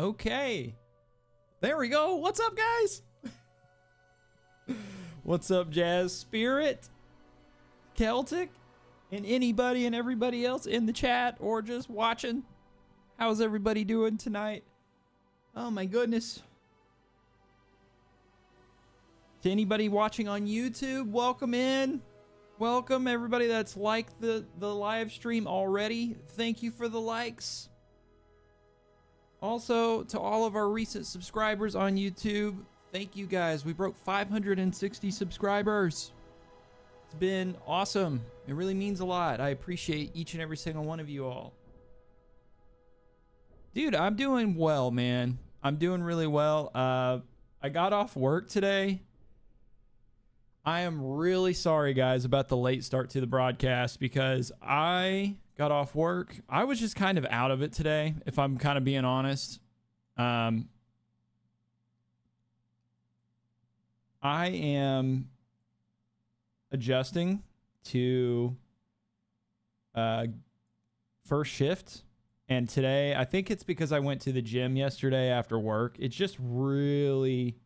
Okay. There we go. What's up, guys? What's up, Jazz Spirit, Celtic, and anybody and everybody else in the chat or just watching? How's everybody doing tonight? Oh, my goodness. To anybody watching on YouTube, welcome in. Welcome, everybody that's liked the live stream already. Thank you for the likes. Also, to all of our recent subscribers on YouTube, thank you guys. We broke 560 subscribers. It's been awesome. It really means a lot. I appreciate each and every single one of you all. Dude, I'm doing well, man. I'm doing really well. I got off work today. I am really sorry, guys, about the late start to the broadcast because I got off work. I was just kind of out of it today, if I'm kind of being honest. I am adjusting to first shift. And today, I think it's because I went to the gym yesterday after work. It just really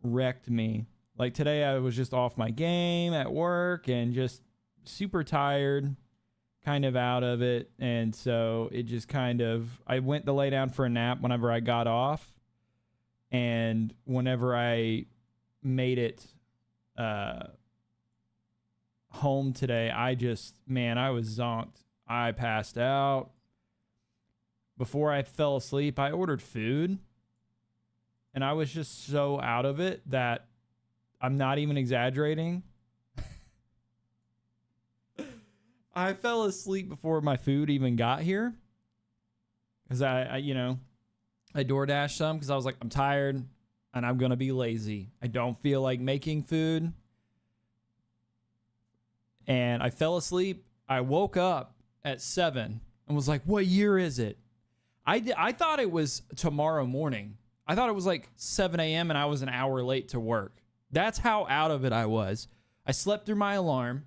wrecked me. Like today, I was just off my game at work and just super tired, kind of out of it. And so it just kind of, I went to lay down for a nap whenever I got off. And whenever I made it home today, I was zonked. I passed out. Before I fell asleep, I ordered food. And I was just so out of it that I'm not even exaggerating. I fell asleep before my food even got here. Because I DoorDashed some because I was like, I'm tired and I'm going to be lazy. I don't feel like making food. And I fell asleep. I woke up at 7 and was like, what year is it? I thought it was tomorrow morning. I thought it was like 7 a.m. and I was an hour late to work. That's how out of it I was. I slept through my alarm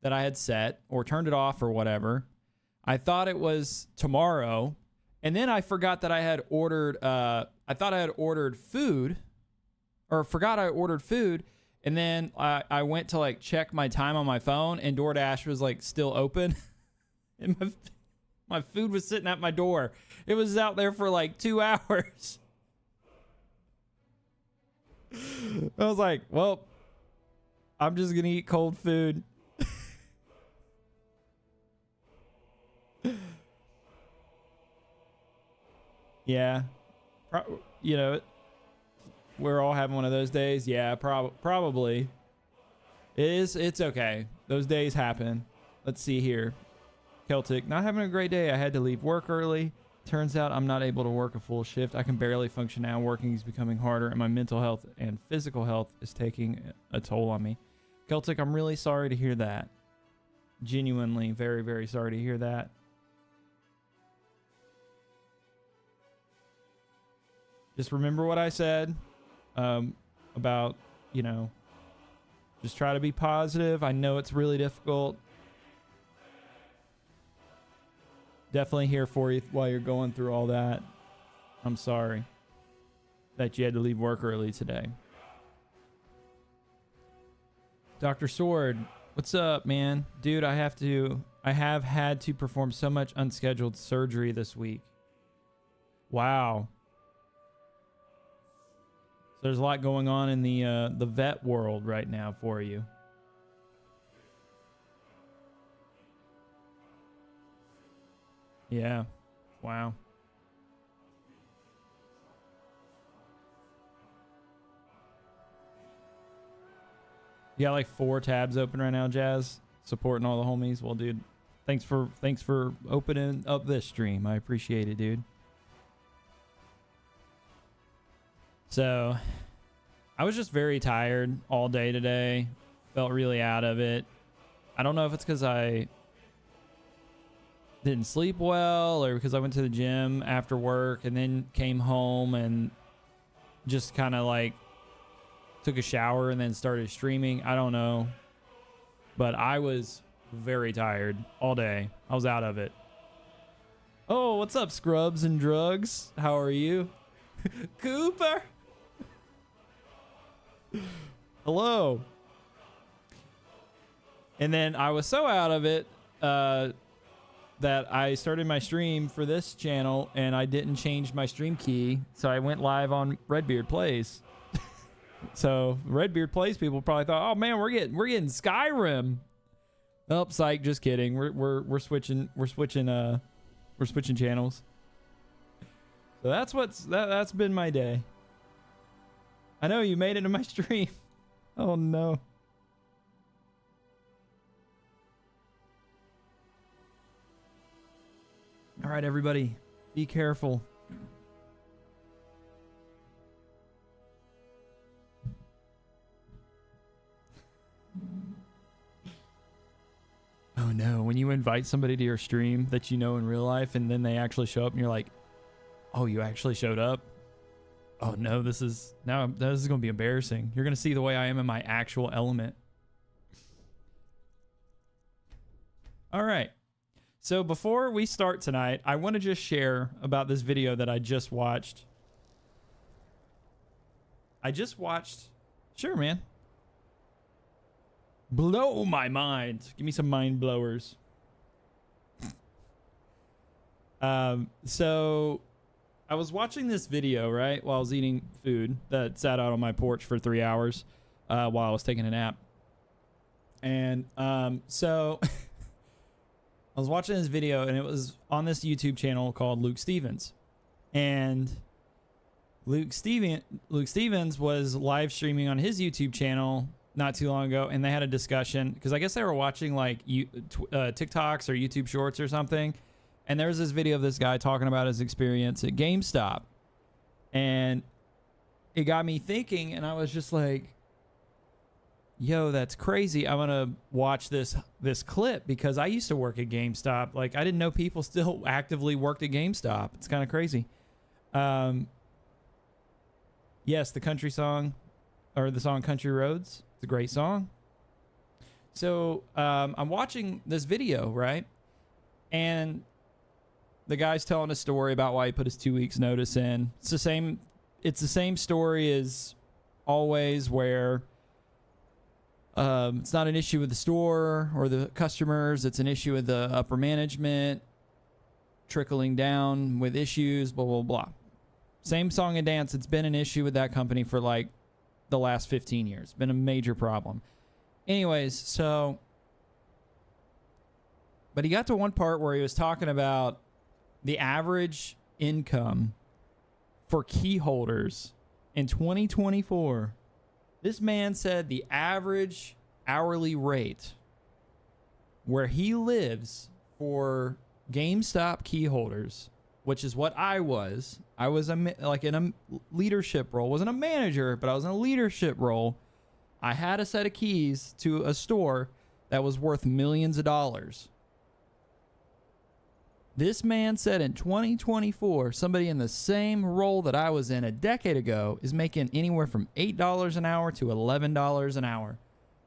that I had set or turned it off or whatever. I thought it was tomorrow. And then I forgot that I had ordered, I thought I had ordered food or forgot I ordered food. And then I went to like check my time on my phone and DoorDash was like still open. And my food was sitting at my door. It was out there for like 2 hours. I was like, well, I'm just going to eat cold food. Yeah. We're all having one of those days. Yeah, probably. It's okay. Those days happen. Let's see here. Celtic, not having a great day. I had to leave work early. Turns out I'm not able to work a full shift. I can barely function now. Working is becoming harder, and my mental health and physical health is taking a toll on me. Celtic, I'm really sorry to hear that. Genuinely, very, very sorry to hear that. Just remember what I said about, just try to be positive. I know it's really difficult. Definitely here for you while you're going through all that. I'm sorry that you had to leave work early today. Dr. Sword, what's up, man? Dude, I have had to perform so much unscheduled surgery this week. Wow. So there's a lot going on in the vet world right now for you. Yeah. Wow. You got like 4 tabs open right now, Jazz, supporting all the homies. Well, dude, thanks for opening up this stream. I appreciate it, dude. So, I was just very tired all day today. Felt really out of it. I don't know if it's because I didn't sleep well or because I went to the gym after work and then came home and just kind of like took a shower and then started streaming. I don't know. But I was very tired all day. I was out of it. Oh, what's up, Scrubs and Drugs? How are you? Cooper! Hello. And then I was so out of it that I started my stream for this channel and I didn't change my stream key. So I went live on Redbeard Plays. So Redbeard Plays people probably thought, oh man, we're getting Skyrim. Oh, psych, just kidding. We're switching channels. So that's been my day. I know you made it to my stream. Oh no. All right, everybody, be careful. Oh no, when you invite somebody to your stream that you know in real life and then they actually show up and you're like, oh, you actually showed up? Oh no, this is going to be embarrassing. You're going to see the way I am in my actual element. All right. So before we start tonight, I want to just share about this video that I just watched. Sure, man. Blow my mind. Give me some mind blowers. So I was watching this video, right, while I was eating food that sat out on my porch for 3 hours while I was taking a nap. And so I was watching this video, and it was on this YouTube channel called Luke Stevens. And Luke Stevens was live streaming on his YouTube channel not too long ago, and they had a discussion because I guess they were watching like TikToks or YouTube Shorts or something. And there was this video of this guy talking about his experience at GameStop. And it got me thinking, and I was just like, yo, that's crazy. I'm going to watch this clip because I used to work at GameStop. Like, I didn't know people still actively worked at GameStop. It's kind of crazy. Yes, the country song, or the song Country Roads. It's a great song. So I'm watching this video, right? And the guy's telling a story about why he put his 2 weeks notice in. It's the same story as always, where it's not an issue with the store or the customers. It's an issue with the upper management trickling down with issues, blah, blah, blah. Same song and dance. It's been an issue with that company for like the last 15 years. It's been a major problem. Anyways, so, but he got to one part where he was talking about the average income for key holders in 2024. This man said the average hourly rate where he lives for GameStop key holders, which is what I was like in a leadership role. Wasn't a manager, but I was in a leadership role. I had a set of keys to a store that was worth millions of dollars. This man said in 2024, somebody in the same role that I was in a decade ago is making anywhere from $8 an hour to $11 an hour.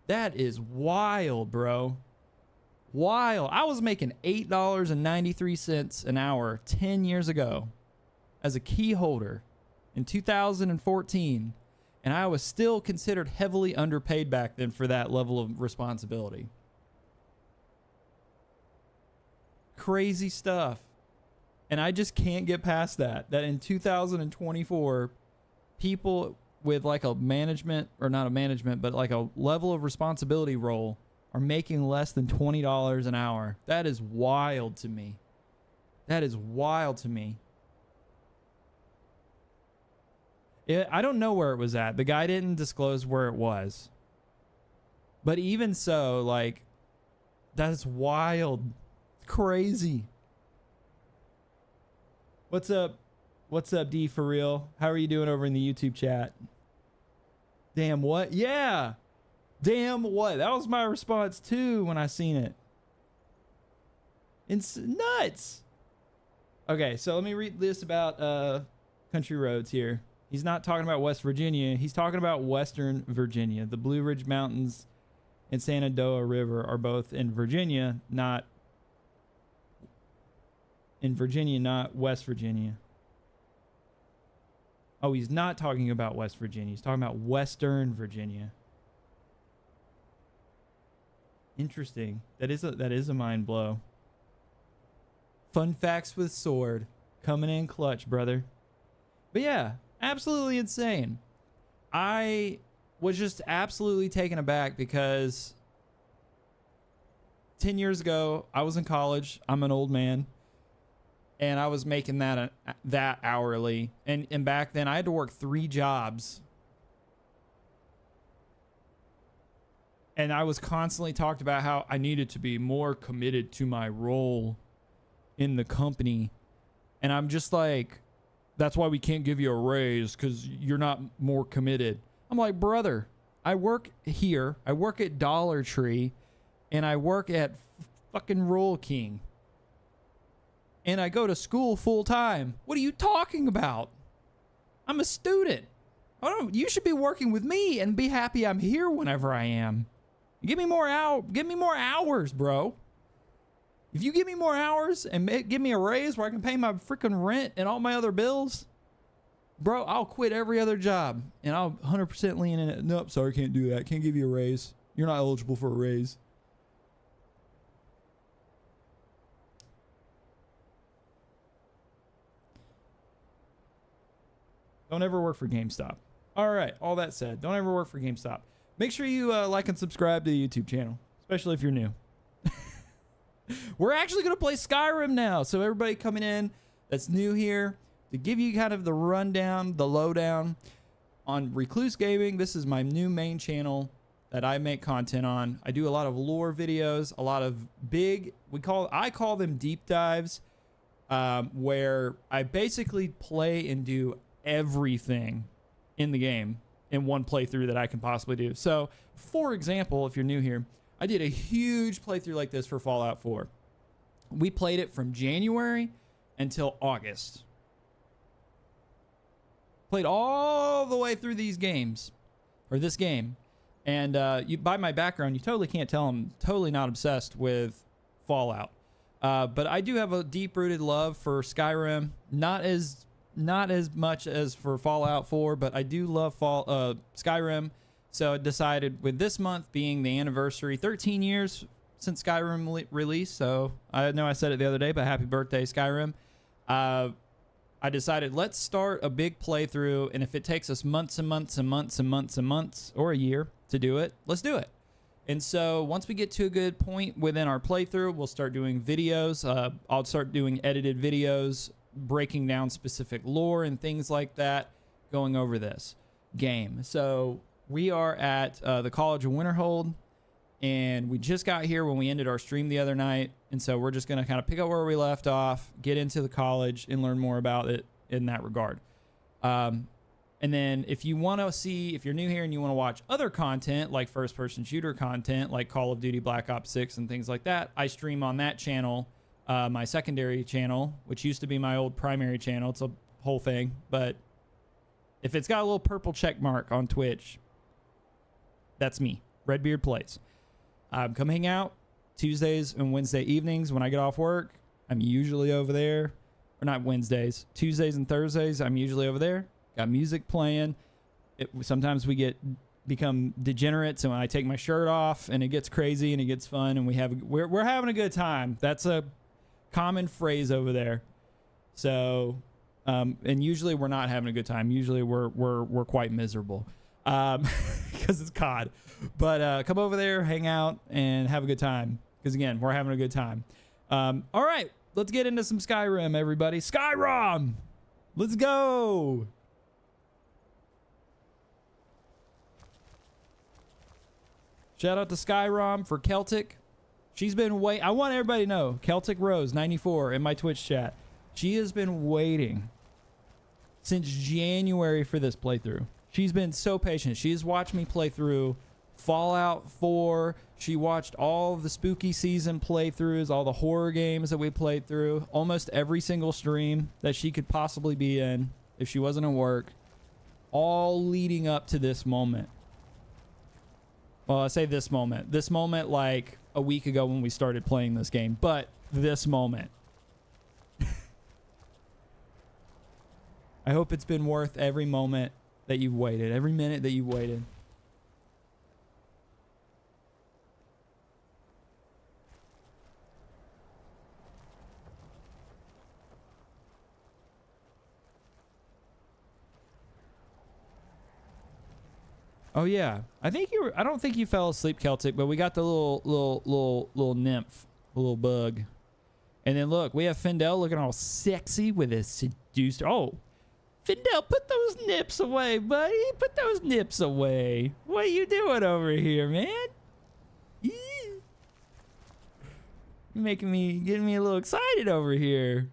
That is wild, bro. Wild. I was making $8.93 an hour 10 years ago as a key holder in 2014, and I was still considered heavily underpaid back then for that level of responsibility. Crazy stuff. And I just can't get past that in 2024, people with like a management, or not a management, but like a level of responsibility role are making less than $20 an hour. That is wild to me. That is wild to me. I don't know where it was at. The guy didn't disclose where it was. But even so, like, that's wild. Crazy. What's up? What's up, D, for real? How are you doing over in the YouTube chat? Damn what? Yeah. Damn what? That was my response too when I seen it. It's nuts. Okay, so let me read this about Country Roads here. He's not talking about West Virginia. He's talking about Western Virginia. The Blue Ridge Mountains and Shenandoah River are both in Virginia, not in Virginia, not West Virginia. Oh, he's not talking about West Virginia. He's talking about Western Virginia. Interesting. That is a mind blow. Fun facts with sword coming in clutch, brother. But yeah, absolutely insane. I was just absolutely taken aback because 10 years ago, I was in college. I'm an old man. And I was making that hourly. And back then, I had to work 3 jobs. And I was constantly talked about how I needed to be more committed to my role in the company. And I'm just like, that's why we can't give you a raise, because you're not more committed. I'm like, brother, I work here. I work at Dollar Tree. And I work at fucking Roll King. And I go to school full time. What are you talking about? I'm a student. You should be working with me and be happy I'm here whenever I am. Give me more hours, bro. If you give me more hours and give me a raise where I can pay my freaking rent and all my other bills, bro, I'll quit every other job and I'll 100% lean in it. Nope, sorry, can't do that. Can't give you a raise. You're not eligible for a raise. Don't ever work for GameStop. All right, all that said, don't ever work for GameStop. Make sure you like and subscribe to the YouTube channel, especially if you're new. We're actually going to play Skyrim now. So everybody coming in that's new here, to give you kind of the rundown, the lowdown on Reclused Gaming. This is my new main channel that I make content on. I do a lot of lore videos, a lot of big, I call them deep dives, where I basically play and do everything in the game in one playthrough that I can possibly do. So, for example, if you're new here, I did a huge playthrough like this for Fallout 4. We played it from January until August. Played all the way through these games, or this game. And by my background, you totally can't tell I'm totally not obsessed with Fallout. But I do have a deep-rooted love for Skyrim. Not as much as for Fallout 4, but I do love Skyrim. So I decided, with this month being the anniversary, 13 years since Skyrim released. So I know I said it the other day, but happy birthday, Skyrim. I decided, let's start a big playthrough. And if it takes us months and months and months and months and months, or a year to do it, let's do it. And so once we get to a good point within our playthrough, we'll start doing videos. I'll start doing edited videos, breaking down specific lore and things like that, going over this game. So we are at the College of Winterhold, and we just got here when we ended our stream the other night. And so we're just going to kind of pick up where we left off, get into the college, and learn more about it in that regard. And then if you want to see, if you're new here and you want to watch other content, like first-person shooter content, like Call of Duty Black Ops 6 and things like that, I stream on that channel. My secondary channel, which used to be my old primary channel. It's a whole thing, but if it's got a little purple check mark on Twitch, that's me, Redbeard Plays. Come hang out Tuesdays and Wednesday evenings when I get off work. I'm usually over there, or not Wednesdays, Tuesdays and Thursdays. I'm usually over there. Got music playing. Sometimes we become degenerates, and when I take my shirt off, and it gets crazy and it gets fun, and we're having a good time. That's a common phrase over there. So, and usually we're not having a good time. Usually we're quite miserable, because it's COD. But come over there, hang out, and have a good time. Because again, we're having a good time. All right, let's get into some Skyrim, everybody. Skyrim, let's go. Shout out to Skyrim for Celtic. She's been waiting. I want everybody to know, Celtic Rose 94 in my Twitch chat. She has been waiting since January for this playthrough. She's been so patient. She's watched me play through Fallout 4. She watched all of the spooky season playthroughs, all the horror games that we played through, almost every single stream that she could possibly be in if she wasn't at work, all leading up to this moment. Well, I say this moment like a week ago when we started playing this game, but this moment. I hope it's been worth every moment that you've waited, every minute that you've waited. Oh yeah, I think you were. I don't think you fell asleep, Celtic, but we got the little nymph, a little bug, and then look, we have Findel looking all sexy with his seducer. Oh, Findel, put those nips away, buddy. Put those nips away. What are you doing over here, man? You're getting me a little excited over here.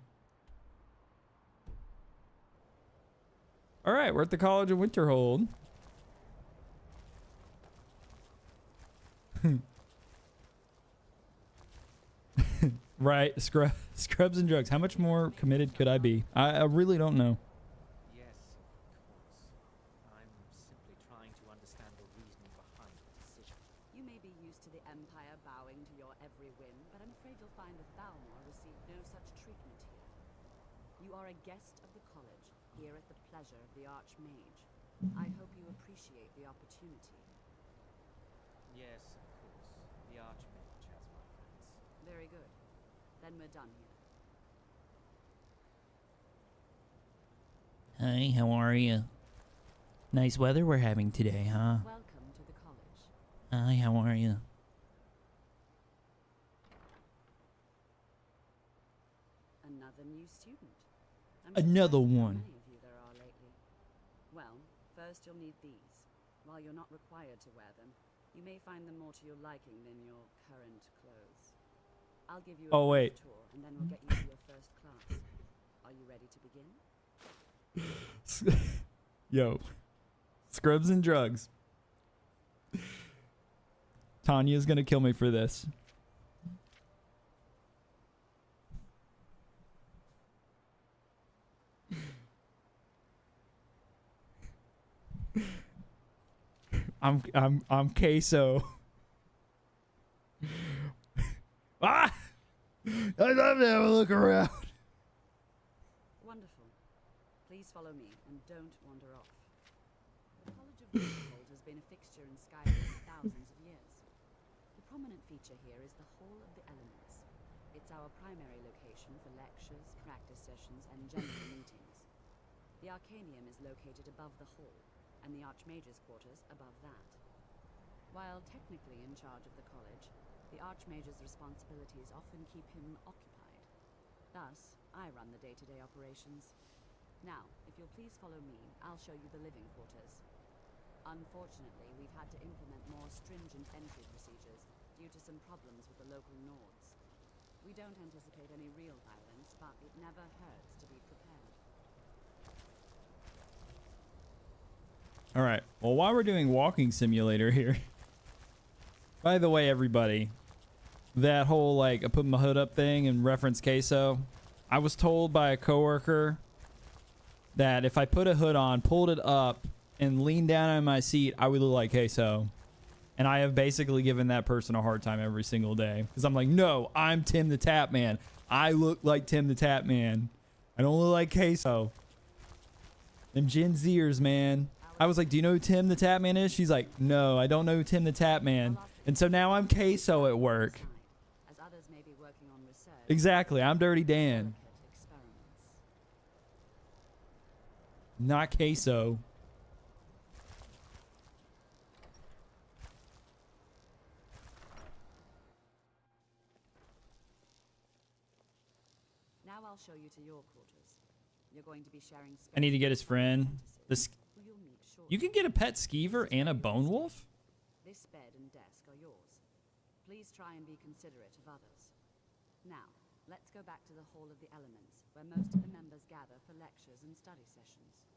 All right, we're at the College of Winterhold. Right, scrubs and drugs. How much more committed could I be? I really don't know. Yes, of course. I'm simply trying to understand the reasoning behind the decision. You may be used to the Empire bowing to your every whim, but I'm afraid you'll find that Thalmor received no such treatment here. You are a guest of the college, here at the pleasure of the Archmage. I hope you appreciate the opportunity. Yes, of course. The Archmage has my thanks. Very good. Then we're done here. Hi, how are you? Nice weather we're having today, huh? Welcome to the college. Hi, how are you? Another new student. Another surprised how one. many of you there are lately. Well, first you'll need these. While you're not required to wear them, you may find them more to your liking than your current clothes. I'll give you a brief tour, and then we'll get you to your first class. Are you ready to begin? Yo, scrubs and drugs. Tanya's gonna kill me for this. I'm queso. Ah! I'd love to have a look around. Wonderful. Please follow me, and don't wander off. The College of Reclused has been a fixture in Skyrim for thousands of years. The prominent feature here is the Hall of the Elements. It's our primary location for lectures, practice sessions, and general meetings. The Arcanium is located above the hall, and the Archmage's quarters above that. While technically in charge of the college, the Archmage's responsibilities often keep him occupied. Thus, I run the day-to-day operations. Now, if you'll please follow me, I'll show you the living quarters. Unfortunately, we've had to implement more stringent entry procedures due to some problems with the local Nords. We don't anticipate any real violence, but it never hurts to be prepared. All right. Well, while we're doing walking simulator here, by the way, everybody, that whole like I put my hood up thing and reference queso, I was told by a coworker that if I put a hood on, pulled it up, and leaned down on my seat, I would look like queso. And I have basically given that person a hard time every single day because I'm like, no, I'm Tim the Tap Man. I look like Tim the Tap Man. I don't look like queso. Them Gen Zers, man. I was like, do you know who Tim the Tap Man is? She's like, no, I don't know who Tim the Tap Man. And so now I'm queso at work. As others may be working on research. Exactly. I'm Dirty Dan. Experiments. Not queso. Now I'll show you to your quarters. You're going to be sharing space I need to get his friend. who you'll meet shortly. You can get a pet skeever and a bone wolf? This bed and desk are yours. Please try and be considerate of others. Now, let's go back to the Hall of the Elements, where most of the members gather for lectures and study sessions.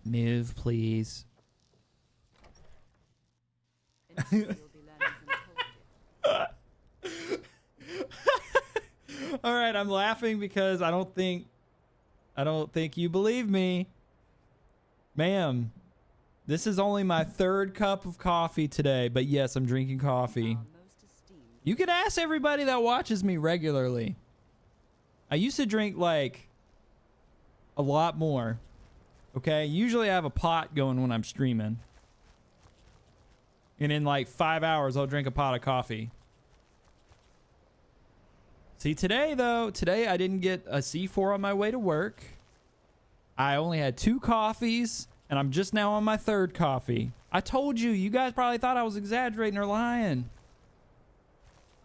Move, please. Initially, you'll be learning from Tolkien. All right, I'm laughing because I don't think you believe me. Ma'am, this is only my 3rd cup of coffee today, but yes, I'm drinking coffee. You could ask everybody that watches me regularly. I used to drink like a lot more. Okay, usually I have a pot going when I'm streaming. And in like 5 hours, I'll drink a pot of coffee. See, today I didn't get a C4 on my way to work. I only had 2 coffees, and I'm just now on my 3rd coffee. I told you, you guys probably thought I was exaggerating or lying.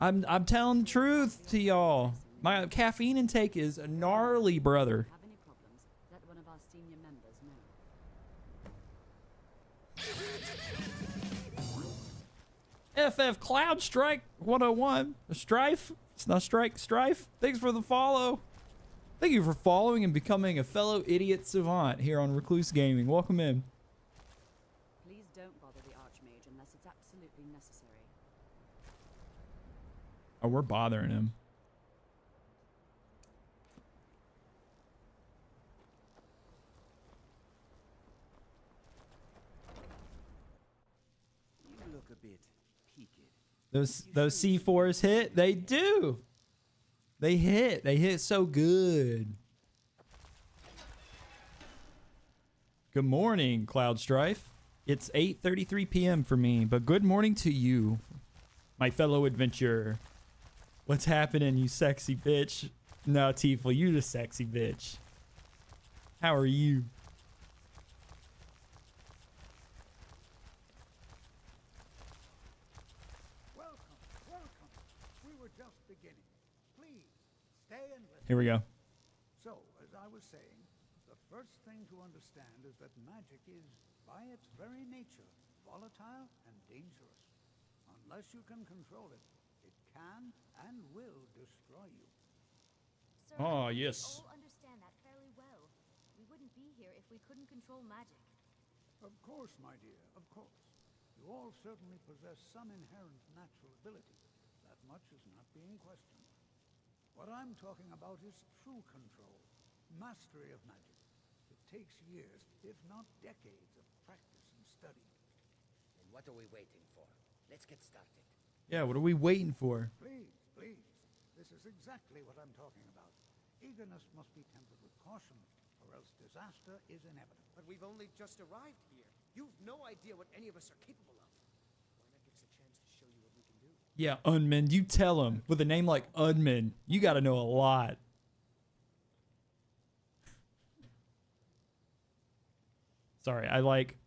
I'm telling the truth to y'all. My caffeine intake is gnarly, brother. Have any problems, let one of our senior members know. FF Cloud Strike 101. Strife. It's not Strike. Strife. Thanks for the follow. Thank you for following and becoming a fellow idiot savant here on Reclused Gaming. Welcome in. Please don't bother the Archmage unless it's absolutely necessary. Oh, we're bothering him. You look a bit peaked. Those C4s hit. They do. They hit. They hit so good. Good morning, Cloud Strife. It's 8:33 p.m. for me, but good morning to you, my fellow adventurer. What's happening, you sexy bitch? No, Tiefel, you the sexy bitch. How are you? Welcome. We were just beginning. Please, stay and listen. Here we go. So, as I was saying, the first thing to understand is that magic is, by its very nature, volatile and dangerous. Unless you can control it, it can and will destroy you. Sir, Oh, we yes. all understand that fairly well. We wouldn't be here if we couldn't control magic. Of course, my dear, of course. You all certainly possess some inherent natural ability. That much is not being questioned. What I'm talking about is true control, mastery of magic. It takes years, if not decades, of practice and study. And what are we waiting for? Let's get started. Yeah, what are we waiting for? Please, please. This is exactly what I'm talking about. Eagerness must be tempered with caution, or else disaster is inevitable. But we've only just arrived here. You've no idea what any of us are capable of. Why not give us a chance to show you what we can do? Yeah, Unman, you tell him. With a name like Unman, you got to know a lot. Sorry, I like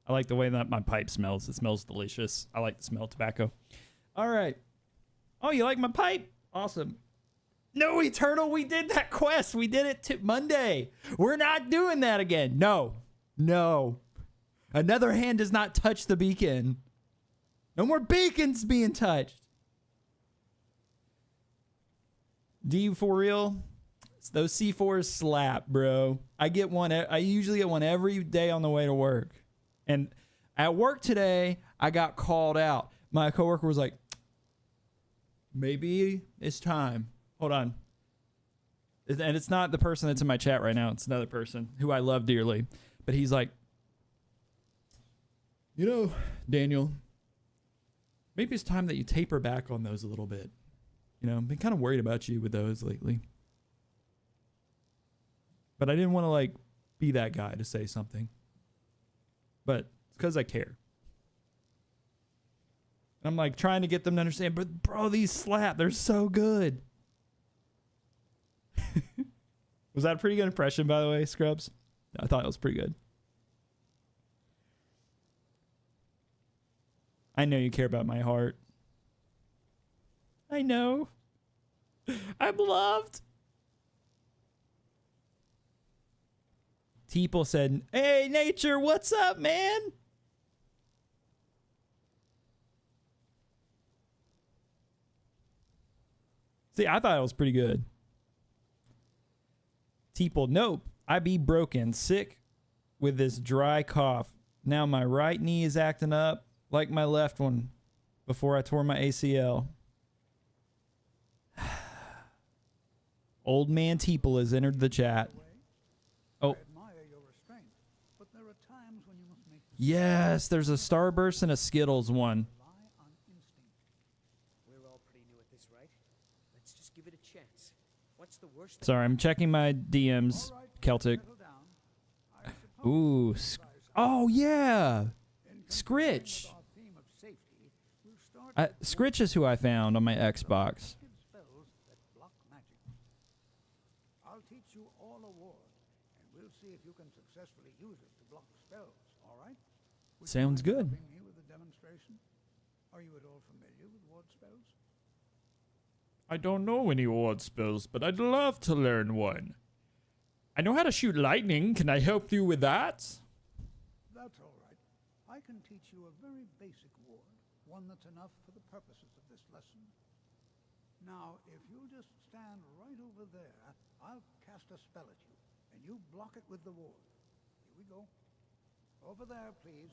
the way that my pipe smells. It smells delicious. I like the smell of tobacco. All right. Oh, you like my pipe? Awesome. No, Eternal, we did that quest. We did it Monday. We're not doing that again. No. Another hand does not touch the beacon. No more beacons being touched. Do you for real? Those C4s slap, bro. I usually get one every day on the way to work. And at work today, I got called out. My coworker was like, maybe it's time. Hold on. And it's not the person that's in my chat right now. It's another person who I love dearly. But he's like, you know, Daniel, maybe it's time that you taper back on those a little bit. You know, I've been kind of worried about you with those lately. But I didn't want to, like, be that guy to say something. But it's because I care. And I'm, like, trying to get them to understand, but, bro, these slap. They're so good. Was that a pretty good impression, by the way, Scrubs? I thought it was pretty good. I know you care about my heart. I know. I'm loved. Teeple said, hey, Nature, what's up, man? See, I thought it was pretty good. Teeple, nope. I be broken, sick with this dry cough. Now my right knee is acting up like my left one before I tore my ACL. Old man Teeple has entered the chat. Oh. I admire your restraint, but there are times when you must make Yes, there's a Starburst and a Skittles one. rely on instinct. We're all pretty new at this, right? Let's just give it a chance. What's the worst? Sorry, I'm checking my DMs. All right, Celtic. settle down. I suppose Ooh. Oh, yeah. in continuing Scritch. with our theme of safety, we'll start with Scritch is who I found on my Xbox. wicked spells that block magic. I'll teach you all a ward, and we'll see if you can successfully use it to block spells, all right? Would you Sounds mind good. helping me with the demonstration? Are you at all familiar with ward spells? I don't know any ward spells, but I'd love to learn one. I know how to shoot lightning. Can I help you with that? That's all right. I can teach you a very basic ward, one that's enough for the purposes of this lesson. Now, if you'll just stand right over there, I'll cast a spell at you, and you block it with the ward. Here we go. Over there, please.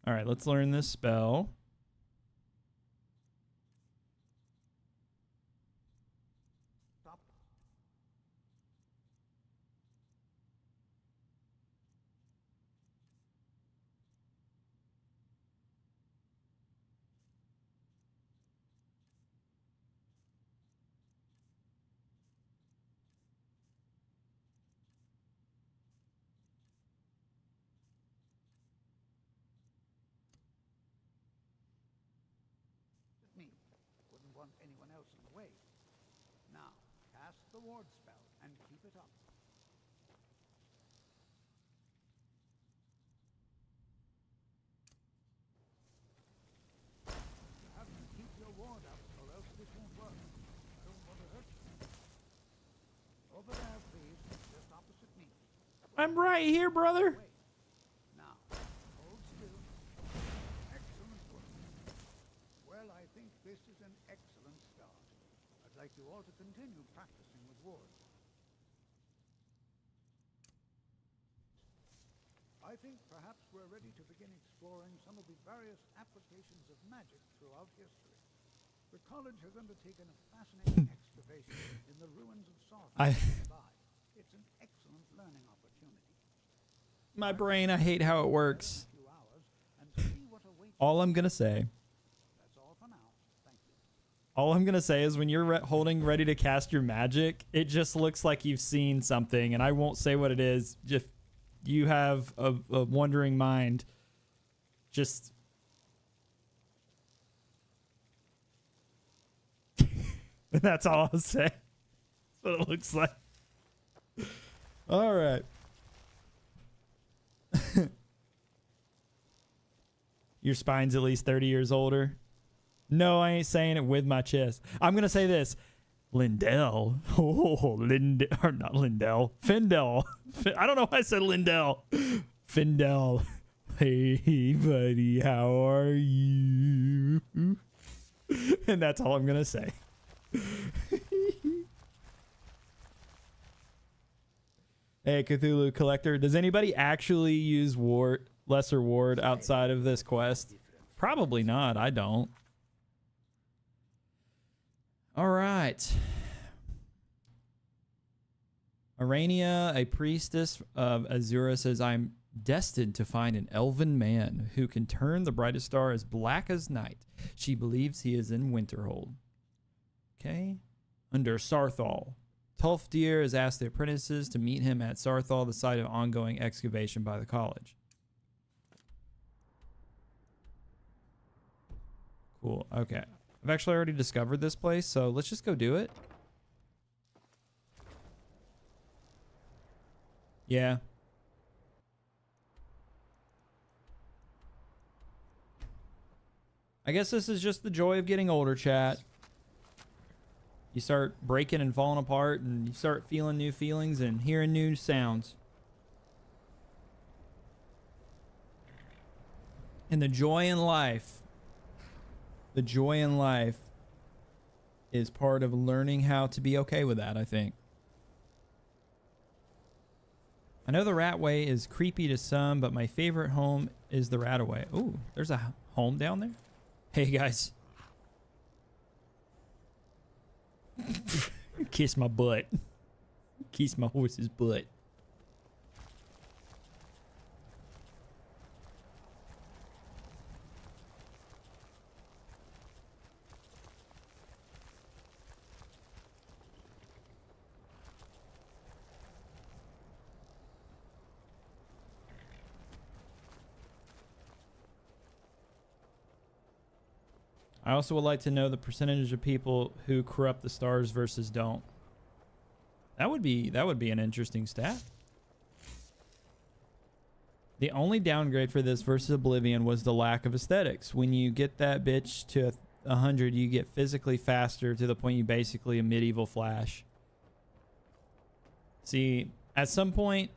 All right, let's learn this spell. Stop. Me. Wouldn't want anyone else in the way. Now, cast the ward spell and keep it up. You have to keep your ward up, or else this won't work. I don't want to hurt you. Over there, please, just opposite me. I'm right here, brother. Wait. Now, hold still. Excellent work. Well, I think this is an excellent start. I'd like you all to continue practicing with wards. I think perhaps we're ready to begin exploring some of the various applications of magic throughout history. The college has undertaken a fascinating excavation in the ruins of Sarthor nearby. It's an excellent learning opportunity. My brain, I hate how it works. A few hours and see what awaits. All I'm going to say. That's all for now. Thank you. All I'm going to say is when you're holding ready to cast your magic, it just looks like you've seen something, and I won't say what it is. If you have a wondering mind, just... That's all I'll say. That's what it looks like. All right. Your spine's at least 30 years older. No, I ain't saying it with my chest. I'm going to say this. Lindell. Oh, or not Lindell. Findell. I don't know why I said Lindell. Findell. Hey, buddy, how are you? And that's all I'm going to say. Hey, Cthulhu Collector. Does anybody actually use Lesser Ward outside of this quest? Probably not. I don't. All right. Arania, a priestess of Azura, says, I'm destined to find an elven man who can turn the brightest star as black as night. She believes he is in Winterhold. Okay. Under Sarthal. Tulfdir has asked the apprentices to meet him at Sarthal, the site of ongoing excavation by the college. Cool. Okay. I've actually already discovered this place, so let's just go do it. Yeah. I guess this is just the joy of getting older, chat. You start breaking and falling apart, and you start feeling new feelings and hearing new sounds. And the joy in life is part of learning how to be okay with that, I think. I know the Ratway is creepy to some, but my favorite home is the Rataway. Ooh, there's a home down there? Hey, guys. Kiss my butt. Kiss my horse's butt. I also would like to know the percentage of people who corrupt the stars versus don't. That would be an interesting stat. The only downgrade for this versus Oblivion was the lack of aesthetics. When you get that bitch to 100, you get physically faster to the point you basically a medieval Flash. See, at some point,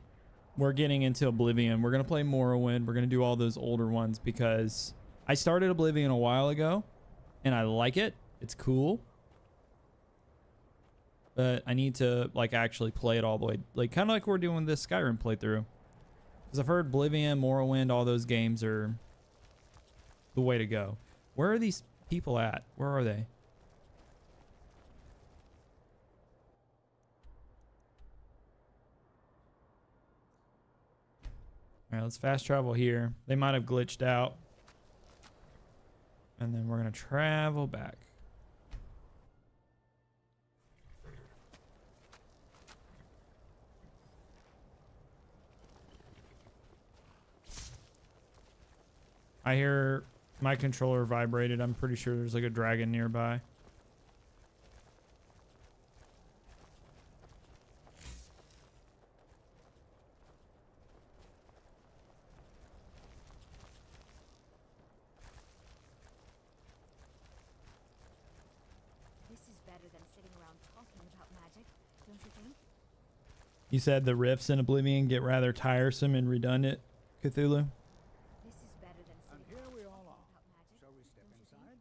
we're getting into Oblivion. We're going to play Morrowind. We're going to do all those older ones because I started Oblivion a while ago. And I like it. It's cool. But I need to like actually play it all the way. Like kind of like we're doing this Skyrim playthrough. Because I've heard Oblivion, Morrowind, all those games are the way to go. Where are these people at? Where are they? Alright, let's fast travel here. They might have glitched out. And then we're going to travel back. I hear my controller vibrated. I'm pretty sure there's like a dragon nearby. You said the riffs in Oblivion get rather tiresome and redundant, Cthulhu? This is better than And here we all are. Shall we step inside?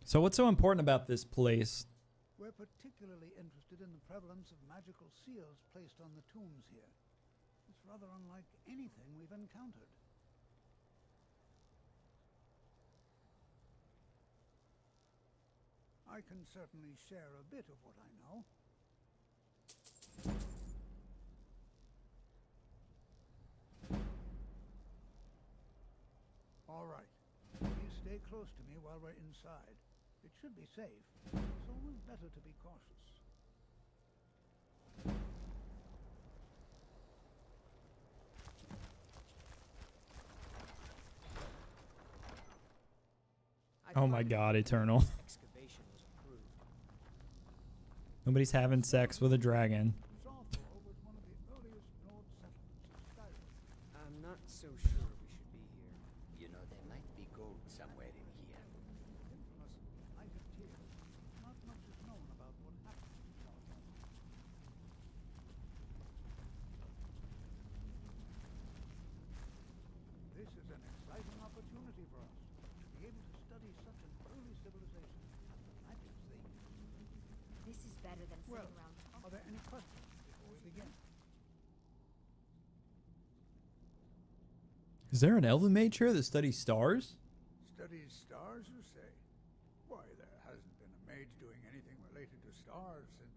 So what's so important about this place? We're particularly interested in the prevalence of magical seals placed on the tombs here. It's rather unlike anything we've encountered. I can certainly share a bit of what I know. All right. Please stay close to me while we're inside. It should be safe, so we'd better to be cautious. Oh my God, Eternal. Excavation was approved. Nobody's having sex with a dragon. Zolthor was one of the earliest Nord settlements of Skyrim. I'm not so sure we should be here. You know, there might be gold somewhere in here. Infamous Night of Tears. Not much is known about what happened in Zolthor. This is an exciting opportunity for us to be able to study such an early civilization and the magics they used. This is better than Well, sitting around talking. are there any questions before we begin? Is there an elven mage here that studies stars? Studies stars, you say? Why, there hasn't been a mage doing anything related to stars since,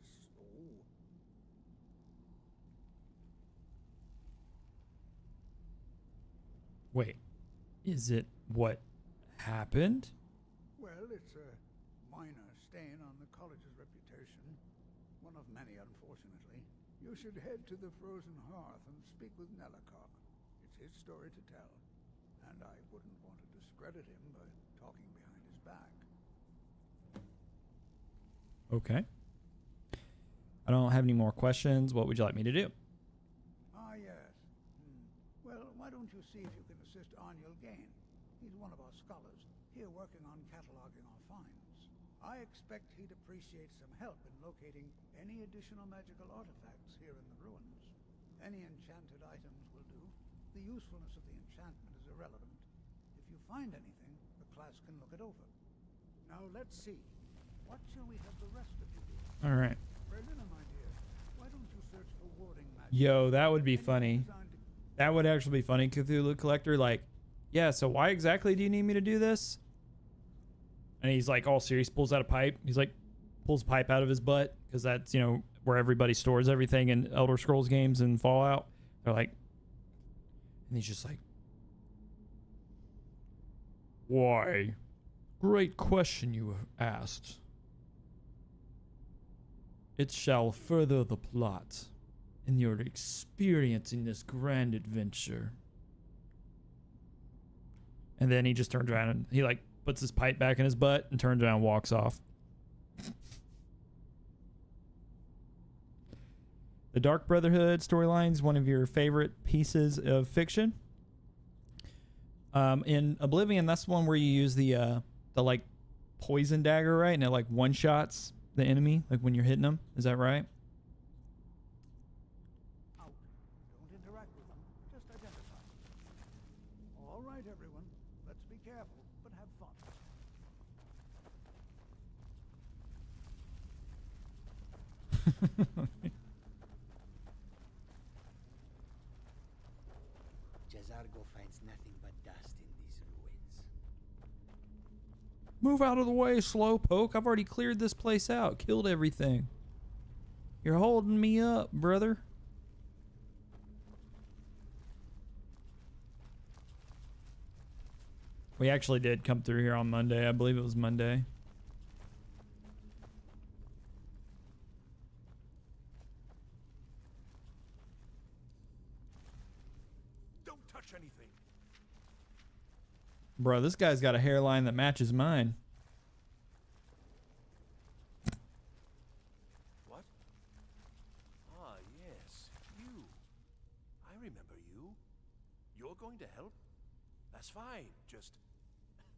Wait, is it what happened? Well, it's a minor stain on the college's reputation. One of many, unfortunately. You should head to the Frozen Hearth and speak with Nellikar. It's his story to tell, and I wouldn't want to discredit him by talking behind his back. Okay. I don't have any more questions. What would you like me to do? Ah, yes. Well, why don't you see if you can assist Arniel Gain? He's one of our scholars, here working on cataloging our finds. I expect he'd appreciate some help in locating any additional magical artifacts here in the ruins. Any enchanted items will do. The usefulness of the enchantment is irrelevant. If you find anything, the class can look it over. Now let's see. What shall we have the rest of you do? All right. Berliner, my dear, why don't you search for warding magic. Yo, that would be Anything funny. designed to That would actually be funny. Cthulhu Collector, like, yeah, so why exactly do you need me to do this? And he's like all serious, pulls out a pipe. He's like, pulls a pipe out of his butt because that's, you know, where everybody stores everything in Elder Scrolls games and Fallout. They're like, and he's just like, why? Great question you asked. It shall further the plot in your experience in this grand adventure. And then he just turns around and he like puts his pipe back in his butt and turns around and walks off. The Dark Brotherhood storyline is one of your favorite pieces of fiction. In Oblivion, that's the one where you use the like poison dagger, right? And it like one shots the enemy, like when you're hitting them. Is that right? out. Don't interact with them. Just identify. All right, everyone. Let's be careful, but have fun. Jazargo finds nothing but dust in these ruins. Move out of the way, slowpoke. I've already cleared this place out, killed everything. You're holding me up, brother. We actually did come through here on Monday. I believe it was Monday. Don't touch anything. Bro, this guy's got a hairline that matches mine. What? Ah, yes. You. I remember you. You're going to help? That's fine.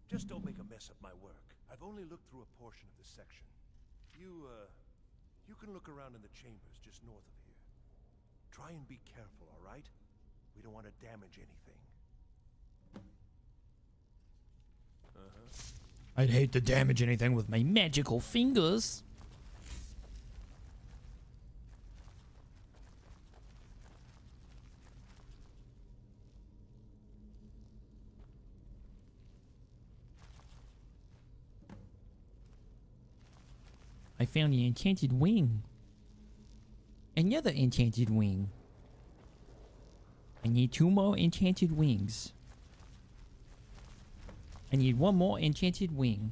Just don't make a mess of my work. I've only looked through a portion of this section. You can look around in the chambers just north of here. Try and be careful, all right? We don't want to damage anything. I'd hate to damage anything with my magical fingers. I found the enchanted wing. Another enchanted wing. I need 2 more enchanted wings. I need 1 more enchanted wing.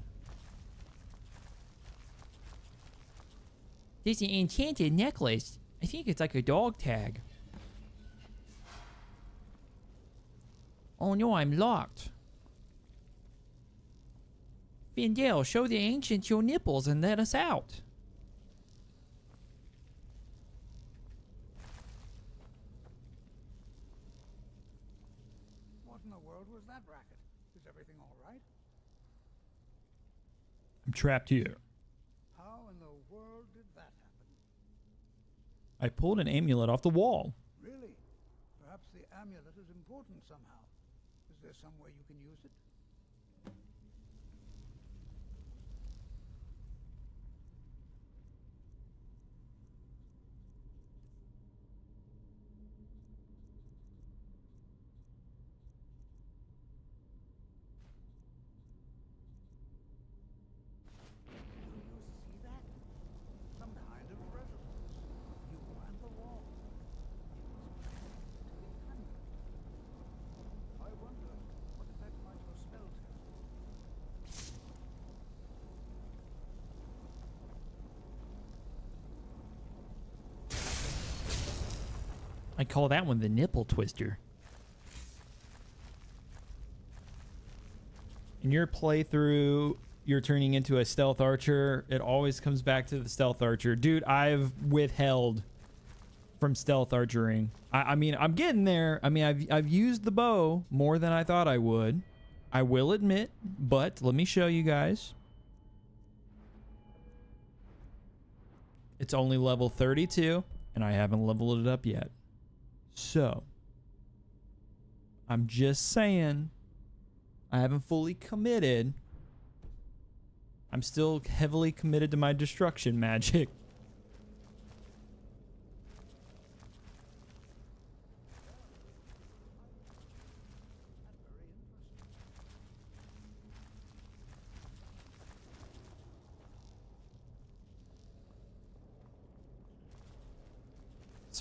There's an enchanted necklace. I think it's like a dog tag. Oh no, I'm locked. Findel, show the ancients your nipples and let us out. What in the world was that racket? Is everything all right? I'm trapped here. How in the world did that happen? I pulled an amulet off the wall. Really? Perhaps the amulet is important somehow. Is there some way you can use it? Do you see that? Some kind of resonance. You and the wall. It was to be handled. I wonder what effect might your spells have. I call that one the nipple twister. In your playthrough, you're turning into a stealth archer. It always comes back to the stealth archer. Dude, I've withheld from stealth archering. I mean, I'm getting there. I mean, I've used the bow more than I thought I would. I will admit, but let me show you guys. It's only level 32, and I haven't leveled it up yet. So, I'm just saying, I haven't fully committed. I'm still heavily committed to my destruction magic.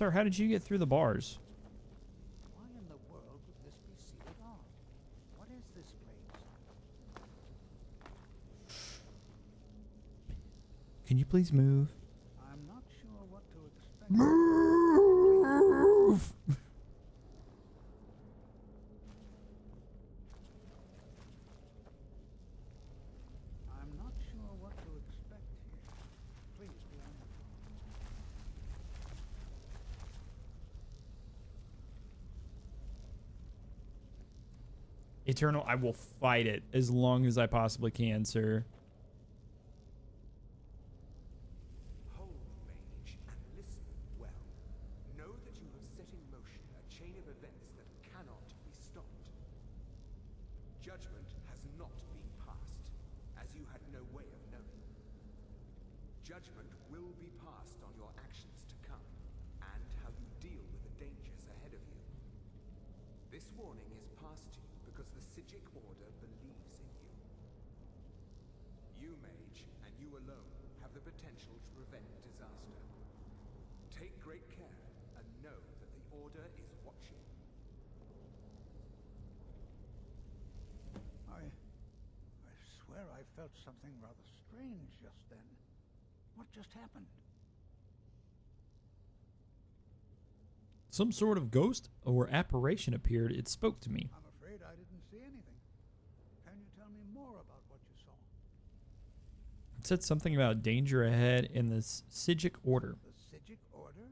Sir, how did you get through the bars? Why in the world would this be sealed off? What is this place? Can you please move? I'm not sure what to expect. Move! I'm not sure what to expect here. Please be on the phone. Eternal, I will fight it as long as I possibly can, sir. Hold, mage, and listen well. Know that you have set in motion a chain of events that cannot be stopped. Judgment has not been passed, as you had no way of knowing. Judgment will be passed on your actions to come, and how you deal with the dangers ahead of you. This warning is passed to you because the Psijic Order believes in you. You, mage, and you alone, have the potential to prevent disaster. Take great care, and know that the Order is watching. I swear I felt something rather strange just then. What just happened? Some sort of ghost or apparition appeared. It spoke to me. I'm afraid I didn't see anything. Can you tell me more about what you saw? It said something about danger ahead in this Psijic Order. The Psijic Order?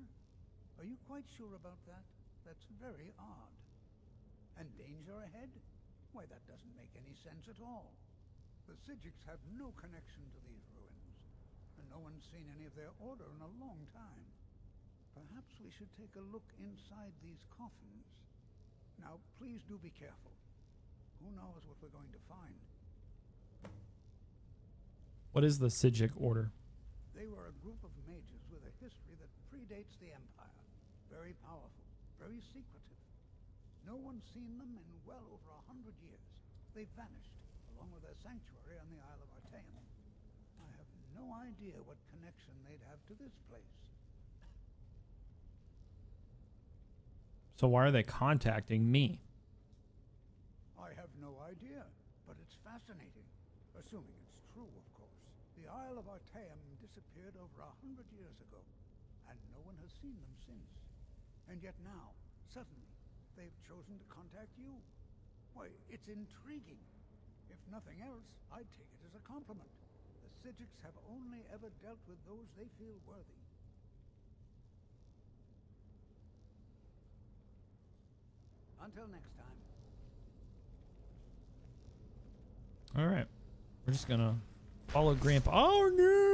Are you quite sure about that? That's very odd. And danger ahead? Why, that doesn't make any sense at all. The Psijics have no connection to these ruins, and no one's seen any of their order in a long time. Perhaps we should take a look inside these coffins. Now, please do be careful. Who knows what we're going to find? What is the Psijic Order? They were a group of mages with a history that predates the Empire. Very powerful, very secretive. No one's seen them in well over 100 years. They've vanished, along with their sanctuary on the Isle of Artaeum. I have no idea what connection they'd have to this place. So why are they contacting me? I have no idea, but it's fascinating. Assuming it's true, of course. The Isle of Artaeum disappeared over 100 years ago, and no one has seen them since. And yet now, suddenly, they've chosen to contact you. Why, it's intriguing. If nothing else, I'd take it as a compliment. The Psijics have only ever dealt with those they feel worthy. Until next time. All right. We're just going to follow Grandpa. Oh, no!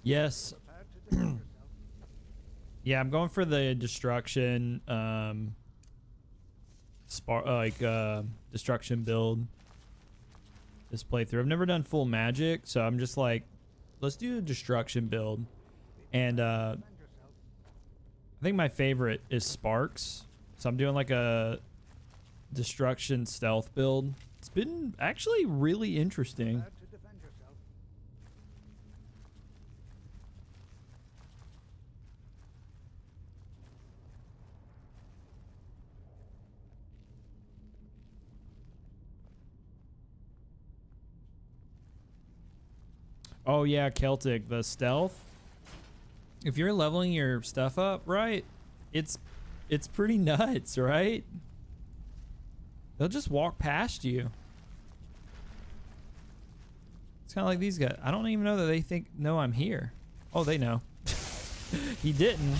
Yes. Yeah, I'm going for the destruction, destruction build this playthrough. I've never done full magic, so I'm just like, let's do a destruction build. And I think my favorite is Sparks, so I'm doing like a destruction stealth build. It's been actually really interesting. Oh yeah, Celtic, the stealth. If you're leveling your stuff up right, it's pretty nuts, right? They'll just walk past you. It's kind of like these guys. I don't even know that they know I'm here. Oh, they know. He didn't.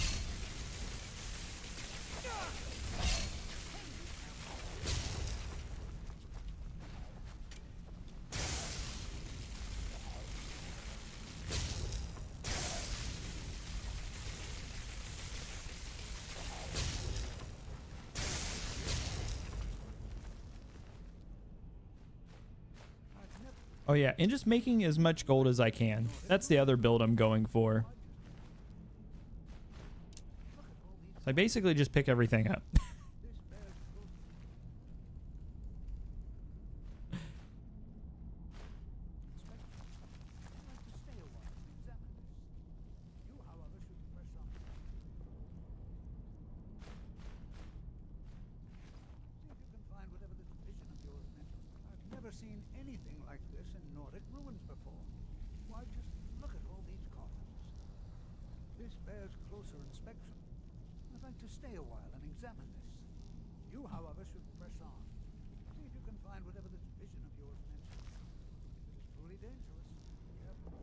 Oh yeah, and just making as much gold as I can. That's the other build I'm going for. So I basically just pick everything up. Seen anything like this in Nordic ruins before. Why, just look at all these coffins. This bears closer inspection. I'd like to stay a while and examine this. You, however, should press on. See if you can find whatever this vision of yours mentions. If it is truly dangerous, be careful.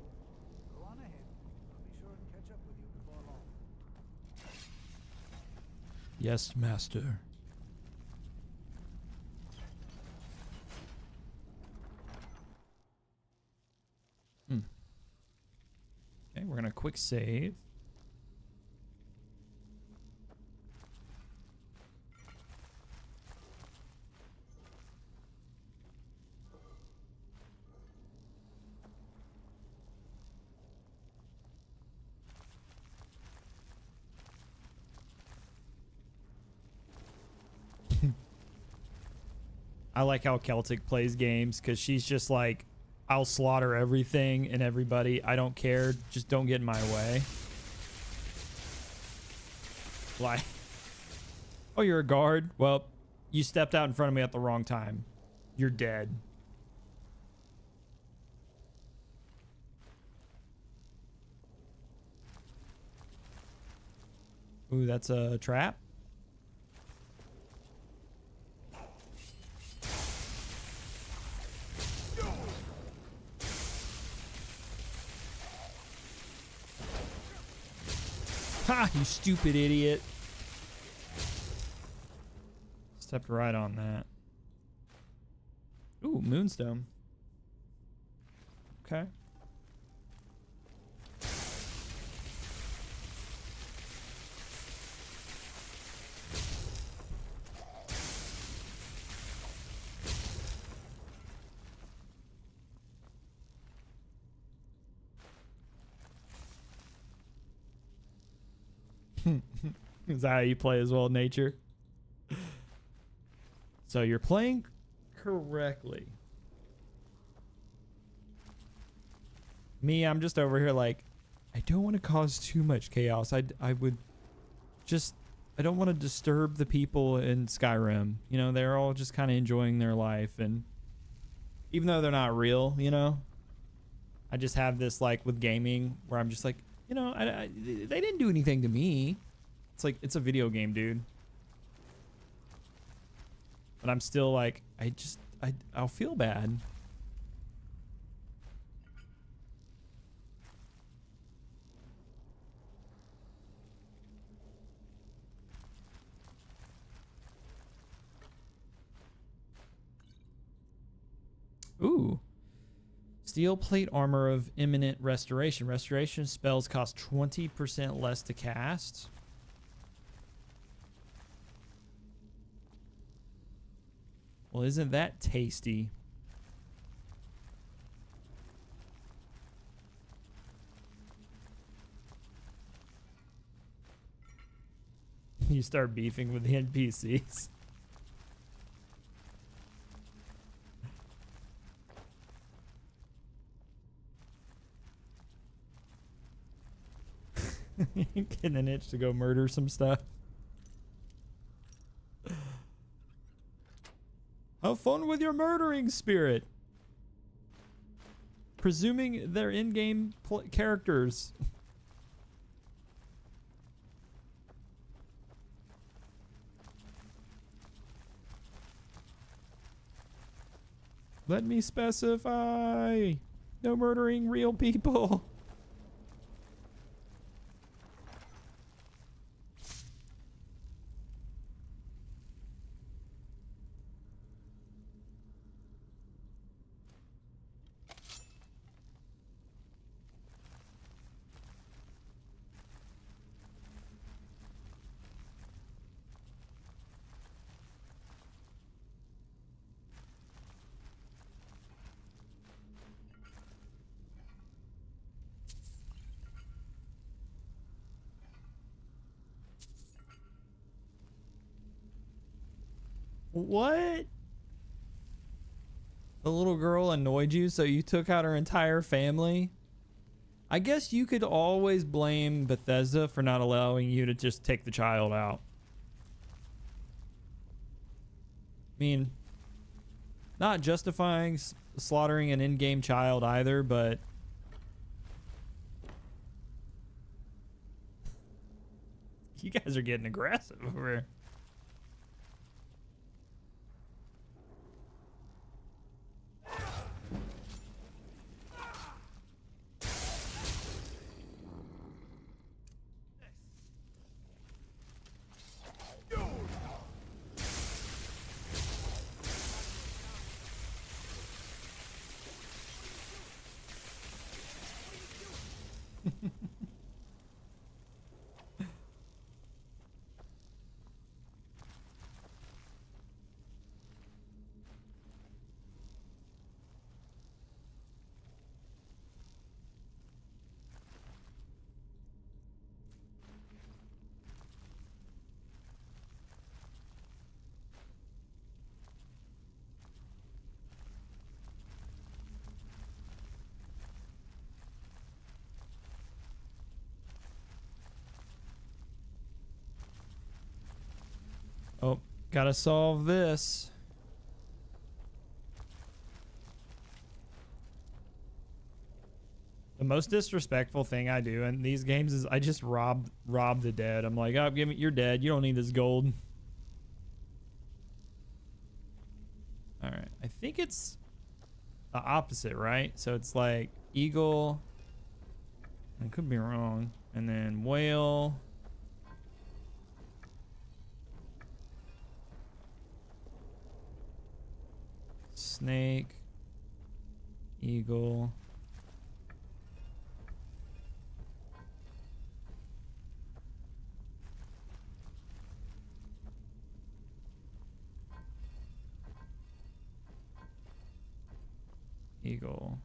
Go on ahead. I'll be sure and catch up with you before long. Yes, master. Okay, we're gonna quick save. I like how Celtic plays games because she's just like, I'll slaughter everything and everybody. I don't care. Just don't get in my way. Like, oh, you're a guard? Well, you stepped out in front of me at the wrong time. You're dead. Ooh, that's a trap. Ha! You stupid idiot. Stepped right on that. Ooh, moonstone. Okay. Is that how you play as well, nature? So you're playing correctly. Me, I'm just over here like, I don't want to cause too much chaos. I would just, I don't want to disturb the people in Skyrim. You know, they're all just kind of enjoying their life. And even though they're not real, you know, I just have this like with gaming where I'm just like, you know, they didn't do anything to me. It's like, it's a video game, dude. But I'm still like, I'll feel bad. Ooh. Steel plate armor of imminent restoration. Restoration spells cost 20% less to cast. Well, isn't that tasty? You start beefing with the NPCs. Getting an itch to go murder some stuff. Have fun with your murdering spirit. Presuming they're in-game characters. Let me specify. No murdering real people. What? The little girl annoyed you, so you took out her entire family? I guess you could always blame Bethesda for not allowing you to just take the child out. I mean, not justifying slaughtering an in-game child either, but you guys are getting aggressive over here. Oh, gotta solve this. The most disrespectful thing I do in these games is I just rob the dead. I'm like, oh, give me, you're dead. You don't need this gold. All right, I think it's the opposite, right? So it's like eagle. I could be wrong. And then whale. Snake, eagle, eagle.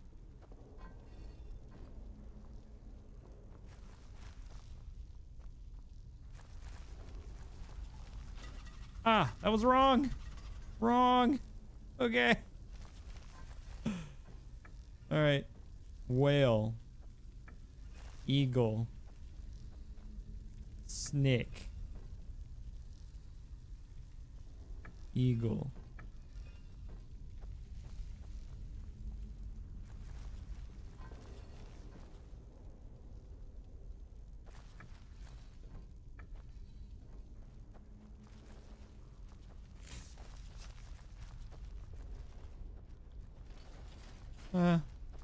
Ah, that was wrong. Wrong. Okay. All right. Whale. Eagle. Snake. Eagle.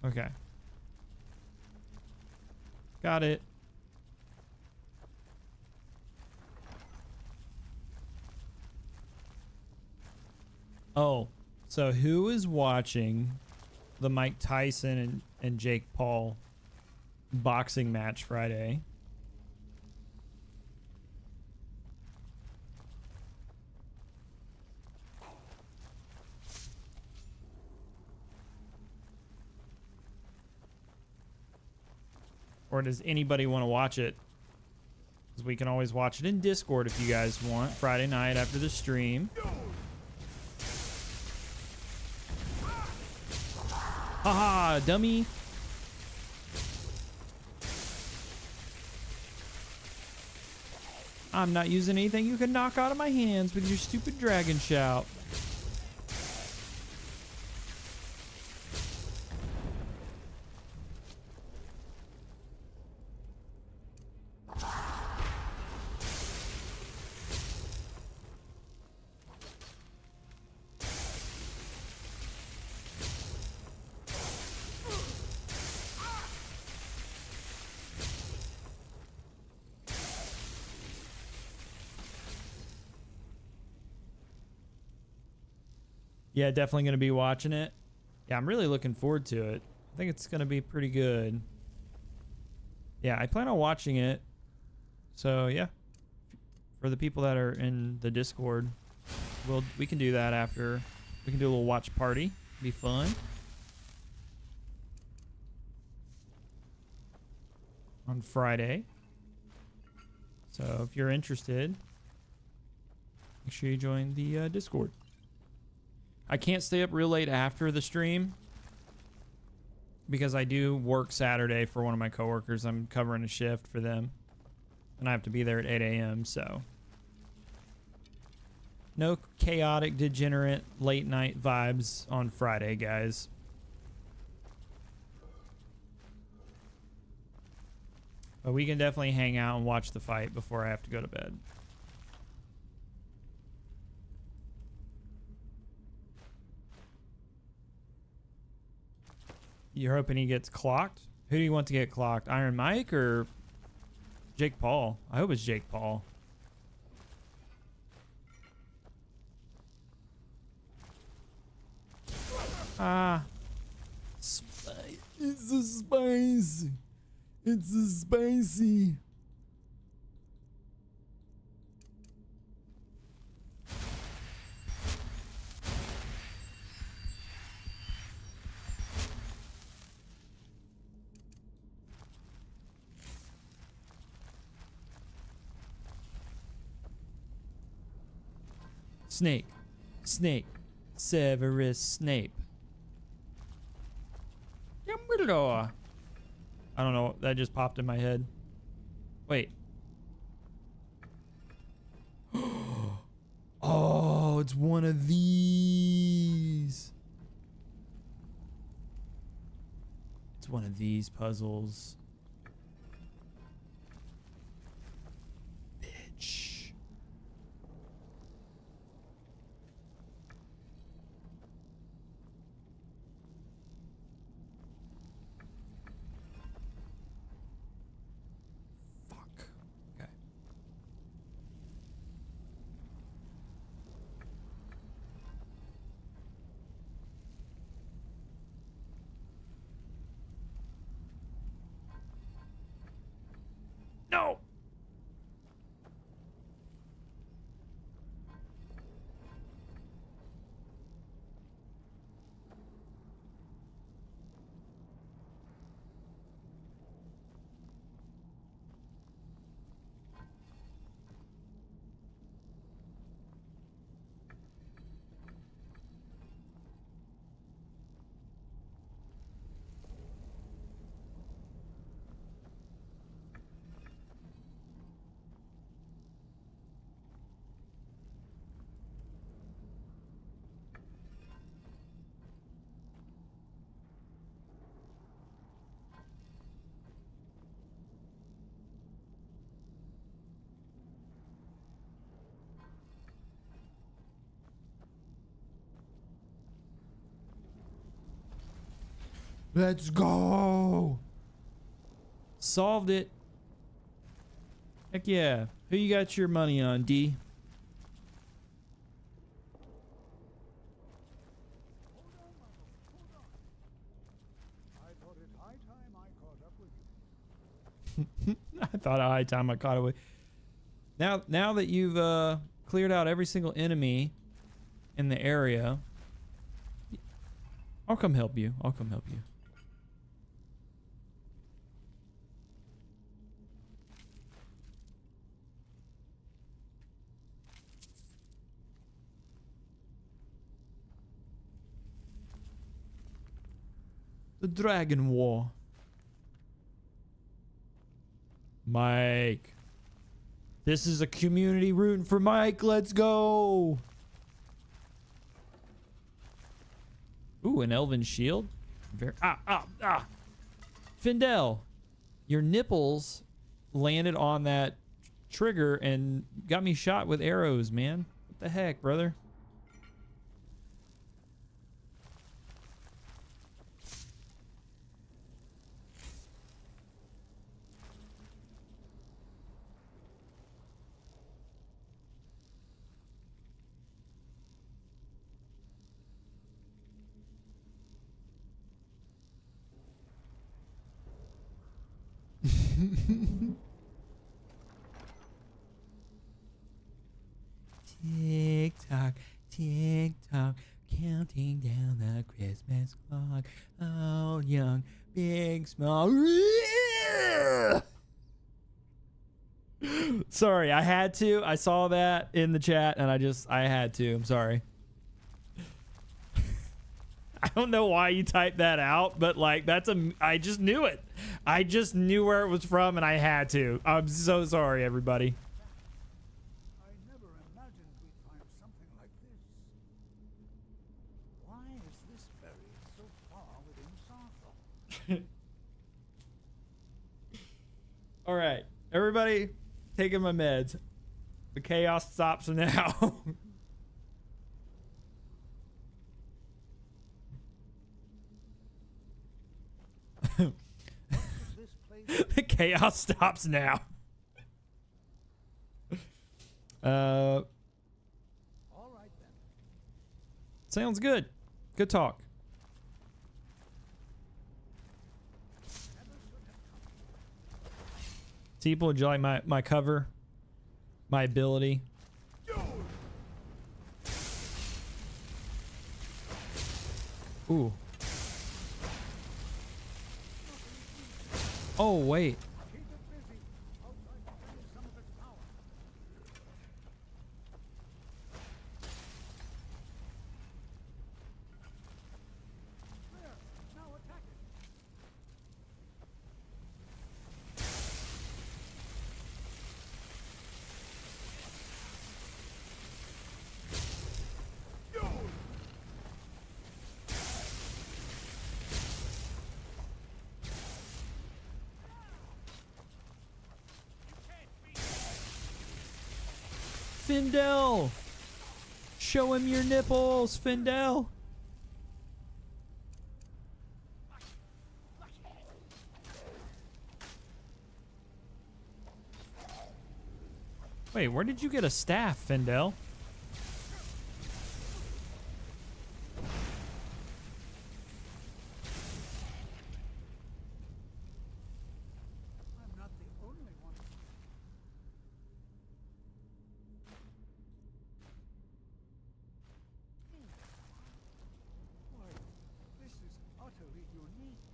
Okay. Got it. Oh, so who is watching the Mike Tyson and Jake Paul boxing match Friday? Or does anybody want to watch it? Because we can always watch it in Discord if you guys want. Friday night after the stream. Haha, dummy. I'm not using anything you can knock out of my hands with your stupid dragon shout. Yeah, definitely going to be watching it. Yeah, I'm really looking forward to it. I think it's going to be pretty good. Yeah, I plan on watching it. So, yeah. For the people that are in the Discord, we can do that after. We can do a little watch party. Be fun. On Friday. So, if you're interested, make sure you join the Discord. I can't stay up real late after the stream because I do work Saturday for one of my coworkers. I'm covering a shift for them, and I have to be there at 8 a.m. So no chaotic, degenerate late night vibes on Friday, guys. But we can definitely hang out and watch the fight before I have to go to bed. You're hoping he gets clocked? Who do you want to get clocked? Iron Mike or Jake Paul? I hope it's Jake Paul. Ah. It's a spicy. It's a spicy. Snake. Snake. Severus Snape. Dumbledore. I don't know. That just popped in my head. Wait. Oh, it's one of these. It's one of these puzzles. Bitch. No. Let's go. Solved it. Heck yeah. Who you got your money on, D? I thought it high time I caught up with you. I thought high time I caught it. Now that you've cleared out every single enemy in the area, I'll come help you. I'll come help you. The Dragon War. Mike. This is a community rooting for Mike. Let's go. Ooh, an elven shield. Findel, your nipples landed on that trigger and got me shot with arrows, man. What the heck, brother? Tick tock, counting down the Christmas clock. Old, young, big, small. Sorry, I had to. I saw that in the chat and I had to. I'm sorry. I don't know why you typed that out, but like I just knew it. I just knew where it was from and I had to. I'm so sorry, everybody. I never imagined we'd find something like this. Why is this buried so far within Sarthal? All right, everybody, taking my meds. The chaos stops now. This place The chaos stops now. all right then. Sounds good. Good talk. People, would you like my cover? My ability? Ooh. Oh, wait. Keep it busy. I'll try to drain some of its power. There. Now attack it. Findel! Show him your nipples, Findel! Wait, where did you get a staff, Findel? I'm not the only one. Why, this is utterly unique.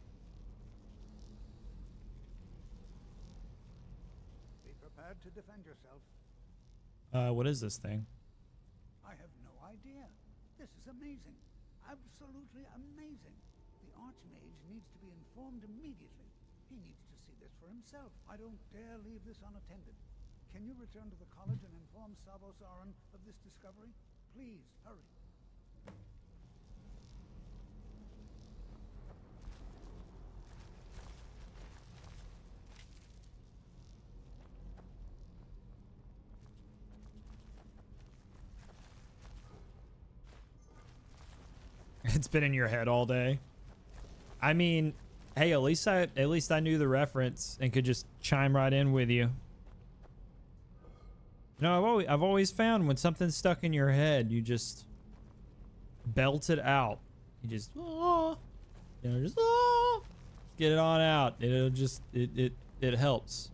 Be prepared to defend yourself. What is this thing? I have no idea. This is amazing. Absolutely amazing. The Archmage needs to be informed immediately. He needs to see this for himself. I don't dare leave this unattended. Can you return to the college and inform Sabo Saran of this discovery? Please, hurry. It's been in your head all day. I mean, hey, at least I knew the reference and could just chime right in with you. No, I've always found when something's stuck in your head, you just belt it out. You just get it on out. It'll just it helps.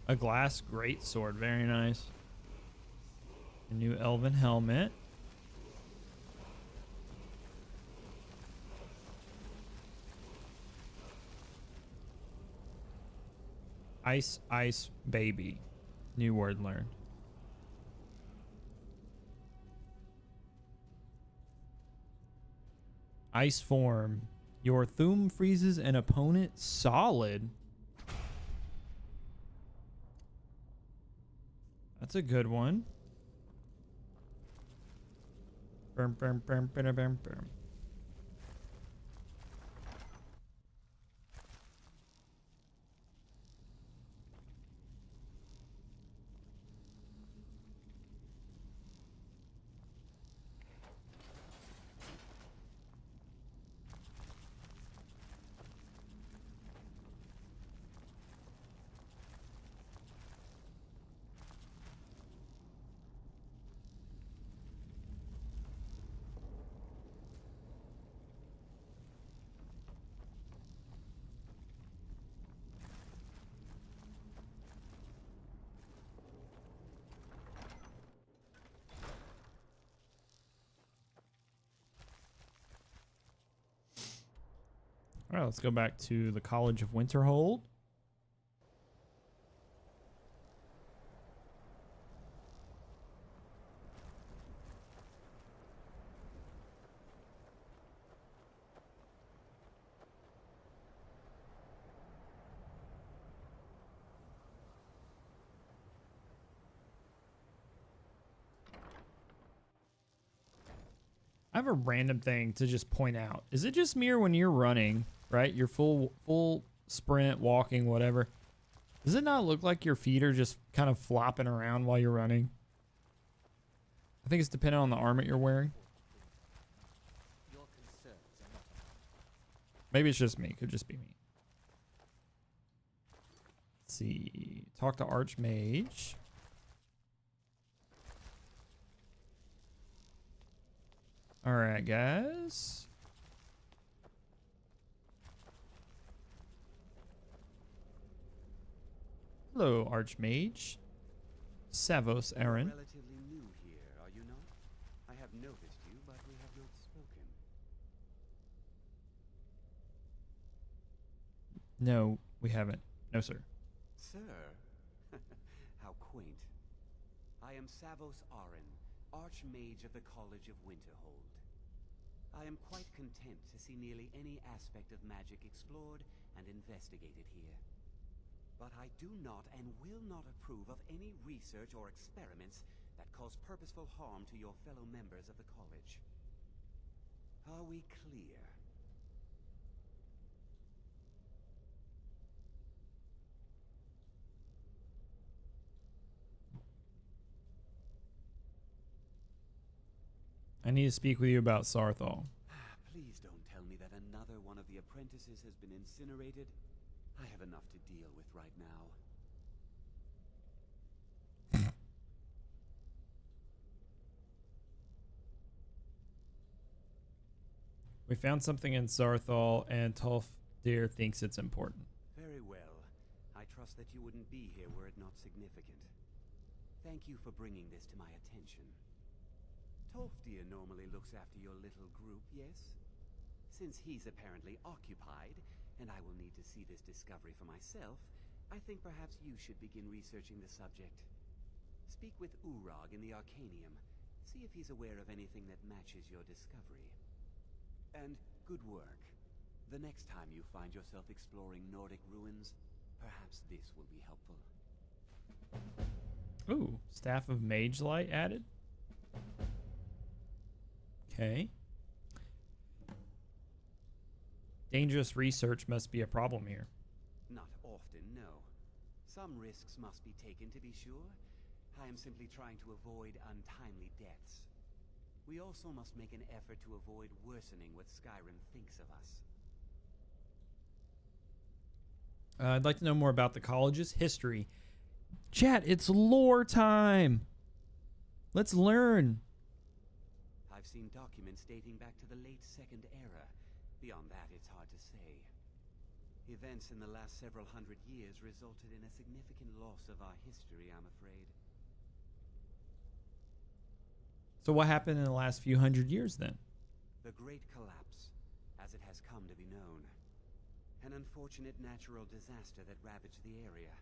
A glass greatsword, very nice. A new elven helmet. Ice baby. New word learned. Ice form. Your Thum freezes an opponent solid. That's a good one. Burm, burm, burm, burm, burm, burm. All right, let's go back to the College of Winterhold. I have a random thing to just point out. Is it just me or when you're running, right? You're full sprint, walking, whatever. Does it not look like your feet are just kind of flopping around while you're running? I think it's dependent on the armor you're wearing. Your concerns are not Maybe it's just me. Could just be me. Let's see. Talk to Archmage. All right, guys. Hello, Archmage. Savos Aaron. Relatively new here, are you not? I have noticed you, but we have not spoken. No, we haven't. No, sir. Sir? How quaint. I am Savos Aaron, Archmage of the College of Winterhold. I am quite content to see nearly any aspect of magic explored and investigated here. But I do not and will not approve of any research or experiments that cause purposeful harm to your fellow members of the college. Are we clear? I need to speak with you about Sarthal. Please don't tell me that another one of the apprentices has been incinerated. I have enough to deal with right now. We found something in Sarthal, and Tolfdir thinks it's important. Very well. I trust that you wouldn't be here were it not significant. Thank you for bringing this to my attention. Tolfdir normally looks after your little group, yes? Since he's apparently occupied, and I will need to see this discovery for myself, I think perhaps you should begin researching the subject. Speak with Urag in the Arcanium. See if he's aware of anything that matches your discovery. And good work. The next time you find yourself exploring Nordic ruins, perhaps this will be helpful. Ooh, Staff of Mage Light added. Okay. Dangerous research must be a problem here. Not often, no. Some risks must be taken, to be sure. I am simply trying to avoid untimely deaths. We also must make an effort to avoid worsening what Skyrim thinks of us. I'd like to know more about the college's history. Chat, it's lore time. Let's learn. I've seen documents dating back to the late Second Era. Beyond that, it's hard to say. Events in the last several hundred years resulted in a significant loss of our history, I'm afraid. So what happened in the last few hundred years then? The Great Collapse, as it has come to be known. An unfortunate natural disaster that ravaged the area.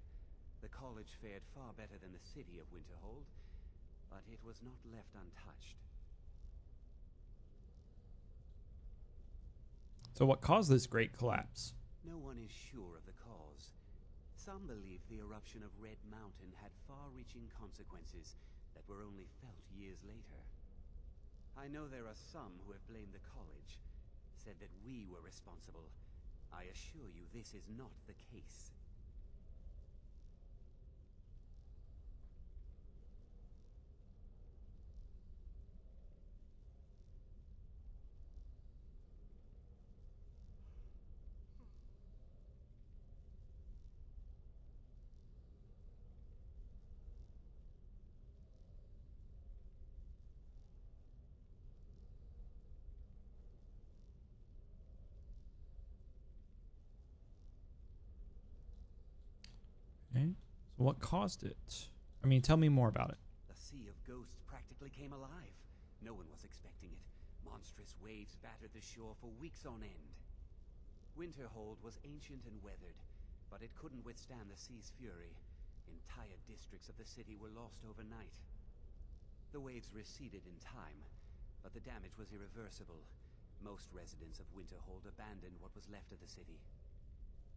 The college fared far better than the city of Winterhold, but it was not left untouched. So what caused this great collapse? No one is sure of the cause. Some believe the eruption of Red Mountain had far-reaching consequences that were only felt years later. I know there are some who have blamed the college, said that we were responsible. I assure you this is not the case. Okay. So what caused it? I mean, tell me more about it. The Sea of Ghosts practically came alive. No one was expecting it. Monstrous waves battered the shore for weeks on end. Winterhold was ancient and weathered, but it couldn't withstand the sea's fury. Entire districts of the city were lost overnight. The waves receded in time, but the damage was irreversible. Most residents of Winterhold abandoned what was left of the city.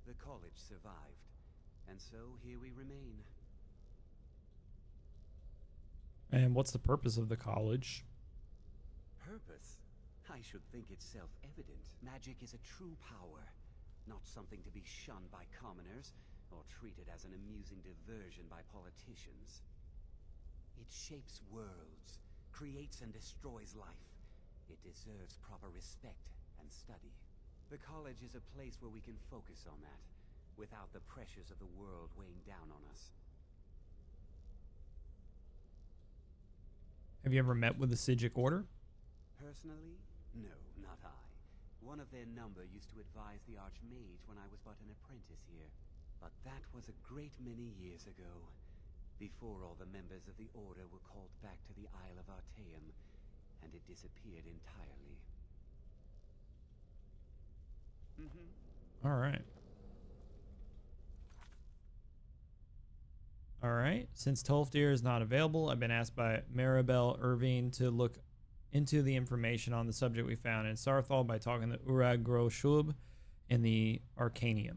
The college survived, and so here we remain. And what's the purpose of the college? Purpose? I should think it's self-evident. Magic is a true power, not something to be shunned by commoners, or treated as an amusing diversion by politicians. It shapes worlds, creates and destroys life. It deserves proper respect and study. The college is a place where we can focus on that, without the pressures of the world weighing down on us. Have you ever met with the Sijic Order? Personally? No, not I. One of their number used to advise the Archmage when I was but an apprentice here. But that was a great many years ago, before all the members of the Order were called back to the Isle of Artaeum, and it disappeared entirely. All right. All right. Since Tolfdir is not available, I've been asked by Maribel Irving to look into the information on the subject we found in Sarthal by talking to Urag Groshub in the Arcanium.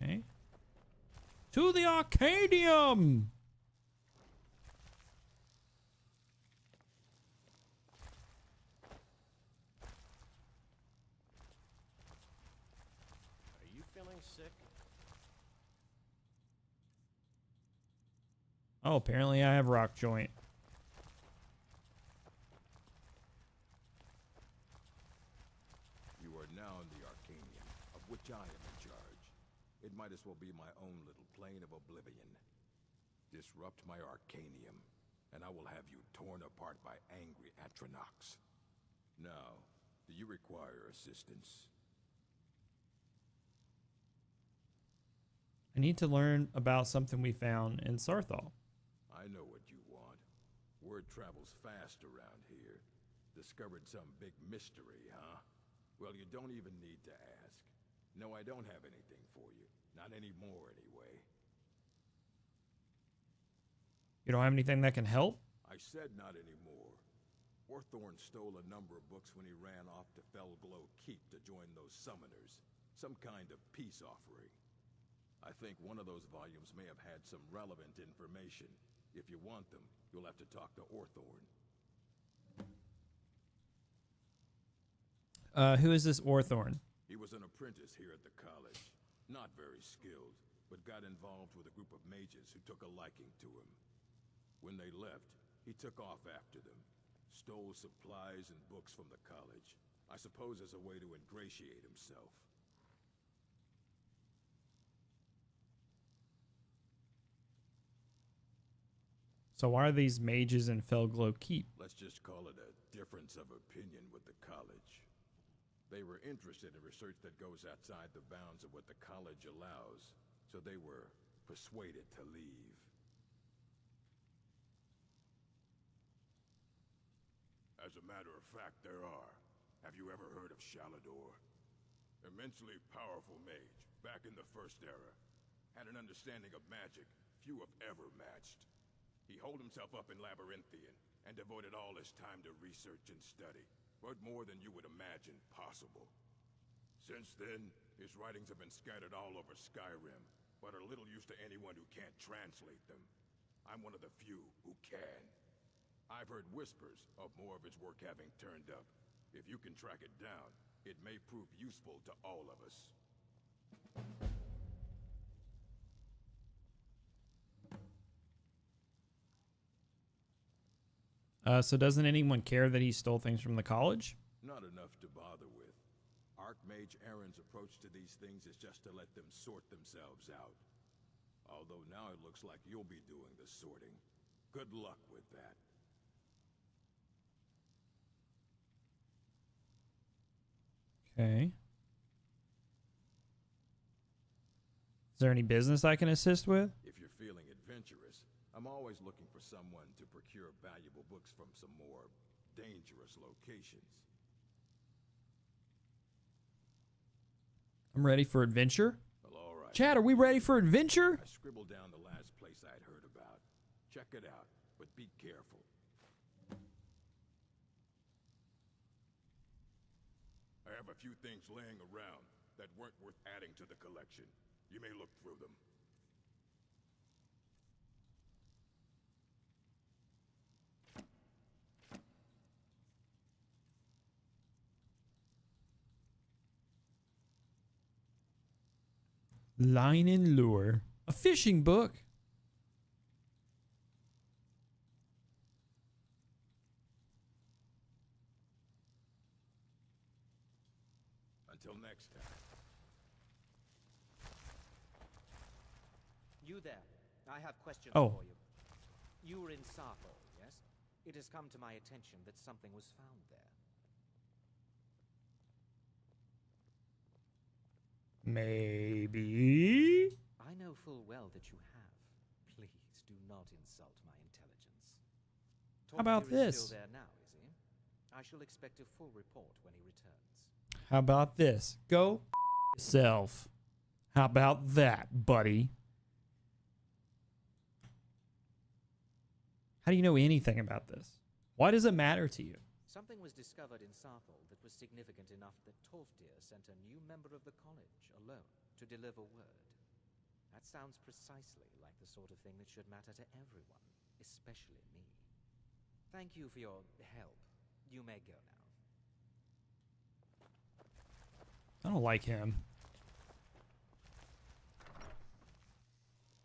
Okay. To the Arcanium! Are you feeling sick? Oh, apparently I have rock joint. You are now in the Arcanium, of which I am in charge. It might as well be my own little plane of oblivion. Disrupt my Arcanium, and I will have you torn apart by angry Atronachs. Now, do you require assistance? I need to learn about something we found in Sarthal. I know what you want. Word travels fast around here. Discovered some big mystery, huh? Well, you don't even need to ask. No, I don't have anything for you. Not anymore, anyway. You don't have anything that can help? I said not anymore. Orthorn stole a number of books when he ran off to Felglow Keep to join those summoners. Some kind of peace offering. I think one of those volumes may have had some relevant information. If you want them, you'll have to talk to Orthorn. Who is this Orthorn? He was an apprentice here at the college. Not very skilled, but got involved with a group of mages who took a liking to him. When they left, he took off after them. Stole supplies and books from the college. I suppose as a way to ingratiate himself. So why are these mages in Felglow Keep? Let's just call it a difference of opinion with the college. They were interested in research that goes outside the bounds of what the college allows, so they were persuaded to leave. As a matter of fact, there are. Have you ever heard of Shalador? Immensely powerful mage, back in the First Era. Had an understanding of magic few have ever matched. He holed himself up in Labyrinthian, and devoted all his time to research and study, but more than you would imagine possible. Since then, his writings have been scattered all over Skyrim, but are little use to anyone who can't translate them. I'm one of the few who can. I've heard whispers of more of his work having turned up. If you can track it down, it may prove useful to all of us. So doesn't anyone care that he stole things from the college? Not enough to bother with. Archmage Aaron's approach to these things is just to let them sort themselves out. Although now it looks like you'll be doing the sorting. Good luck with that. Okay. Is there any business I can assist with? If you're feeling adventurous, I'm always looking for someone to procure valuable books from some more dangerous locations. I'm ready for adventure. Well, all right. Chad, are we ready for adventure? I scribbled down the last place I'd heard about. Check it out, but be careful. I have a few things laying around that weren't worth adding to the collection. You may look through them. Line and lure. A fishing book. Until next time. You there. I have questions Oh. for you. You were in Sarko, yes? It has come to my attention that something was found there. Maybe. I know full well that you have. Please do not insult my intelligence. How about Torquir is this? still there now, is he? I shall expect a full report when he returns. How about this? Go yourself. How about that, buddy? How do you know anything about this? Why does it matter to you? Something was discovered in Sarthal that was significant enough that Torfdir sent a new member of the college alone to deliver word. That sounds precisely like the sort of thing that should matter to everyone, especially me. Thank you for your help. You may go now. I don't like him.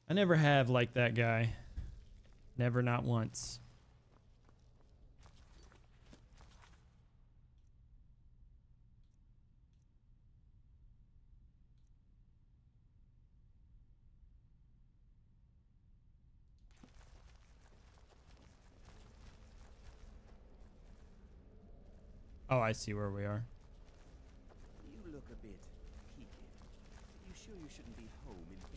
I never have liked that guy. Never, not once. Oh, I see where we are. You look a bit peaked. You sure you shouldn't be home in bed?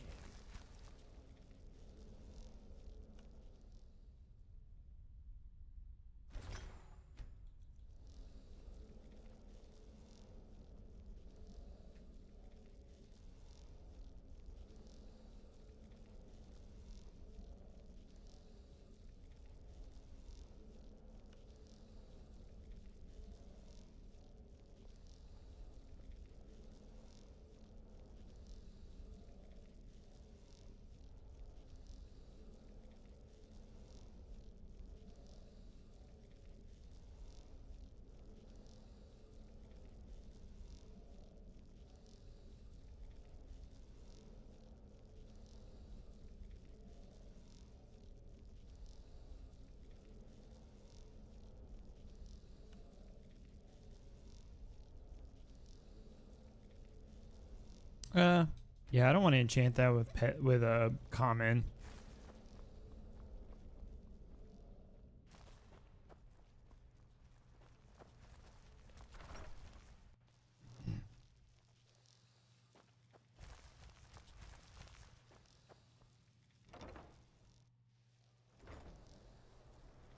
Yeah, I don't want to enchant that with a common.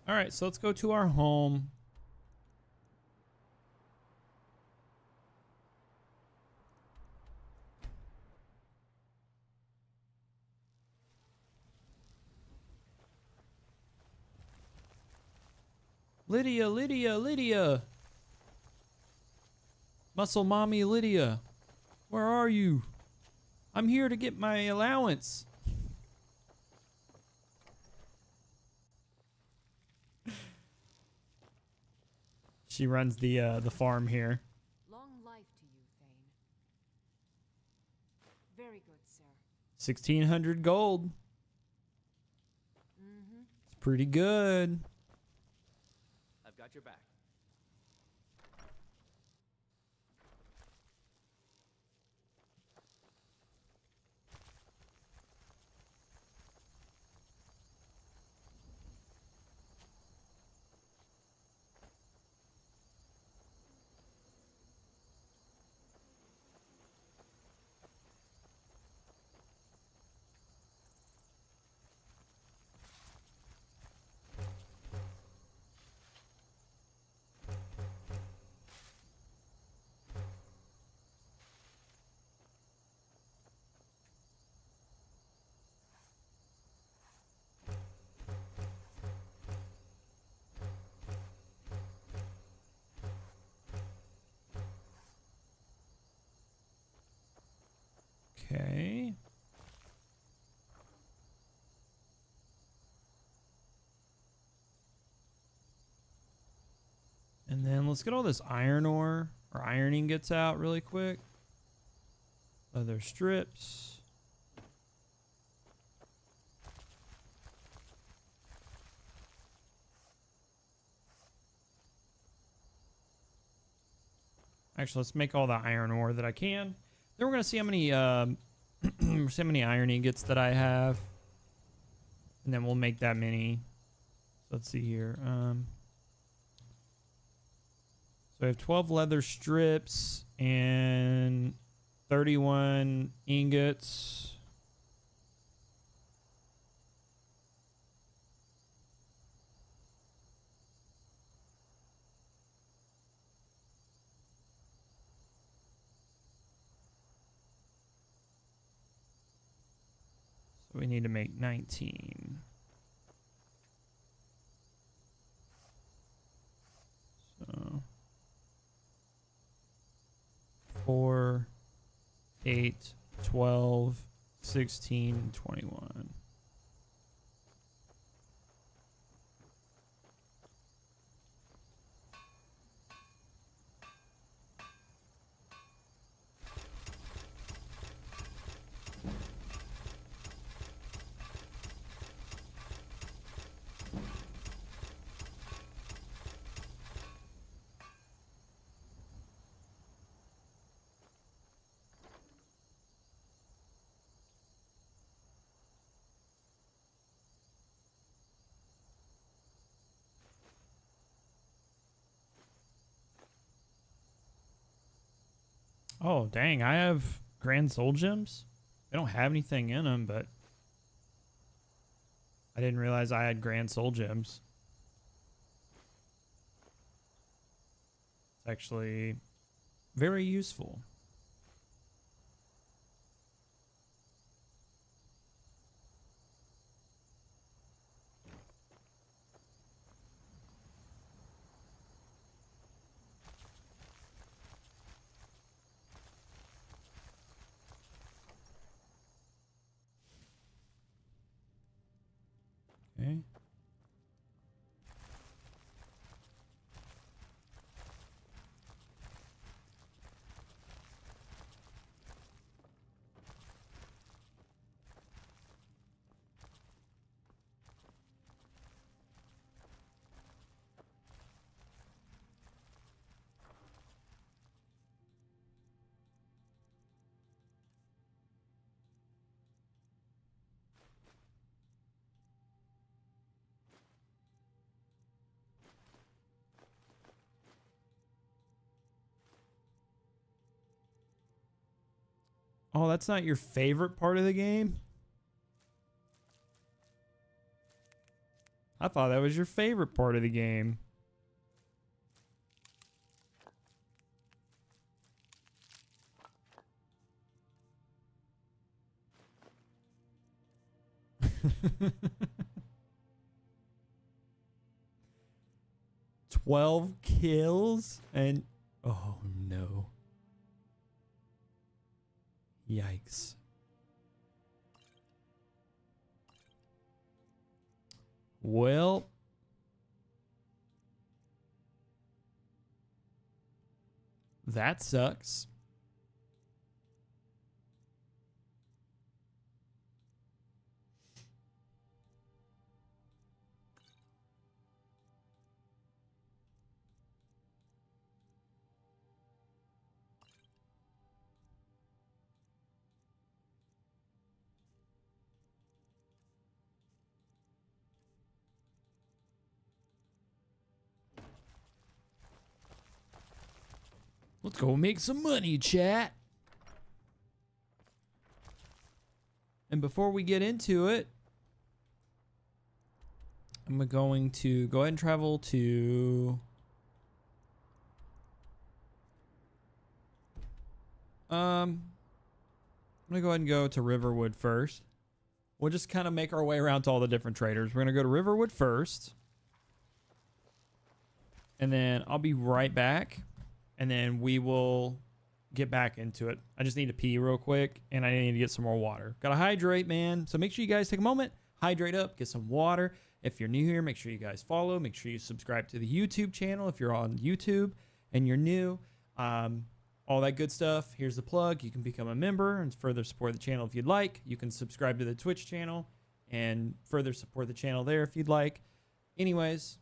All right, so let's go to our home. Lydia, Lydia, Lydia. Muscle Mommy Lydia. Where are you? I'm here to get my allowance. She runs the farm here. Long life to you, Thane. Very good, sir. 1,600 gold. Mm-hmm. It's pretty good. I've got your back. Okay. And then let's get all this iron ore or iron ingots out really quick. Leather strips. Actually, let's make all the iron ore that I can. Then we're gonna see how many see how many iron ingots that I have, and then we'll make that many. So let's see here. So I have 12 leather strips and 31 ingots. So we need to make 19. So 4, 8, 12, 16, 21. Oh, dang. I have Grand Soul Gems. They don't have anything in them, but I didn't realize I had Grand Soul Gems. It's actually very useful. Okay. Oh, that's not your favorite part of the game? I thought that was your favorite part of the game. "12 kills and oh no. Yikes. Well, that sucks. Let's go make some money, chat. And before we get into it, I'm going to go ahead and travel to I'm gonna go ahead and go to Riverwood first. We'll just kind of make our way around to all the different traders. We're gonna go to Riverwood first, and then I'll be right back, and then we will get back into it. I just need to pee real quick, and I need to get some more water. Gotta hydrate, man. So make sure you guys take a moment, hydrate up, get some water. If you're new here, make sure you guys follow. Make sure you subscribe to the YouTube channel if you're on YouTube and you're new. All that good stuff. Here's the plug. You can become a member and further support the channel if you'd like. You can subscribe to the Twitch channel and further support the channel there if you'd like. Anyways,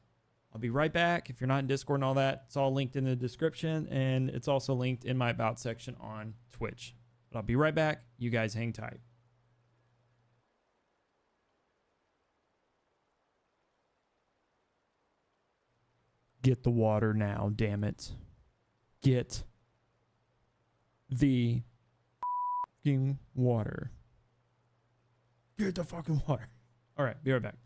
I'll be right back. If you're not in Discord and all that, it's all linked in the description, and it's also linked in my About section on Twitch. But I'll be right back. You guys hang tight. Get the water now, damn it. Get the fucking water. Get the fucking water. All right, be right back.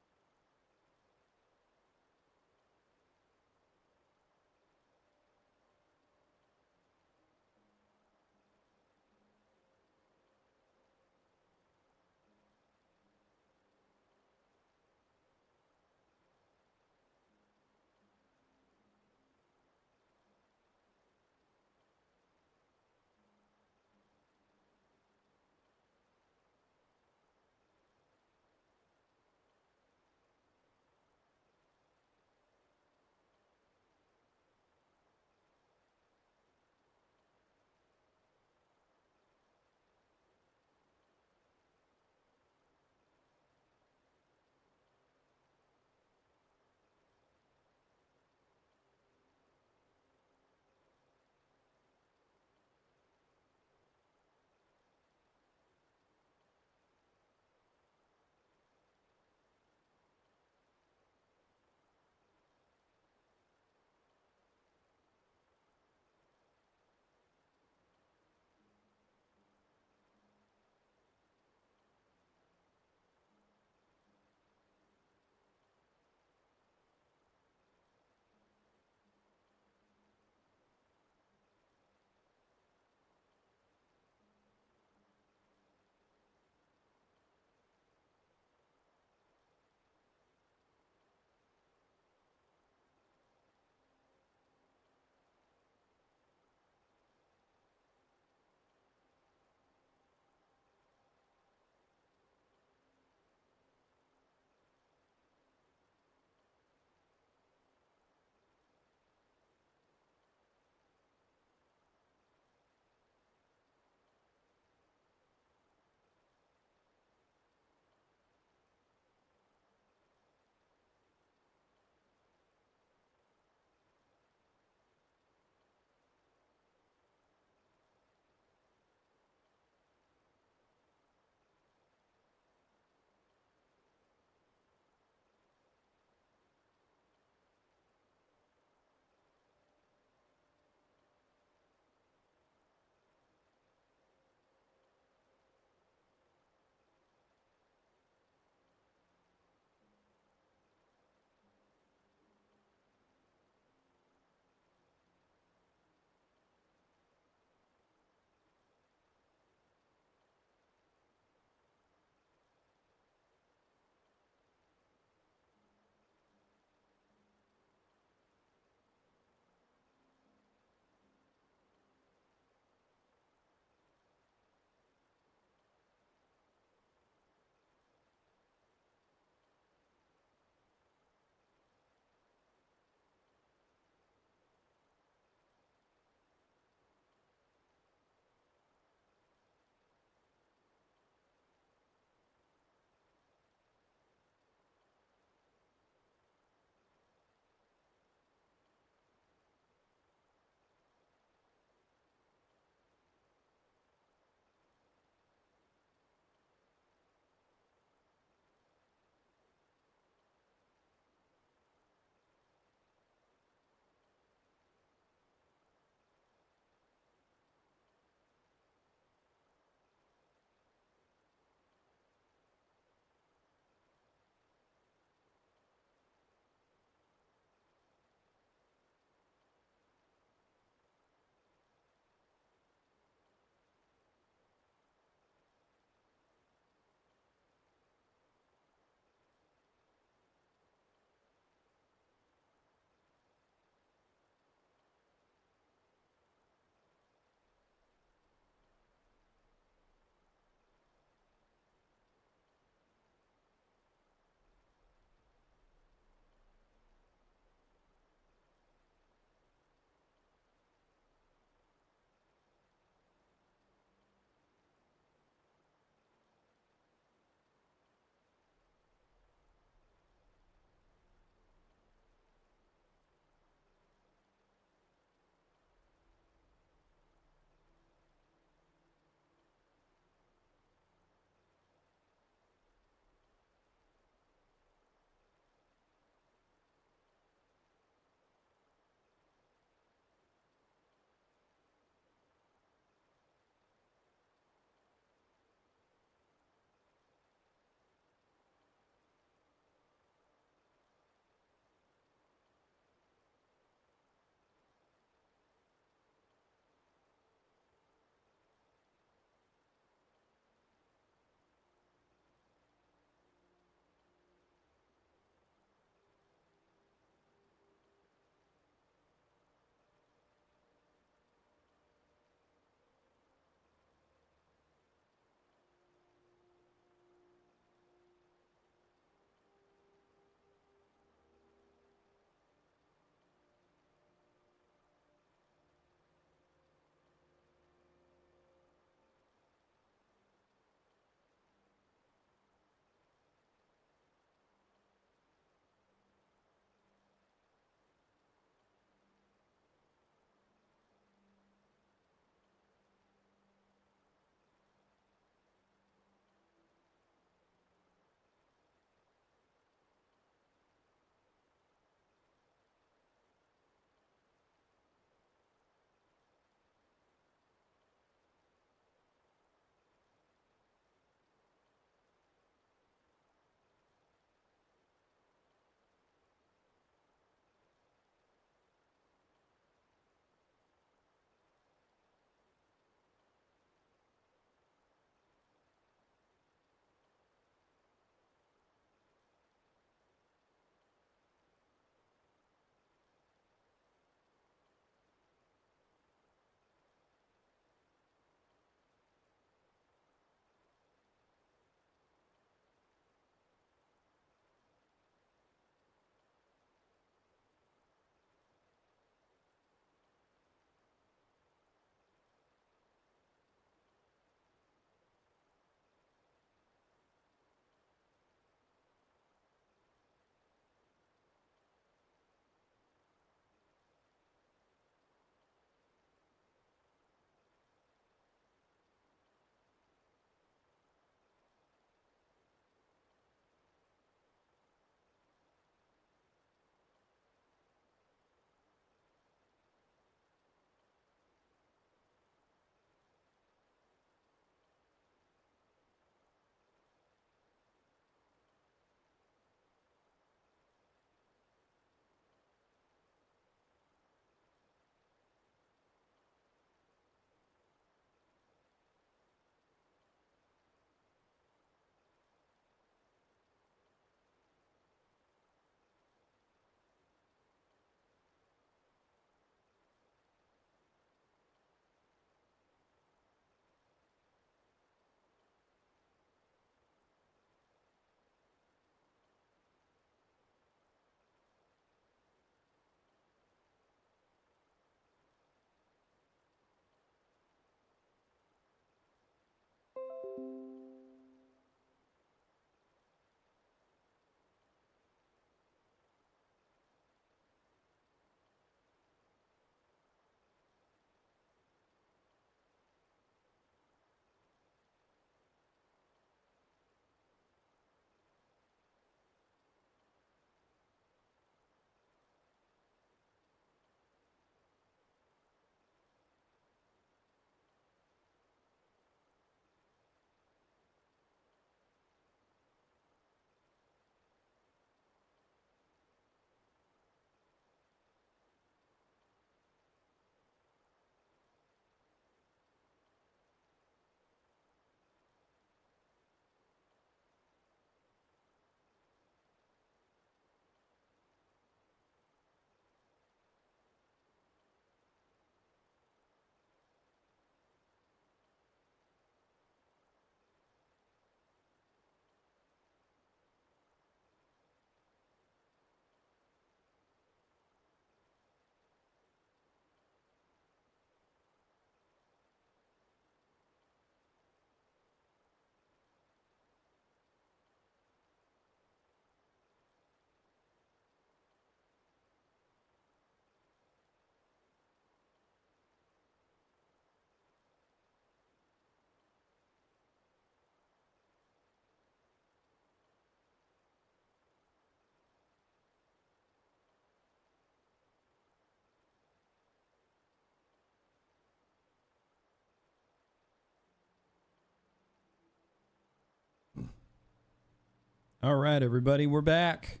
All right, everybody, we're back.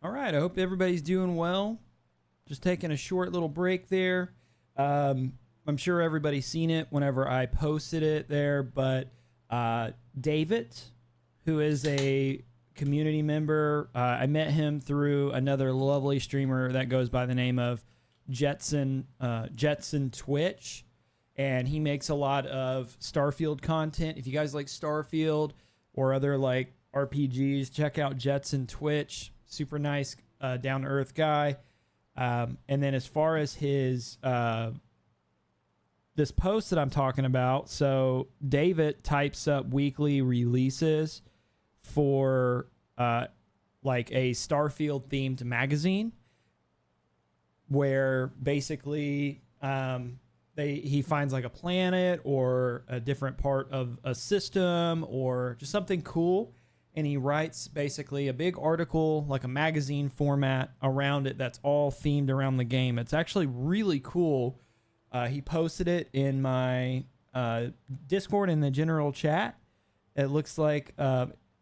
All right, I hope everybody's doing well. Just taking a short little break there. I'm sure everybody's seen it whenever I posted it there, but David, who is a community member, I met him through another lovely streamer that goes by the name of Jetson Twitch, and he makes a lot of Starfield content. If you guys like Starfield or other like RPGs, check out Jetson Twitch. Super nice, down to earth guy. And then as far as his this post that I'm talking about, so David types up weekly releases for like a Starfield themed magazine, where basically he finds like a planet or a different part of a system or just something cool, and he writes basically a big article, like a magazine format around it that's all themed around the game. It's actually really cool. He posted it in my Discord in the general chat. It looks like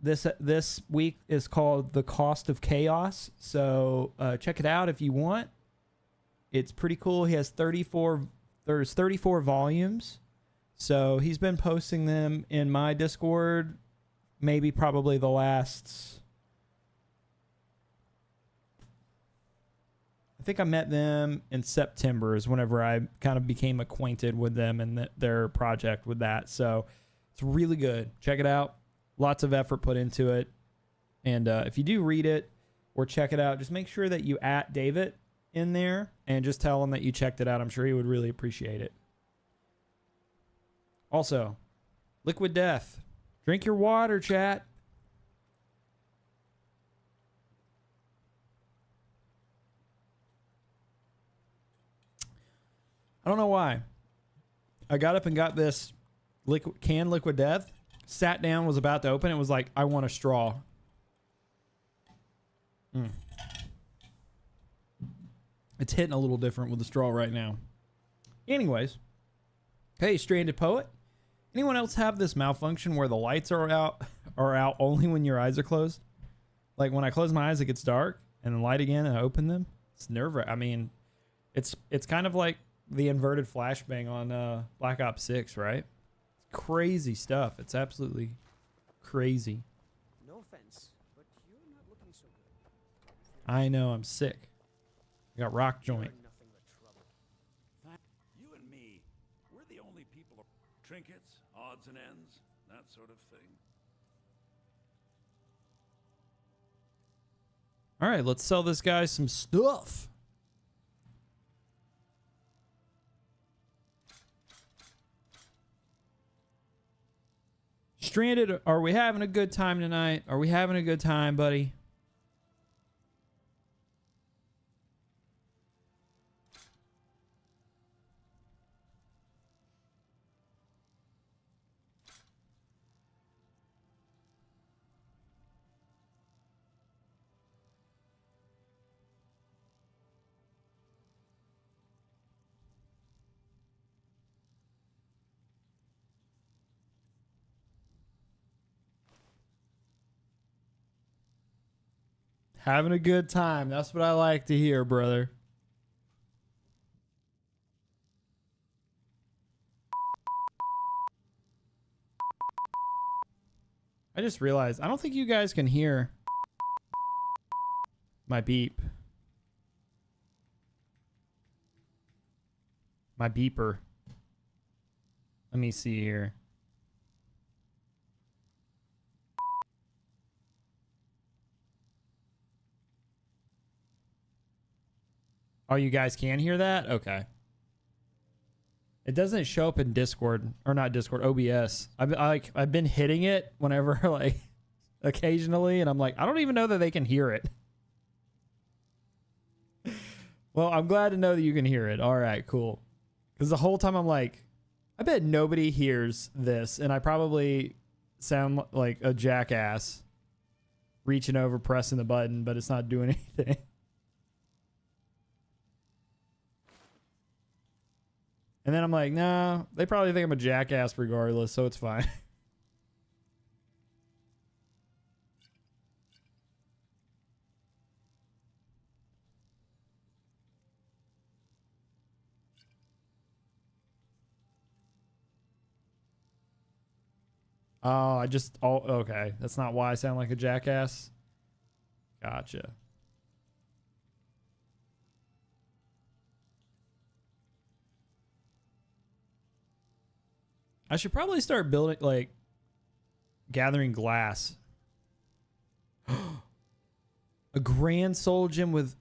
this week is called The Cost of Chaos. So check it out if you want. It's pretty cool. He has 34 volumes. So he's been posting them in my Discord maybe probably the last, I think I met them in September is whenever I kind of became acquainted with them and their project with that. So it's really good. Check it out. Lots of effort put into it. And if you do read it or check it out, just make sure that you @ David in there and just tell him that you checked it out. I'm sure he would really appreciate it. Also, Liquid Death. Drink your water, chat. I don't know why. I got up and got this Liquid Death, sat down, was about to open it, was like, I want a straw. It's hitting a little different with the straw right now. Anyways. Hey, Stranded Poet. Anyone else have this malfunction where the lights are out only when your eyes are closed? Like when I close my eyes, it gets dark, and then light again, and I open them. It's nerve-wracking. I mean, it's kind of like the inverted flashbang on Black Ops 6, right? It's crazy stuff. It's absolutely crazy. No offense, but you're not looking so good. I know, I'm sick. I got rock joint. You and me, we're the only people. Trinkets, odds and ends, that sort of thing. All right, let's sell this guy some stuff. Stranded, are we having a good time tonight? Are we having a good time, buddy? Having a good time. That's what I like to hear, brother. I just realized I don't think you guys can hear my beep. My beeper. Let me see here. Oh, you guys can hear that? Okay. It doesn't show up in Discord, or not Discord, OBS. I've been hitting it whenever, like, occasionally, and I'm like, I don't even know that they can hear it. Well, I'm glad to know that you can hear it. All right, cool. Because the whole time I'm like, I bet nobody hears this, and I probably sound like a jackass reaching over, pressing the button, but it's not doing anything. And then I'm like, nah, they probably think I'm a jackass regardless, so it's fine. Oh, okay. That's not why I sound like a jackass. Gotcha. I should probably start building, like, gathering glass. A grand soul gem with...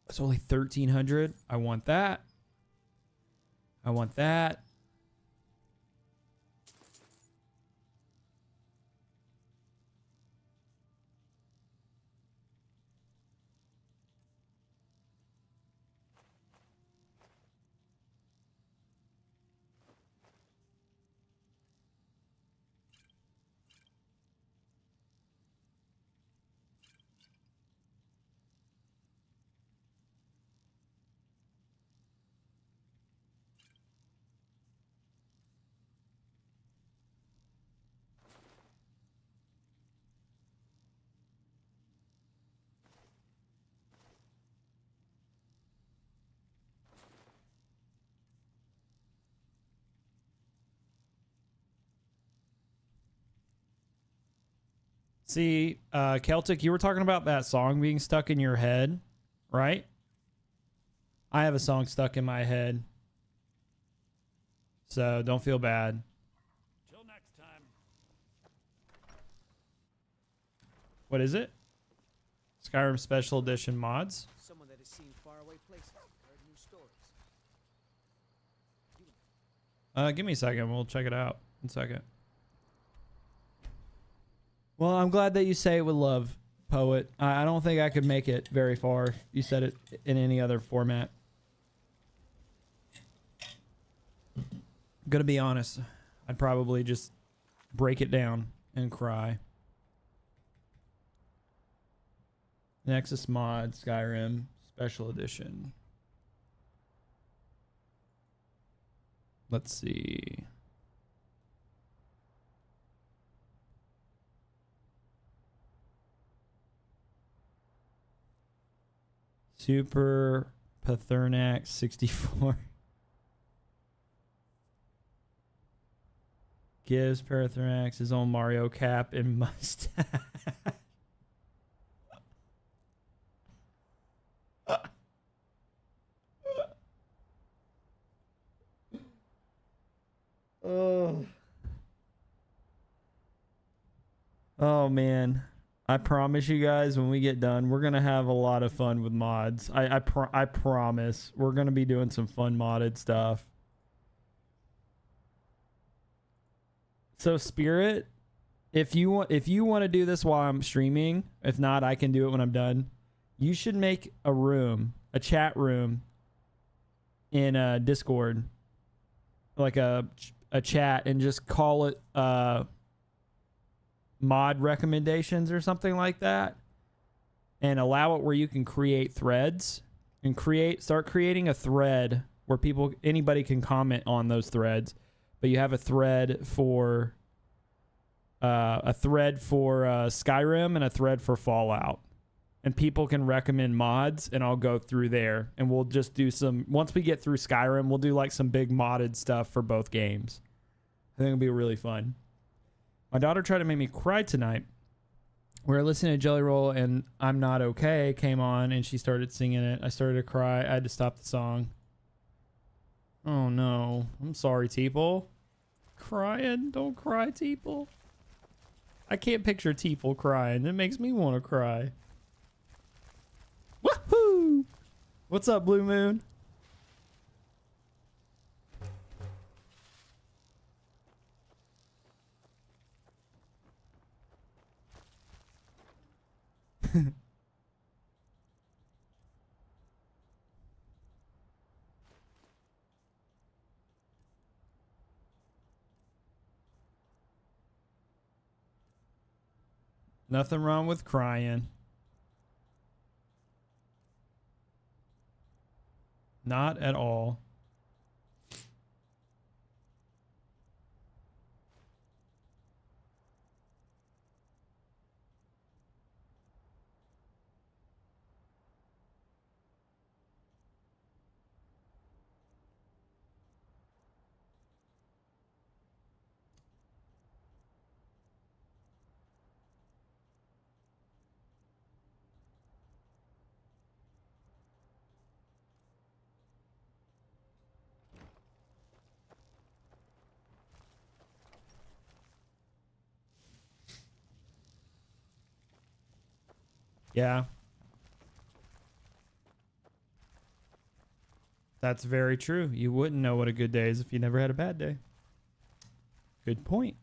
It's only 1,300. I want that. I want that. See, Celtic, you were talking about that song being stuck in your head, right? I have a song stuck in my head. So don't feel bad. Till next time. What is it? Skyrim Special Edition mods? Someone that has seen faraway places and heard new stories. Give me a second. We'll check it out. 1 second. Well, I'm glad that you say it with love, Poet. I don't think I could make it very far if you said it in any other format. Gonna be honest. I'd probably just break it down and cry. Nexus mod, Skyrim, Special Edition. Let's see. Super Pathurnax 64 gives Pathurnax his own Mario cap and mustache. Oh man. I promise you guys, when we get done, we're going to have a lot of fun with mods. I promise. We're going to be doing some fun modded stuff. So Spirit, if you want to do this while I'm streaming, if not, I can do it when I'm done. You should make a room, a chat room in Discord, like a chat, and just call it mod recommendations or something like that, and allow it where you can create threads and start creating a thread where anybody can comment on those threads, but you have a thread for Skyrim and a thread for Fallout, and people can recommend mods, and I'll go through there, and we'll just do once we get through Skyrim, we'll do like some big modded stuff for both games. I think it'll be really fun. My daughter tried to make me cry tonight. We were listening to Jelly Roll, and I'm Not Okay came on, and she started singing it. I started to cry. I had to stop the song. Oh, no. I'm sorry, Teeple. Crying? Don't cry, Teeple. I can't picture Teeple crying. It makes me want to cry. Woohoo! What's up, Blue Moon? Nothing wrong with crying. Not at all. Yeah. That's very true. You wouldn't know what a good day is if you never had a bad day. Good point.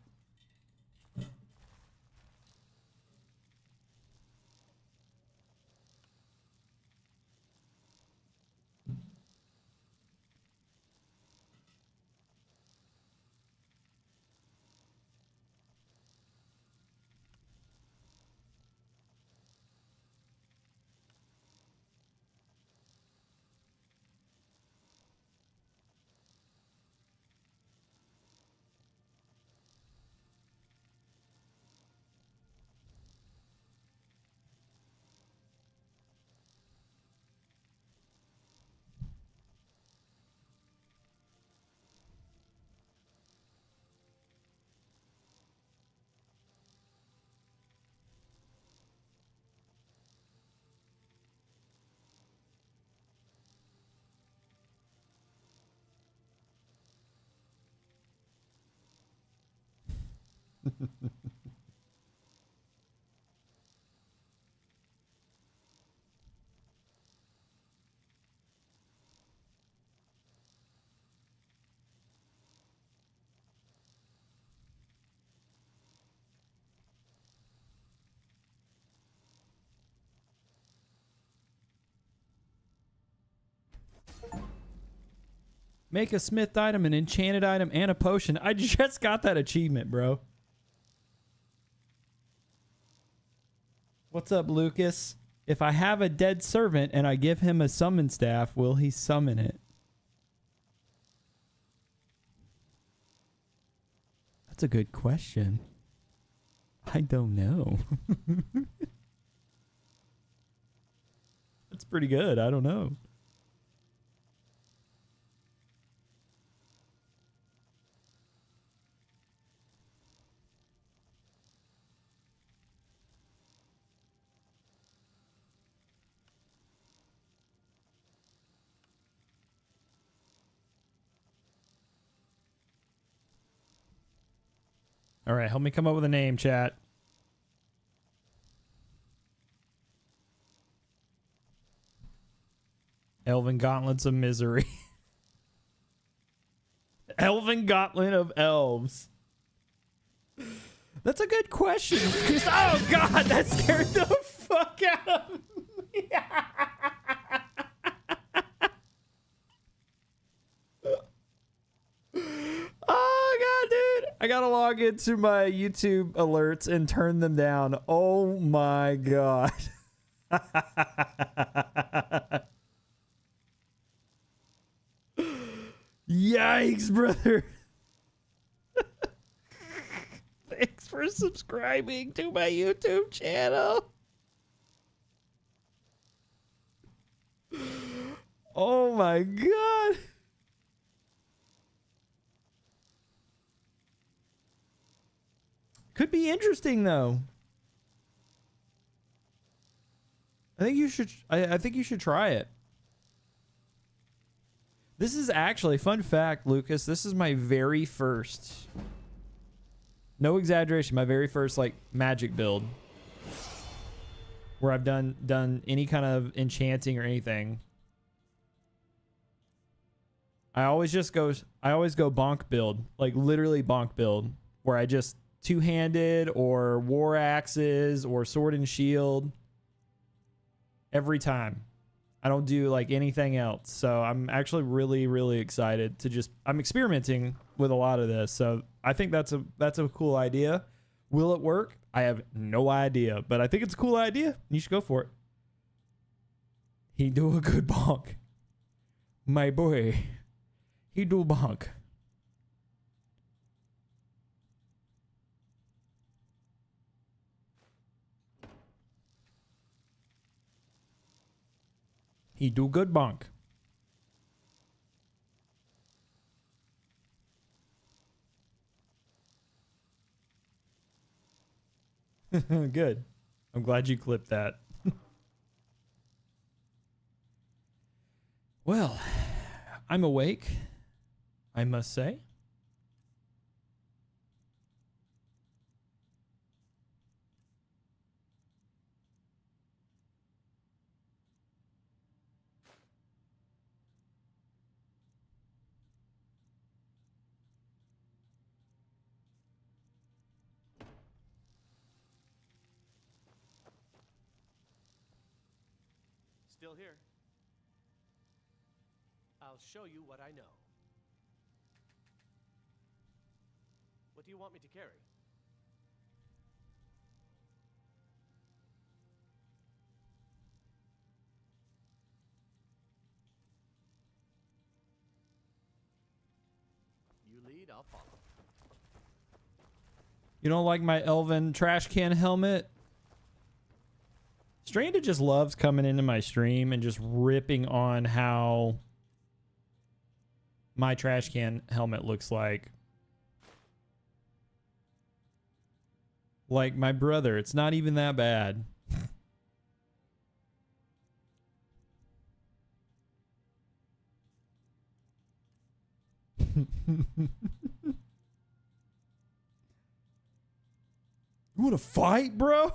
Make a smith item, an enchanted item, and a potion. I just got that achievement, bro. What's up, Lucas? If I have a dead servant and I give him a summon staff, will he summon it? That's a good question. I don't know. That's pretty good. I don't know. All right, help me come up with a name, chat. Elven Gauntlets of Misery. Elven Gauntlet of Elves. That's a good question. Oh, God, that scared the fuck out of me. Oh, God, dude. I gotta log into my YouTube alerts and turn them down. Oh, my God. Yikes, brother. Thanks for subscribing to my YouTube channel. Oh my God. Could be interesting though. I think you should try it. This is actually, fun fact, Lucas, this is my very first, no exaggeration, my very first like magic build where I've done any kind of enchanting or anything. I always go bonk build, like literally bonk build, where I just two-handed or war axes or sword and shield every time. I don't do like anything else. So I'm actually really, really excited to I'm experimenting with a lot of this. So I think that's a cool idea. Will it work? I have no idea, but I think it's a cool idea. You should go for it. He do a good bonk. My boy. He do bonk. He do good bonk. Good. I'm glad you clipped that. Well, I'm awake, I must say. still here. I'll show you what I know. What do you want me to carry? You lead, I'll follow. You don't like my elven trash can helmet? Stranded just loves coming into my stream and just ripping on how my trash can helmet looks like. Like my brother, it's not even that bad. You want to fight, bro?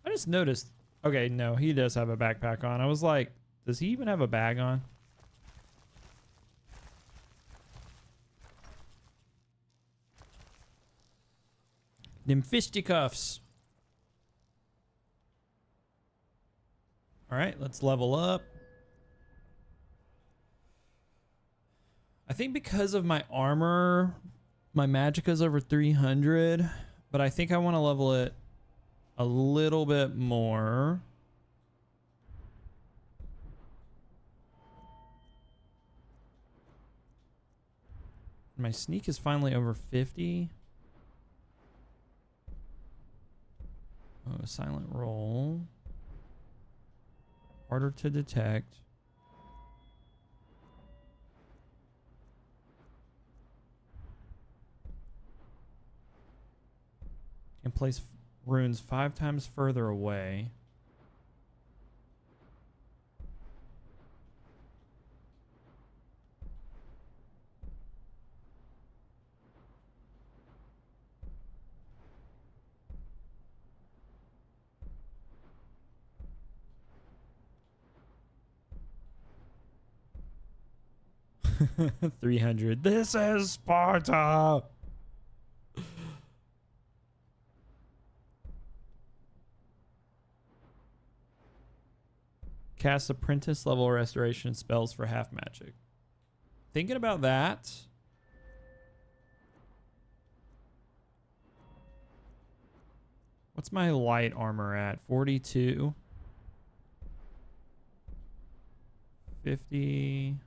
I just noticed. Okay, no, he does have a backpack on. I was like, does he even have a bag on? Them fisticuffs. All right, let's level up. I think because of my armor, my magicka's over 300, but I think I want to level it a little bit more. My sneak is finally over 50. Oh, silent roll. Harder to detect. Can place runes 5 times further away. $300. This is Sparta. Cast apprentice level restoration spells for half magic. Thinking about that. What's my light armor at? 42. 50.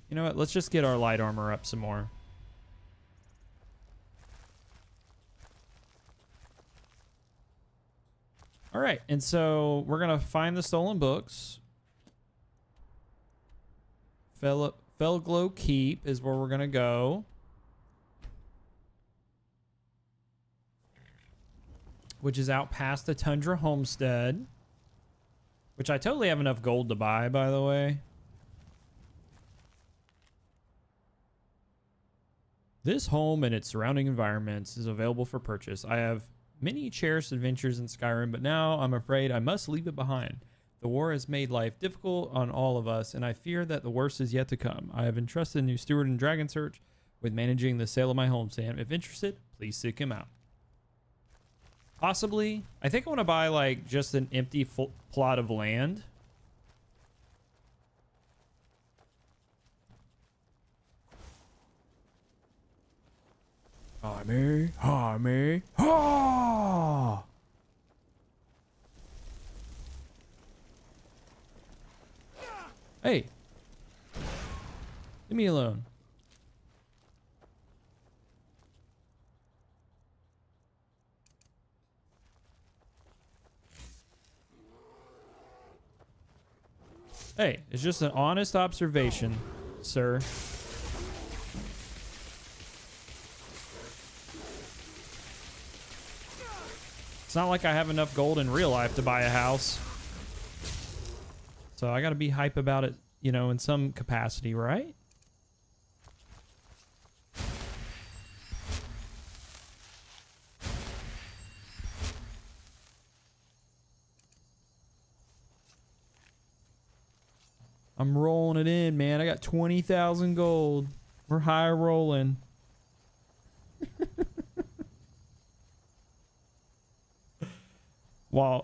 You know what? Let's just get our light armor up some more. All right, and so we're gonna find the stolen books. Felglow Keep is where we're gonna go, which is out past the Tundra Homestead, which I totally have enough gold to buy, by the way. This home and its surrounding environments is available for purchase. I have many cherished adventures in Skyrim, but now I'm afraid I must leave it behind. The war has made life difficult on all of us, and I fear that the worst is yet to come. I have entrusted new steward in Dragon Search with managing the sale of my homestand. If interested, please seek him out. Possibly. I think I want to buy like just an empty plot of land. Hi, me. Ah! Hey. Leave me alone. Hey, it's just an honest observation, sir. It's not like I have enough gold in real life to buy a house. So I got to be hype about it, you know, in some capacity, right? I'm rolling it in, man. I got 20,000 gold. We're high rolling.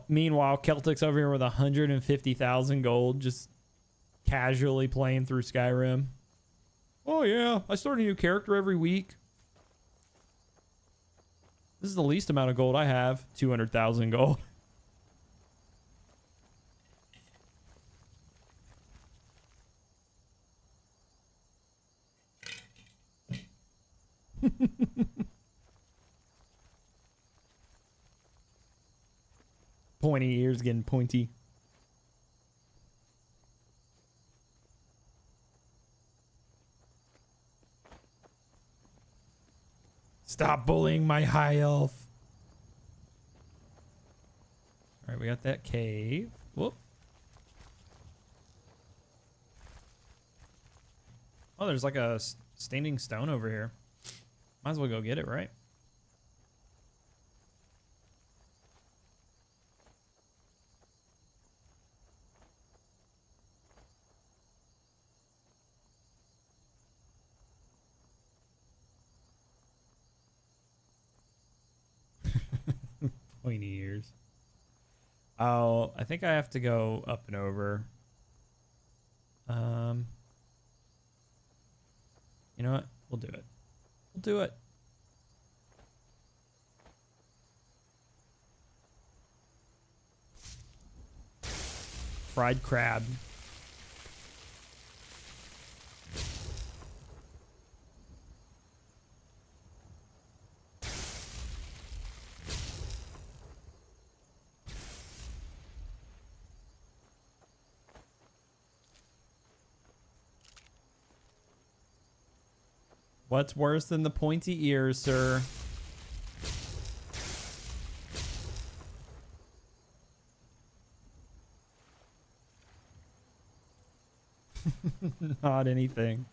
Meanwhile, Celtic's over here with 150,000 gold, just casually playing through Skyrim. Oh yeah, I start a new character every week. This is the least amount of gold I have, 200,000 gold. Pointy ears getting pointy. Stop bullying my high elf. All right, we got that cave. Whoop. Oh, there's like a standing stone over here. Might as well go get it, right? Pointy ears. Oh, I think I have to go up and over. You know what? We'll do it. We'll do it. Fried crab. What's worse than the pointy ears, sir? Not anything.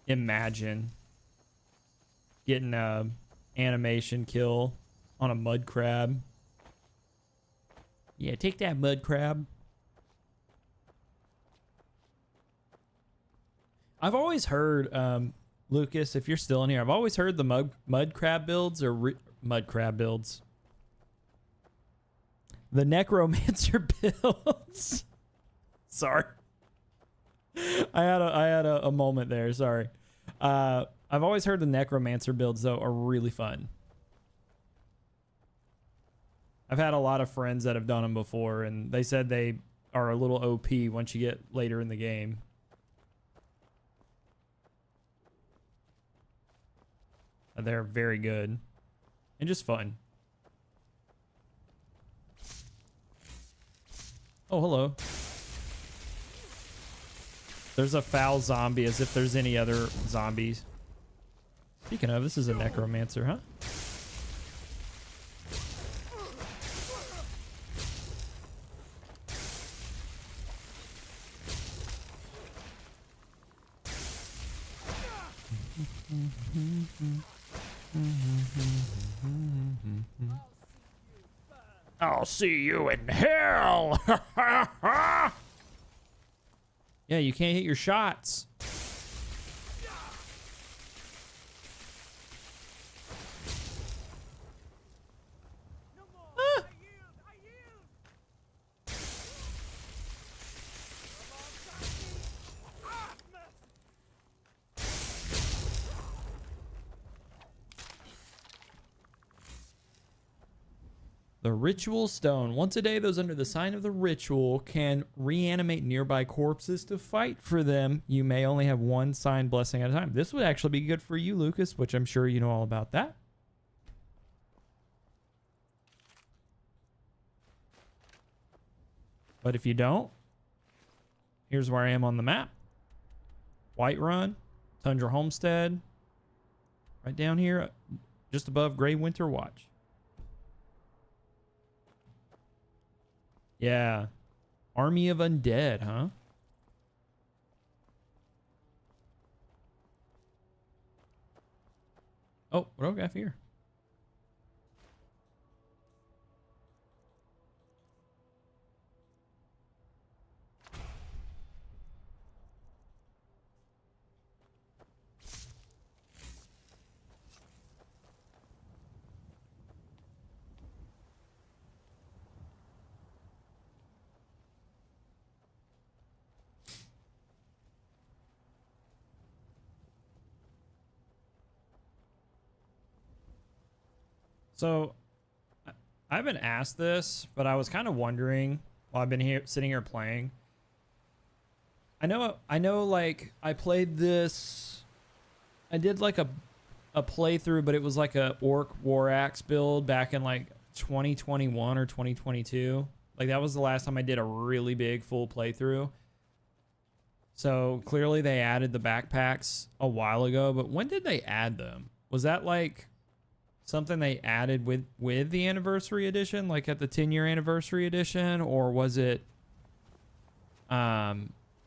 Imagine getting a animation kill on a mud crab. Yeah, take that, mud crab. I've always heard, Lucas, if you're still in here, I've always heard the mud crab builds are mud crab builds. The necromancer builds. Sorry. I had a moment there. Sorry. I've always heard the necromancer builds though are really fun. I've had a lot of friends that have done them before, and they said they are a little OP once you get later in the game. They're very good and just fun. Oh, hello. There's a foul zombie, as if there's any other zombies. Speaking of, this is a necromancer, huh? I'll see you in hell. Yeah, you can't hit your shots. The ritual stone. Once a day, those under the sign of the ritual can reanimate nearby corpses to fight for them. You may only have one sign blessing at a time. This would actually be good for you, Lucas, which I'm sure you know all about that. But if you don't, here's where I am on the map. Whiterun, Tundra Homestead, right down here, just above Grey Winter Watch. Yeah. Army of Undead, huh? Oh, what do we got here? So, I haven't asked this, but I was kind of wondering while I've been here, sitting here playing. I know, like, I played this. I did like a playthrough, but it was like a Orc War Axe build back in like 2021 or 2022. Like, that was the last time I did a really big full playthrough. So clearly they added the backpacks a while ago, but when did they add them? Was that like something they added with the anniversary edition, like at the 10-year anniversary edition, or was it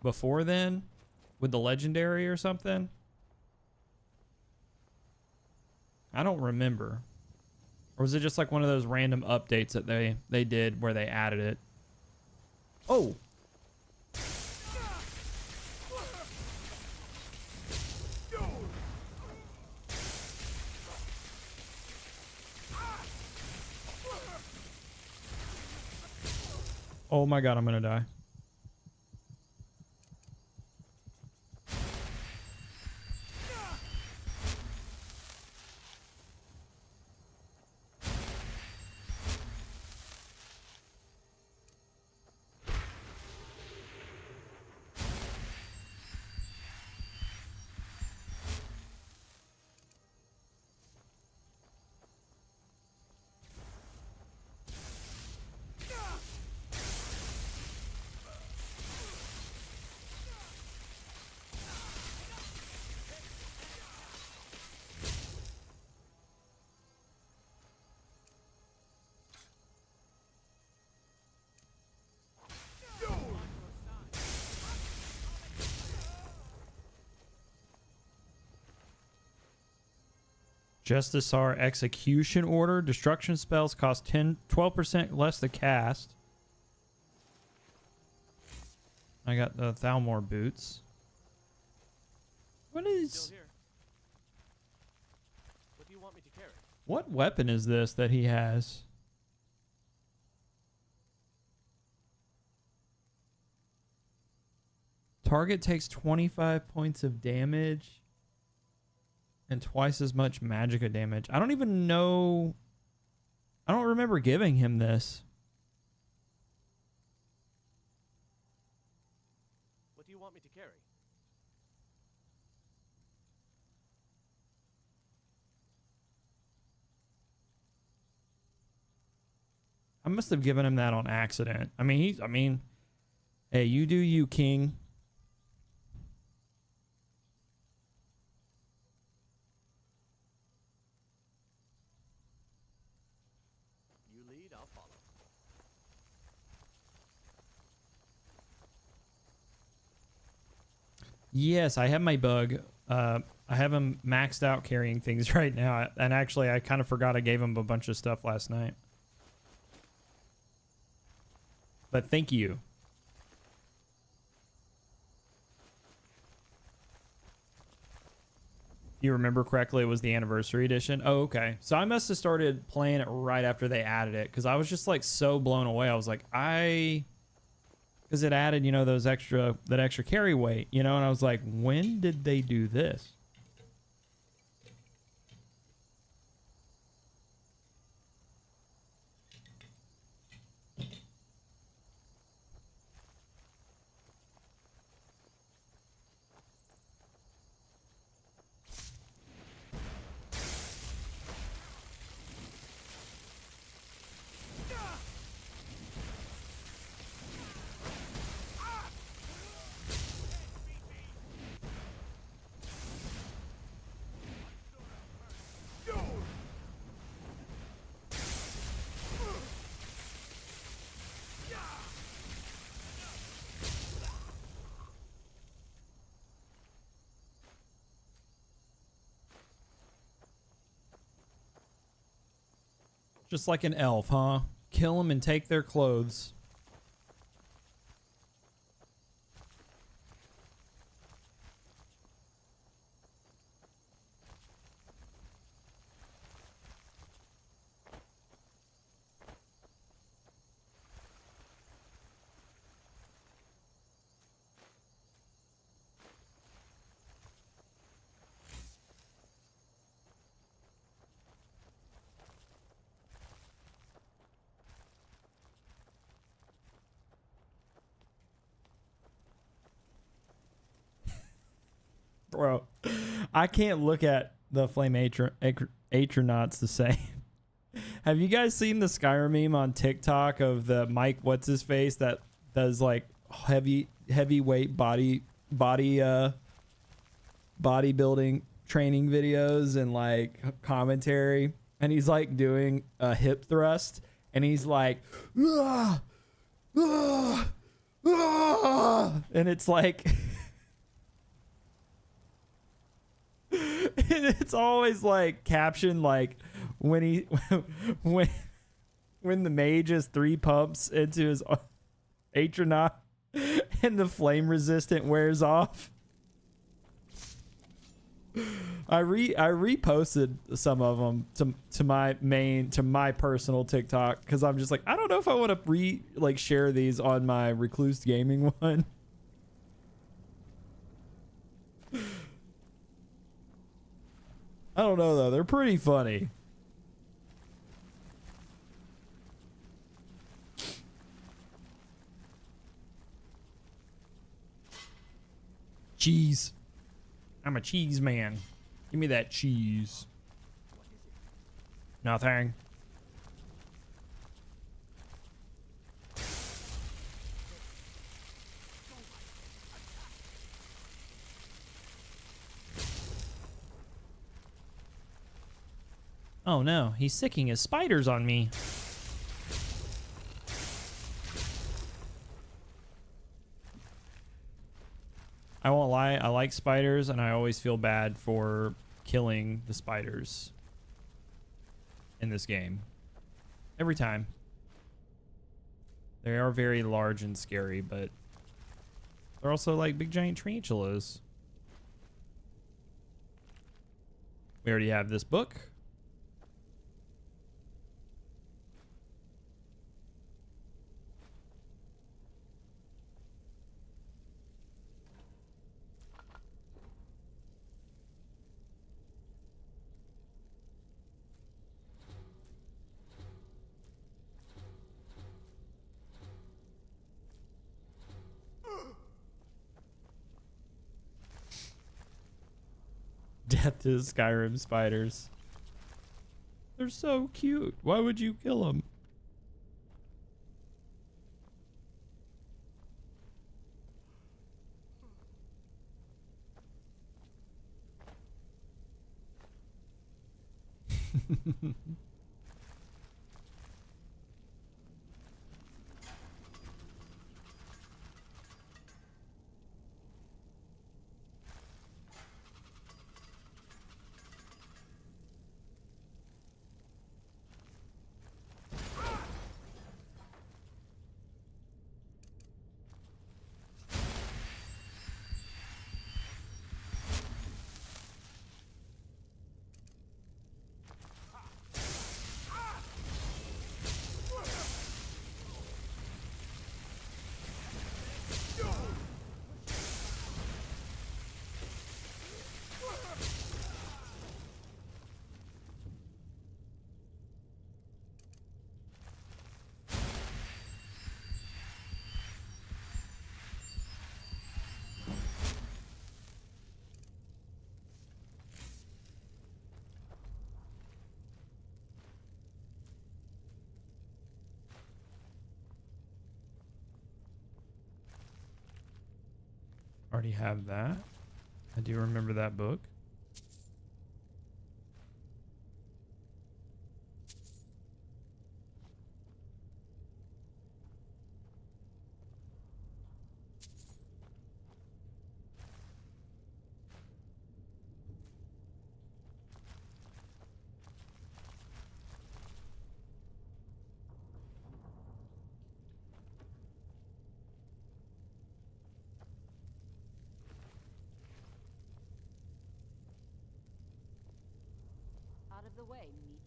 before then with the legendary or something? I don't remember. Or was it just like one of those random updates that they did where they added it? Oh. Oh my god, I'm gonna die. Justicar Execution Order. Destruction spells cost 12% less to cast. I got the Thalmor boots. What is... Still here. What do you want me to carry? What weapon is this that he has? Target takes 25 points of damage and twice as much magicka damage. I don't even know. I don't remember giving him this. What do you want me to carry? I must have given him that on accident. I mean, hey, you do you, King. You lead, I'll follow. Yes, I have my bug. I have him maxed out carrying things right now. And actually, I kind of forgot I gave him a bunch of stuff last night. But thank you. If you remember correctly, it was the anniversary edition. Oh, okay. So I must have started playing it right after they added it, because I was just like so blown away. I was like, because it added, you know, that extra carry weight, you know, and I was like, when did they do this? Just like an elf, huh? Kill them and take their clothes. Bro, I can't look at the flame atronauts the same. Have you guys seen the Skyrim meme on TikTok of the Mike what's his face that does like heavyweight bodybuilding training videos and like commentary, and he's like doing a hip thrust and he's like and it's like and it's always like captioned like when the mage has 3 pumps into his atronaut and the flame resistant wears off. I reposted some of them to my personal TikTok because I'm just like, I don't know if I want to share these on my Reclused gaming one. I don't know though, they're pretty funny. Cheese. I'm a cheese man. Give me that cheese. Nothing. Oh no, he's sicking his spiders on me. I won't lie, I like spiders and I always feel bad for killing the spiders in this game. Every time. They are very large and scary, but they're also like big giant tarantulas. We already have this book. Death to Skyrim spiders. They're so cute. Why would you kill them? Already have that. I do remember that book. of the way, meat.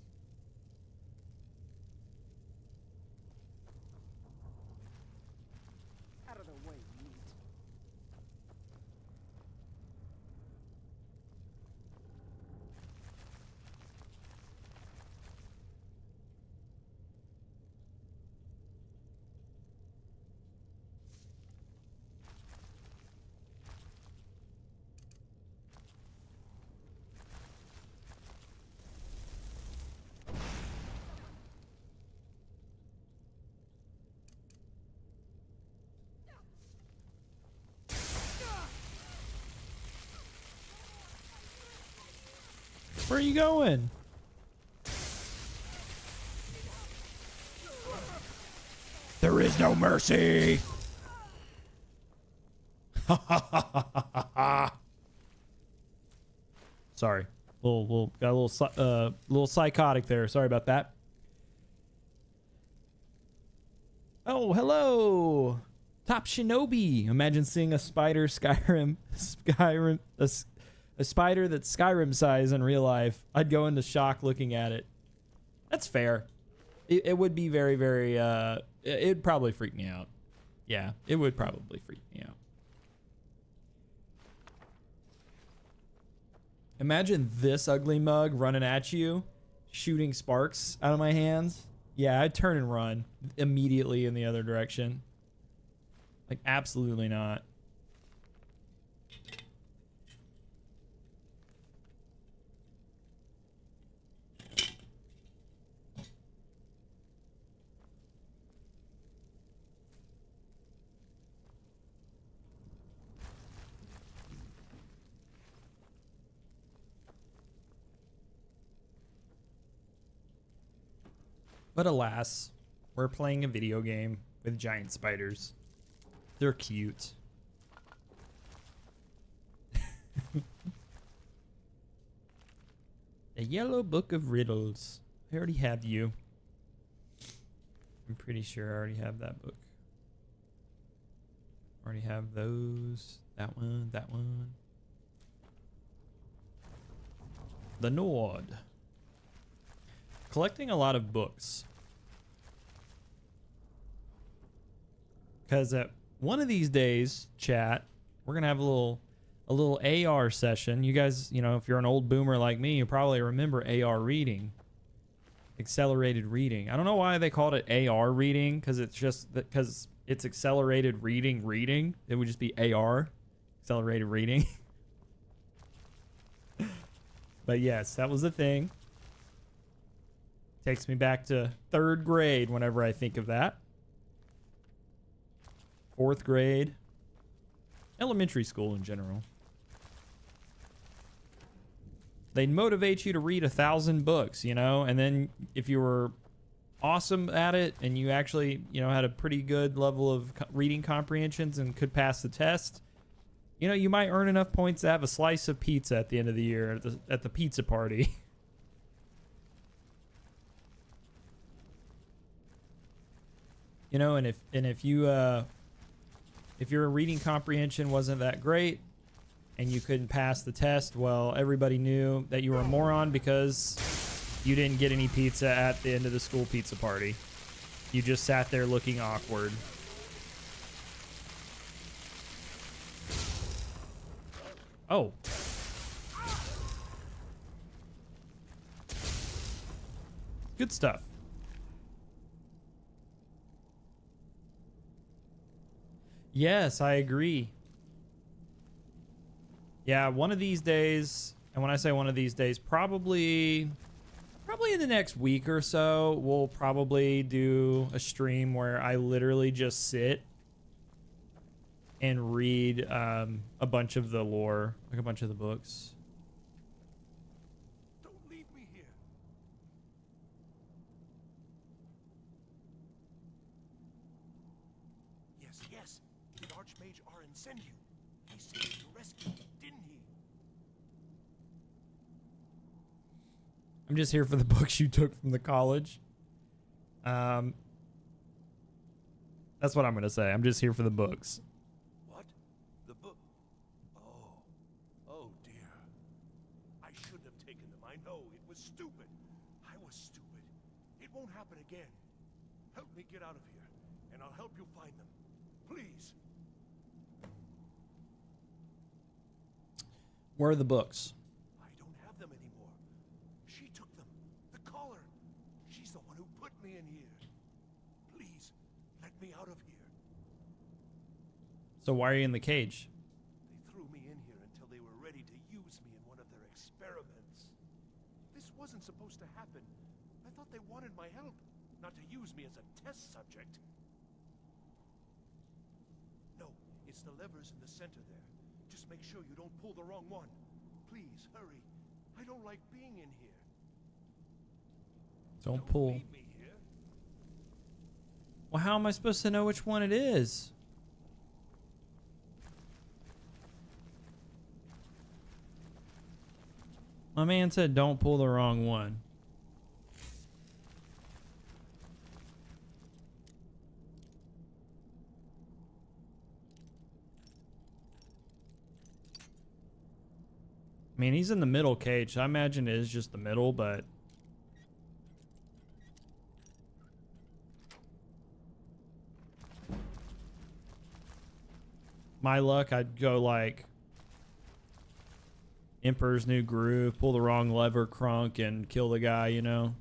Out of the way, meat. Where are you going? There is no mercy. Sorry, got a little psychotic there. Sorry about that. Oh, hello, Top Shinobi. Imagine seeing a spider Skyrim, a spider that's Skyrim size in real life. I'd go into shock looking at it. That's fair. It would be very, very, it'd probably freak me out. Yeah, it would probably freak me out. Imagine this ugly mug running at you, shooting sparks out of my hands. Yeah, I'd turn and run immediately in the other direction. Like, absolutely not. But alas, we're playing a video game with giant spiders. They're cute. A yellow book of riddles. I already have you. I'm pretty sure I already have that book. Already have those. That one, that one. The Nord. Collecting a lot of books. Because at one of these days, chat, we're going to have a little AR session. You guys, you know, if you're an old boomer like me, you probably remember AR reading. Accelerated reading. I don't know why they called it AR reading, because it's just because it's accelerated reading. It would just be AR, accelerated reading. But yes, that was the thing. Takes me back to 3rd grade whenever I think of that. 4th grade. Elementary school in general. They'd motivate you to read 1,000 books, you know? And then if you were awesome at it and you actually, you know, had a pretty good level of reading comprehensions and could pass the test, you know, you might earn enough points to have a slice of pizza at the end of the year at the pizza party. You know, and if your reading comprehension wasn't that great and you couldn't pass the test, well, everybody knew that you were a moron because you didn't get any pizza at the end of the school pizza party. You just sat there looking awkward. Oh. Good stuff. Yes, I agree. Yeah, one of these days, and when I say one of these days, probably in the next week or so, we'll probably do a stream where I literally just sit and read a bunch of the lore, like a bunch of the books. Don't leave me here. Yes. The Archmage Arin sent you. He saved your rescue, didn't he? I'm just here for the books you took from the college. That's what I'm gonna say. I'm just here for the books. What? The book? Oh dear. I shouldn't have taken them. I know. know. It was stupid. I was stupid. It won't happen again. Help me get out of here, and I'll help you find them. Please. Where are the books? I don't have them anymore. She took them. The collar. She's the one who put me in here. Please, let me out of here. So why are you in the cage? They threw me in here until they were ready to use me in one of their experiments. This wasn't supposed to happen. I thought they wanted my help, not to use me as a test subject. No, it's the levers in the center there. Just make sure you don't pull the wrong one. Please, hurry. I don't like being in here. Don't pull. Leave me here. Well, how am I supposed to know which one it is? My man said don't pull the wrong one. I mean, he's in the middle cage. I imagine it is just the middle, but... my luck, I'd go like... Emperor's New Groove, pull the wrong lever, crunk, and kill the guy, you know?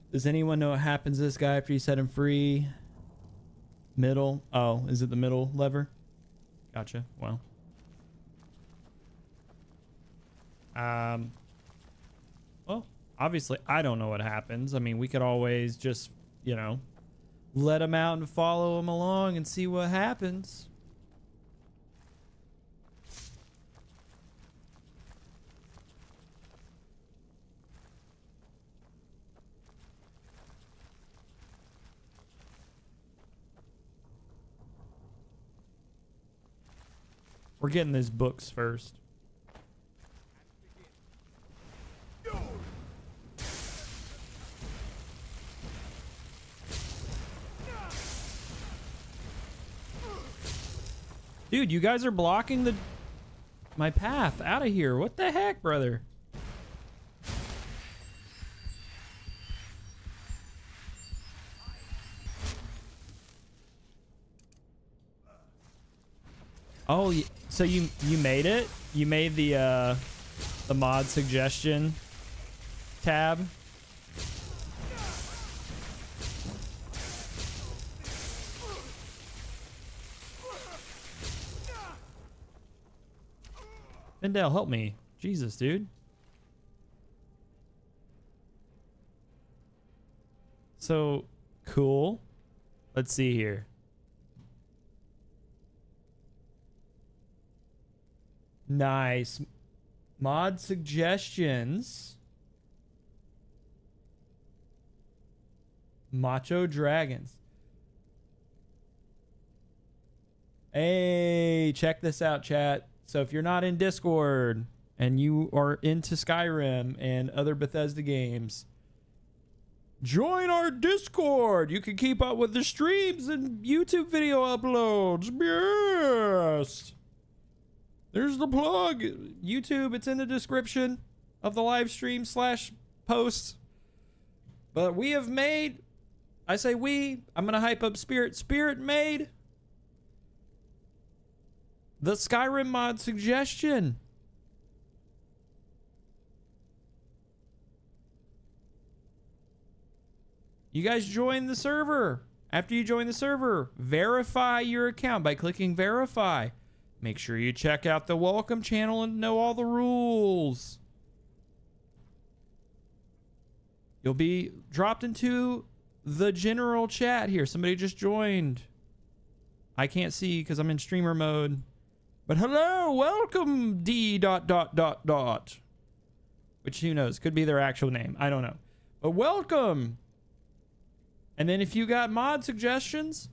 Does anyone know what happens to this guy after you set him free? Middle. Oh, is it the middle lever? Gotcha. Well. Well, obviously I don't know what happens. I mean, we could always just, you know, let him out and follow him along and see what happens. We're getting these books first. Dude, you guys are blocking my path out of here. What the heck, brother? Oh, so you made it? You made the mod suggestion tab? Findale, help me. Jesus, dude. So, cool. Let's see here. Nice. Mod suggestions. Macho Dragons. Hey, check this out, chat. So if you're not in Discord and you are into Skyrim and other Bethesda games, join our Discord. You can keep up with the streams and YouTube video uploads. Yes. There's the plug. YouTube, it's in the description of the live stream / post. But we have made, I say we, I'm going to hype up Spirit. Spirit made the Skyrim mod suggestion. You guys join the server. After you join the server, verify your account by clicking verify. Make sure you check out the welcome channel and know all the rules. You'll be dropped into the general chat here. Somebody just joined. I can't see because I'm in streamer mode. But hello, welcome D ... Which who knows? Could be their actual name. I don't know. But welcome. And then if you got mod suggestions,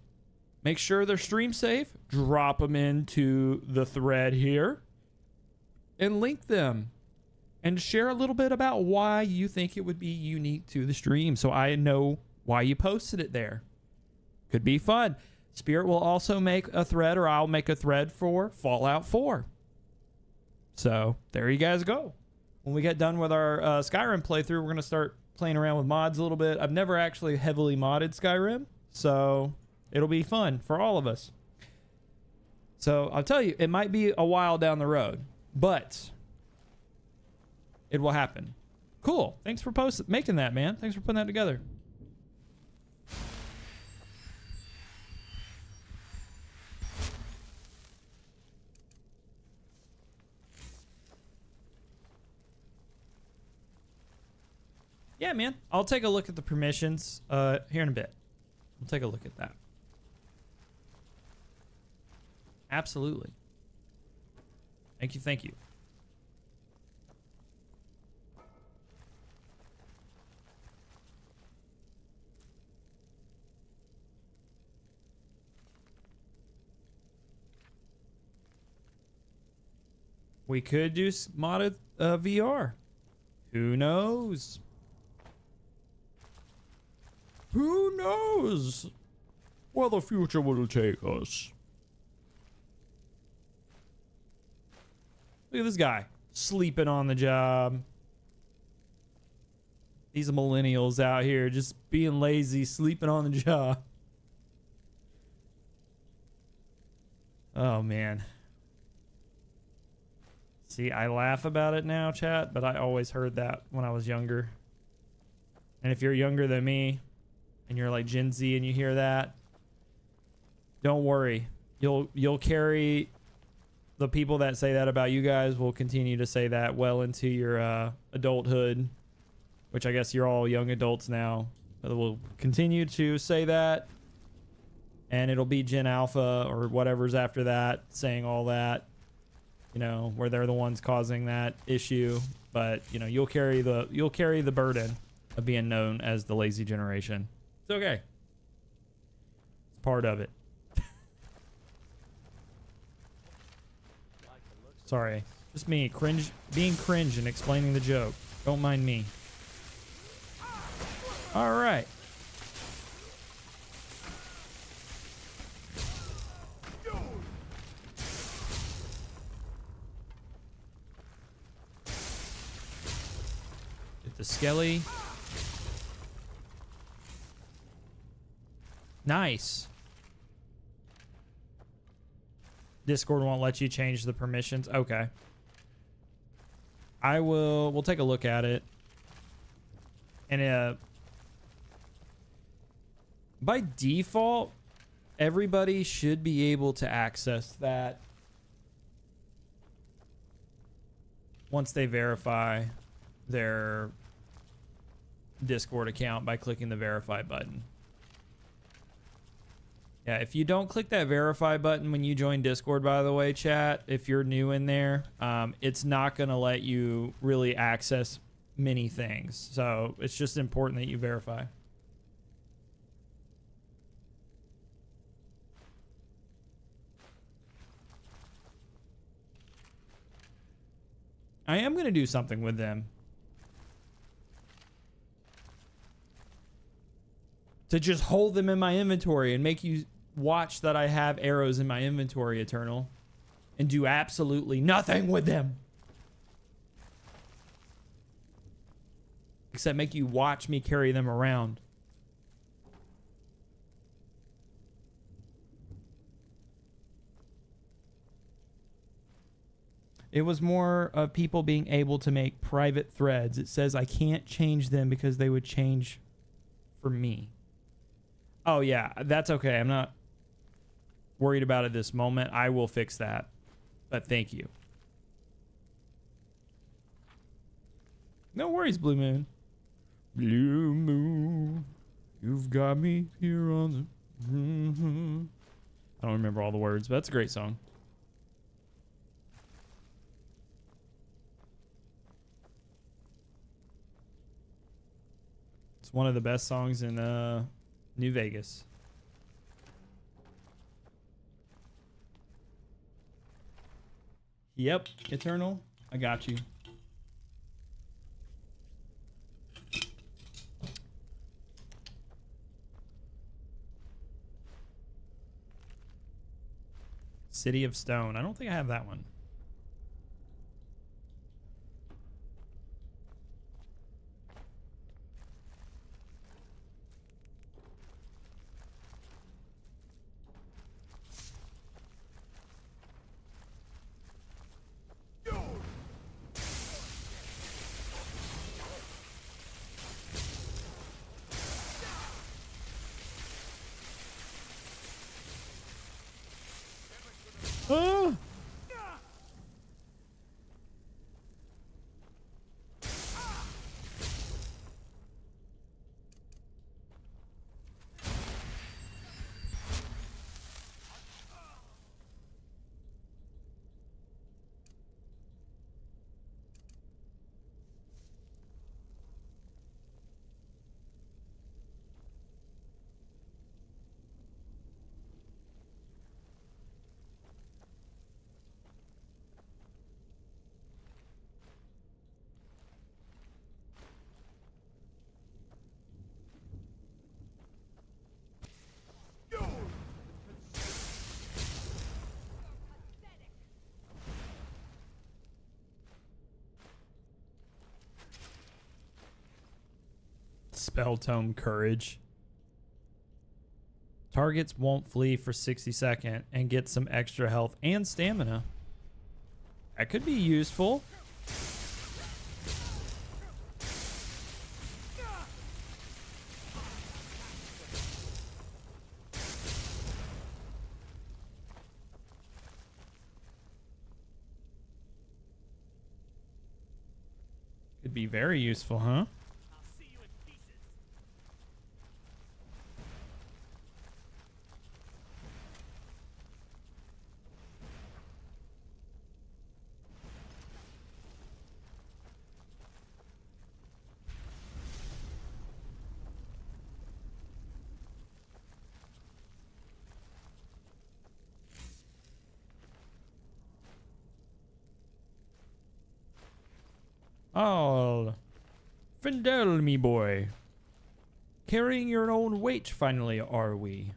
make sure they're stream safe. Drop them into the thread here and link them. And share a little bit about why you think it would be unique to the stream so I know why you posted it there. Could be fun. Spirit will also make a thread, or I'll make a thread for Fallout 4. So there you guys go. When we get done with our Skyrim playthrough, we're going to start playing around with mods a little bit. I've never actually heavily modded Skyrim, so it'll be fun for all of us. So I'll tell you, it might be a while down the road, but it will happen. Cool. Thanks for making that, man. Thanks for putting that together. Yeah, man. I'll take a look at the permissions here in a bit. We'll take a look at that. Absolutely. Thank you. Thank you. We could do modded VR. Who knows? Who knows where the future will take us? Look at this guy sleeping on the job. These millennials out here just being lazy, sleeping on the job. Oh, man. See, I laugh about it now, chat, but I always heard that when I was younger. And if you're younger than me, and you're like Gen Z and you hear that, don't worry. You'll carry the people that say that about you guys will continue to say that well into your adulthood, which I guess you're all young adults now. But we'll continue to say that, and it'll be Gen Alpha or whatever's after that saying all that, you know, where they're the ones causing that issue. But you know, you'll carry the burden of being known as the lazy generation. It's okay. It's part of it. Sorry. Just me being cringe and explaining the joke. Don't mind me. All right. Get the skelly. Nice. Discord won't let you change the permissions. Okay. We'll take a look at it. And by default, everybody should be able to access that once they verify their Discord account by clicking the verify button. Yeah, if you don't click that verify button when you join Discord, by the way, chat, if you're new in there, it's not going to let you really access many things. So it's just important that you verify. I am going to do something with them. To just hold them in my inventory and make you watch that I have arrows in my inventory, Eternal, and do absolutely nothing with them. Except make you watch me carry them around. It was more of people being able to make private threads. It says I can't change them because they would change for me. Oh, yeah, that's okay. I'm not worried about it this moment. I will fix that. But thank you. No worries, Blue Moon. Blue Moon, you've got me here on the... I don't remember all the words, but that's a great song. It's one of the best songs in New Vegas. Yep, Eternal. I got you. City of Stone. I don't think I have that one. Oh! Spell Tome Courage. Targets won't flee for 60 seconds and get some extra health and stamina. That could be useful. Could be very useful, huh? Oh, Findel, me boy. Carrying your own weight, finally, are we?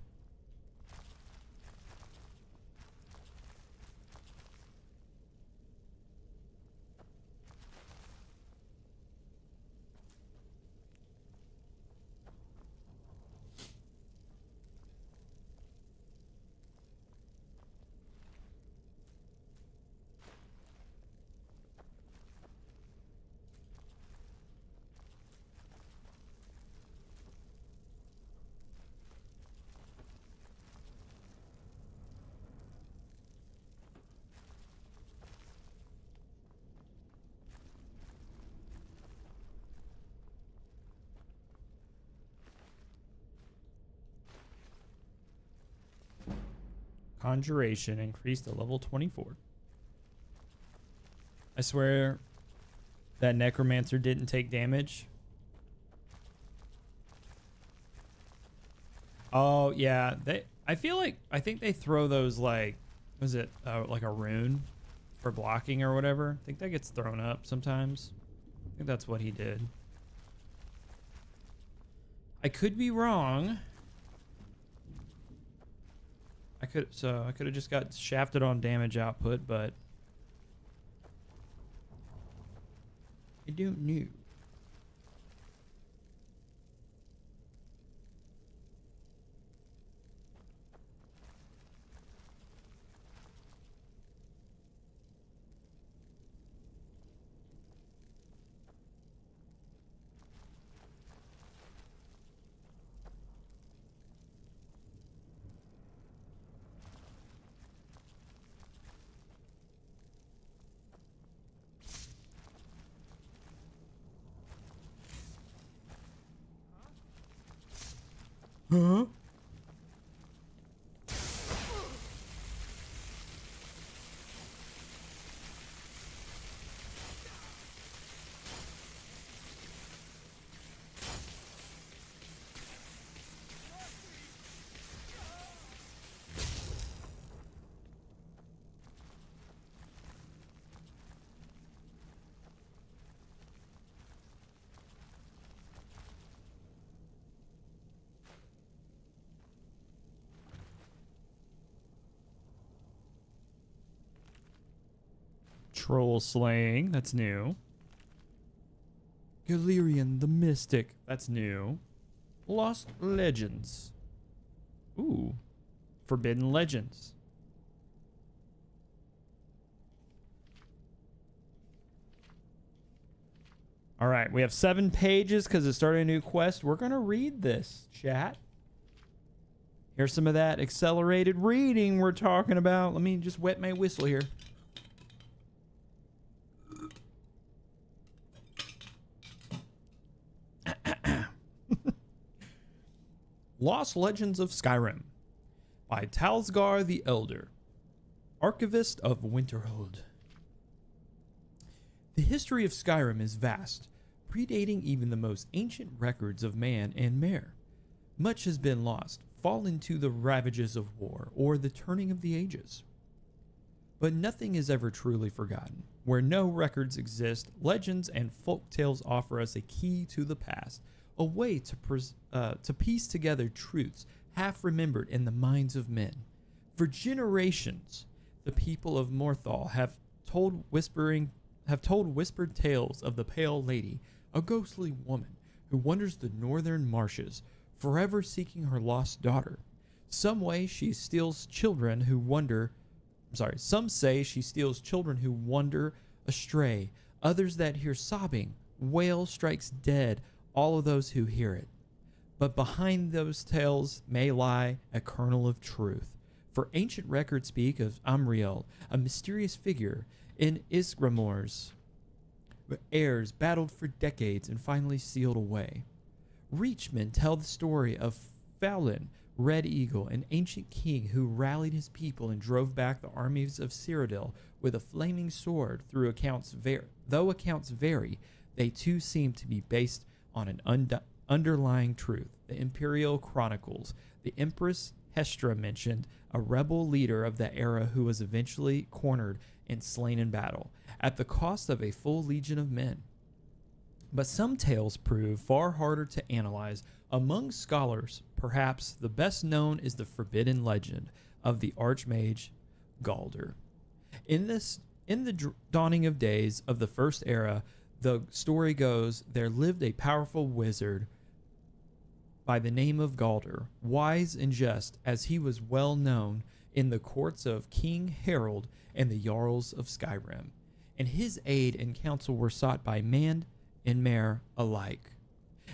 Conjuration increased to level 24. I swear that Necromancer didn't take damage. Oh, yeah. I think they throw those like, was it like a rune for blocking or whatever? I think that gets thrown up sometimes. I think that's what he did. I could be wrong. I could have just got shafted on damage output, but I don't know. Huh? Troll slaying. That's new. Galerian the Mystic. That's new. Lost Legends. Ooh. Forbidden Legends. All right, we have 7 pages because it started a new quest. We're going to read this, chat. Here's some of that accelerated reading we're talking about. Let me just wet my whistle here. Lost Legends of Skyrim by Talsgar the Elder, Archivist of Winterhold. The history of Skyrim is vast, predating even the most ancient records of man and mare. Much has been lost, fallen to the ravages of war or the turning of the ages. But nothing is ever truly forgotten. Where no records exist, legends and folk tales offer us a key to the past, a way to piece together truths half remembered in the minds of men. For generations, the people of Morthal have told whispered tales of the Pale Lady, a ghostly woman who wanders the northern marshes, forever seeking her lost daughter. Some say she steals children who wander astray. Others that hear sobbing, wail strikes dead all of those who hear it. But behind those tales may lie a kernel of truth. For ancient records speak of Amriel, a mysterious figure in Isgramor's heirs battled for decades and finally sealed away. Reachmen tell the story of Fallon, Red Eagle, an ancient king who rallied his people and drove back the armies of Cyrodiil with a flaming sword. Though accounts vary, they too seem to be based on an underlying truth. The Imperial Chronicles, the Empress Hestra mentioned a rebel leader of that era who was eventually cornered and slain in battle, at the cost of a full legion of men. But some tales prove far harder to analyze. Among scholars, perhaps the best known is the forbidden legend of the Archmage Galder. In the dawning of days of the First Era, the story goes, there lived a powerful wizard by the name of Galder, wise and just, as he was well known in the courts of King Harold and the Jarls of Skyrim, and his aid and counsel were sought by man and mare alike.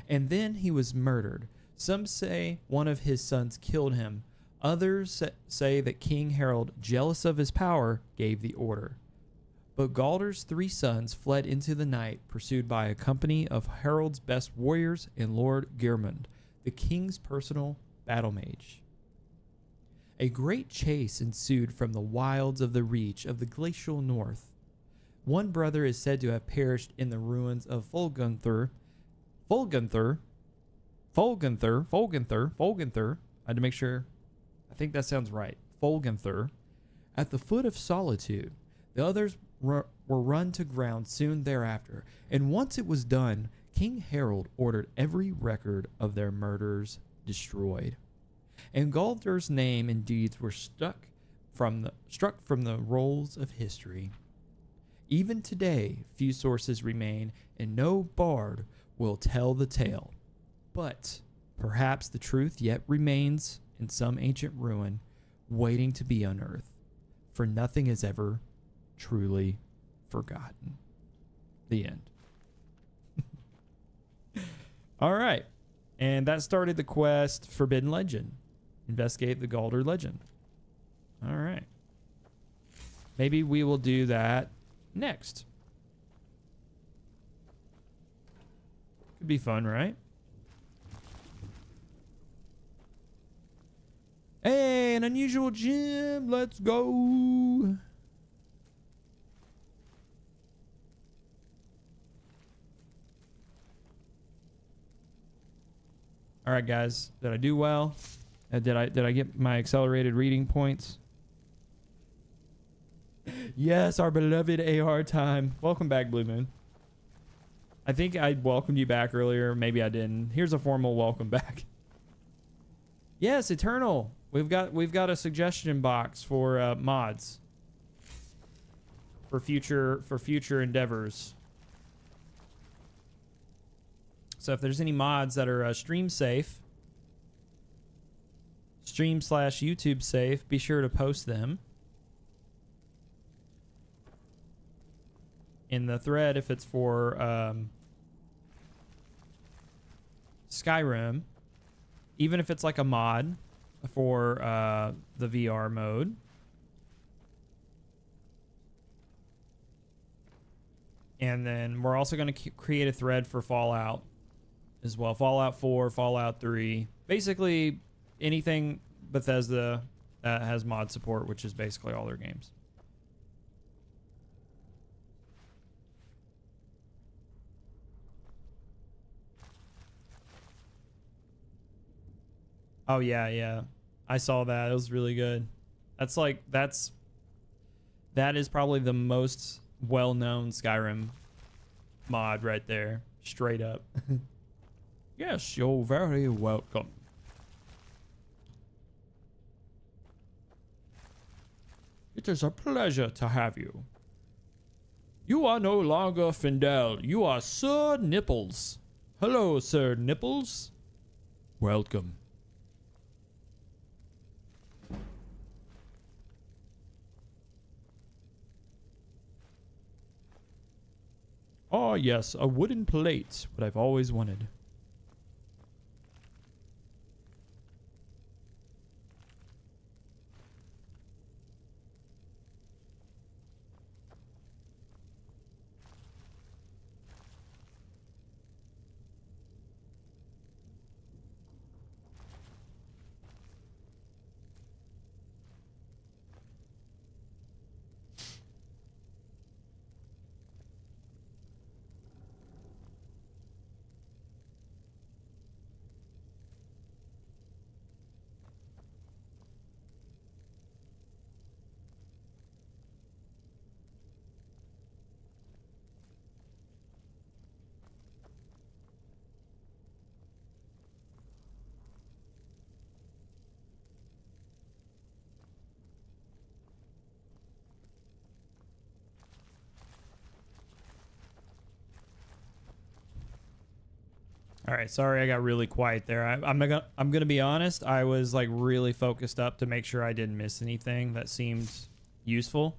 And then he was murdered. Some say one of his sons killed him. Others say that King Harold, jealous of his power, gave the order. But Galder's 3 sons fled into the night, pursued by a company of Harold's best warriors and Lord Geirmund, the king's personal battle mage. A great chase ensued from the wilds of the reach of the glacial north. One brother is said to have perished in the ruins of Folgunthur. I had to make sure. I think that sounds right. Folgunthur. At the foot of Solitude. The others were run to ground soon thereafter, and once it was done, King Harold ordered every record of their murders destroyed. And Galder's name and deeds were struck from the rolls of history. Even today, few sources remain, and no bard will tell the tale. But perhaps the truth yet remains in some ancient ruin, waiting to be unearthed, for nothing is ever truly forgotten. The end. All right. And that started the quest Forbidden Legend. Investigate the Galder legend. All right. Maybe we will do that next. Could be fun, right? Hey, an unusual gem. Let's go. All right, guys. Did I do well? Did I get my accelerated reading points? Yes, our beloved AR time. Welcome back, Blue Moon. I think I welcomed you back earlier. Maybe I didn't. Here's a formal welcome back. Yes, Eternal. We've got a suggestion box for mods for future endeavors. So if there's any mods that are stream safe, stream/YouTube safe, be sure to post them in the thread. If it's for Skyrim, even if it's like a mod for the VR mode. And then we're also going to create a thread for Fallout as well. Fallout 4, Fallout 3. Basically anything Bethesda that has mod support, which is basically all their games. Oh, yeah. I saw that. It was really good. That is probably the most well-known Skyrim mod right there. Straight up. Yes, you're very welcome. It is a pleasure to have you. You are no longer Findel. You are Sir Nipples. Hello, Sir Nipples. Welcome. Oh, yes, a wooden plate. What I've always wanted. All right, sorry I got really quiet there. I'm gonna be honest. I was like really focused up to make sure I didn't miss anything that seemed useful,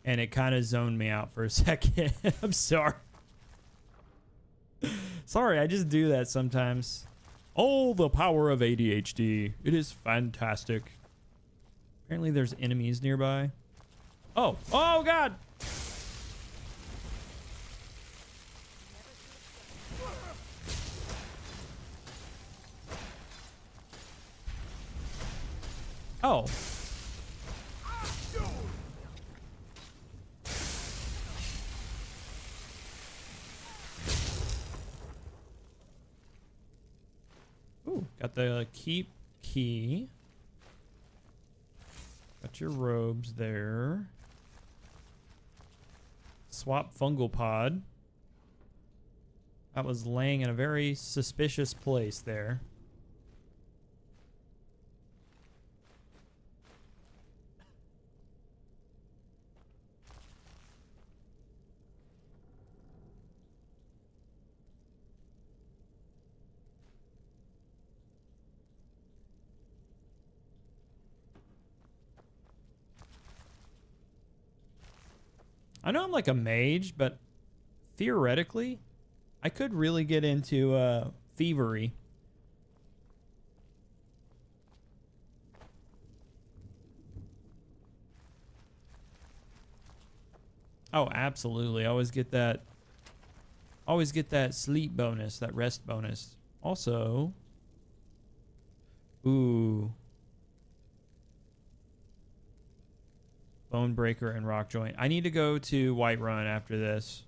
and it kind of zoned me out for a second. I'm sorry. Sorry, I just do that sometimes. Oh, the power of ADHD. It is fantastic. Apparently, there's enemies nearby. Oh God. Oh. Ooh, got the keep key. Got your robes there. Swap fungal pod. That was laying in a very suspicious place there. I know I'm like a mage, but theoretically, I could really get into thievery. Oh, absolutely. I always get that sleep bonus, that rest bonus. Also, ooh. Bone Breaker and Rock Joint. I need to go to Whiterun after this.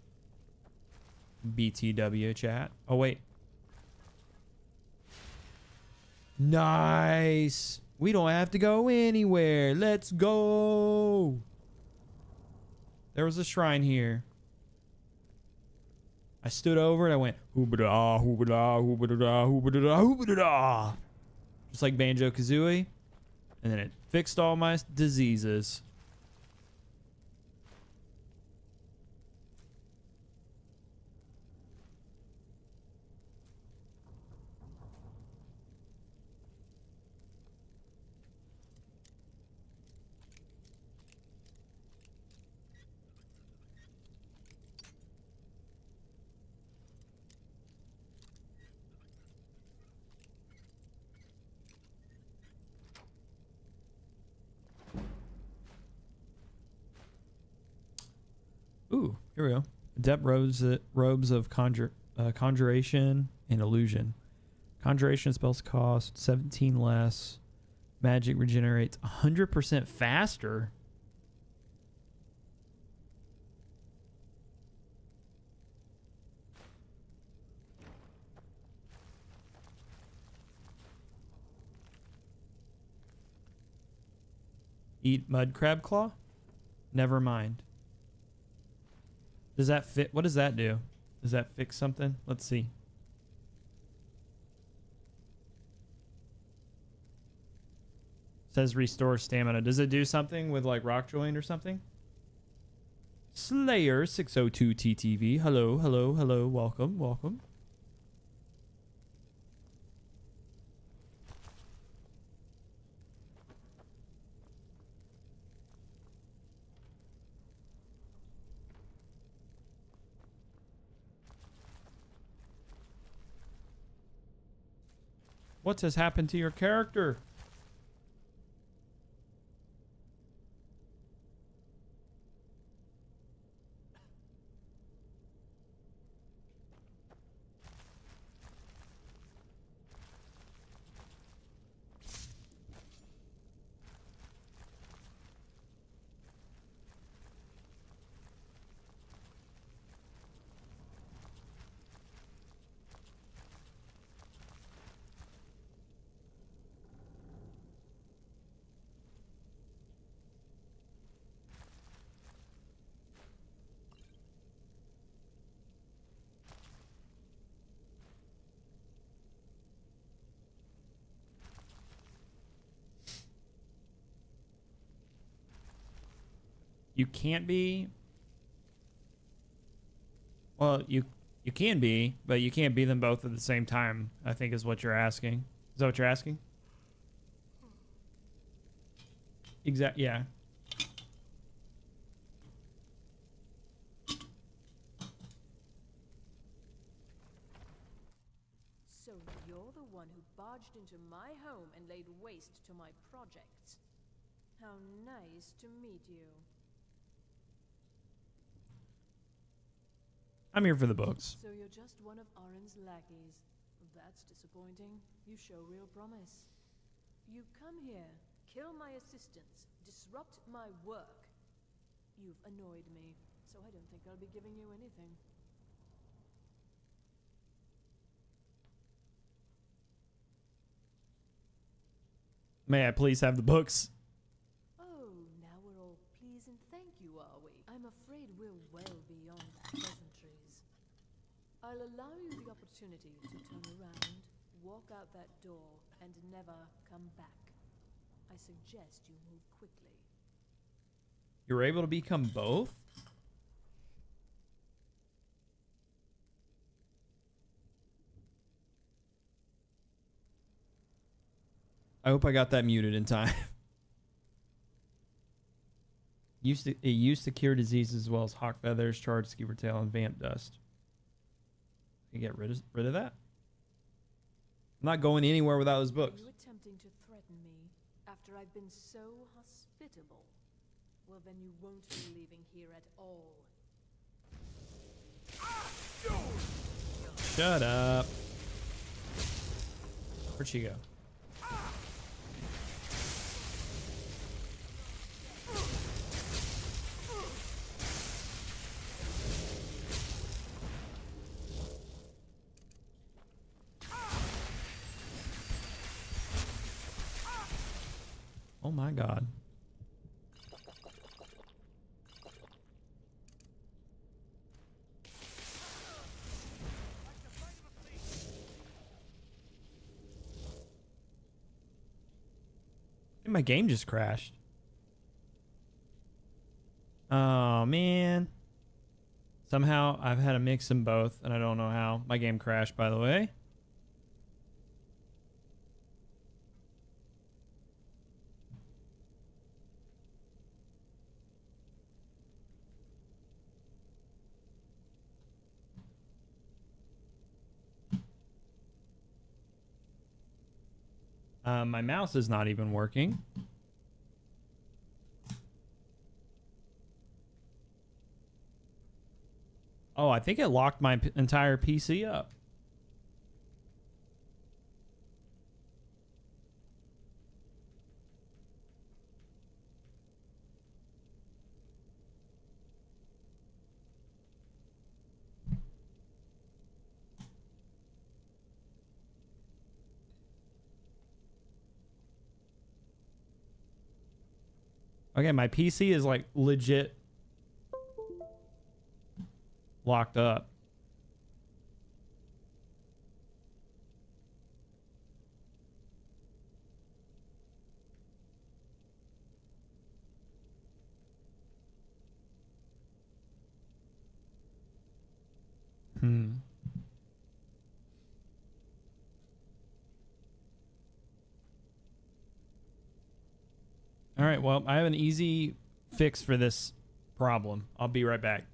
BTW chat. Oh, wait. Nice. We don't have to go anywhere. Let's go. There was a shrine here. I stood over and I went, hoobada, hoobada, hoobada, hoobada, hoobada. Just like Banjo-Kazooie. And then it fixed all my diseases. Ooh, here we go. Adept robes of conjuration and illusion. Conjuration spells cost 17 less. Magic regenerates 100% faster. Eat mud crab claw? Never mind. Does that fit? What does that do? Does that fix something? Let's see. Says restore stamina. Does it do something with like rock joint or something? Slayer 602 TTV. Hello, hello, hello. Welcome, welcome. What has happened to your character? You can't be. Well, you can be, but you can't be them both at the same time, I think is what you're asking. Is that what you're asking? Yeah. So you're the one who barged into my home and laid waste to my projects. How nice to meet you. I'm here for the books. So you're just one of Arin's lackeys. That's disappointing. You show real promise. You come here, kill my assistants, disrupt my work. You've annoyed me, so I don't think I'll be giving you anything. May I please have the books? Oh, now we're all please and thank you, are we? I'm afraid we're well beyond pleasantries. I'll allow you the opportunity to turn around, walk out that door, and never come back. I suggest you move quickly. You're able to become both? I hope I got that muted in time. It used to cure diseases as well as hawk feathers, charred skeever tail, and vamp dust. You get rid of that? I'm not going anywhere without those books. Are you attempting to threaten me after I've been so hospitable? Well, then you won't be leaving here at all. Shut up. Where'd she go? Oh my God. My game just crashed. Oh, man. Somehow I've had to mix them both, and I don't know how. My game crashed, by the way. My mouse is not even working. Oh, I think it locked my entire PC up. Okay, my PC is like legit locked up. All right, well, I have an easy fix for this problem. I'll be right back.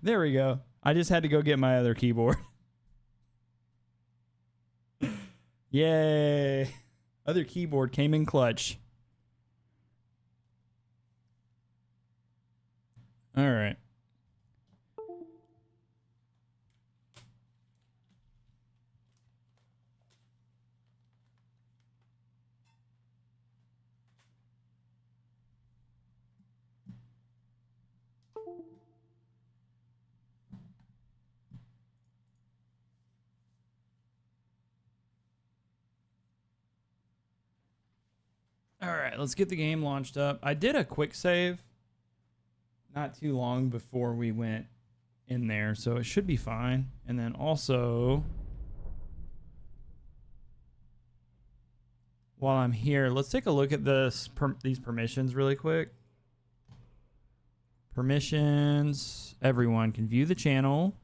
There we go. I just had to go get my other keyboard. Yay. Other keyboard came in clutch. All right. All right, let's get the game launched up. I did a quick save not too long before we went in there, so it should be fine. And then also, while I'm here, let's take a look at these permissions really quick. Permissions. Everyone can view the channel.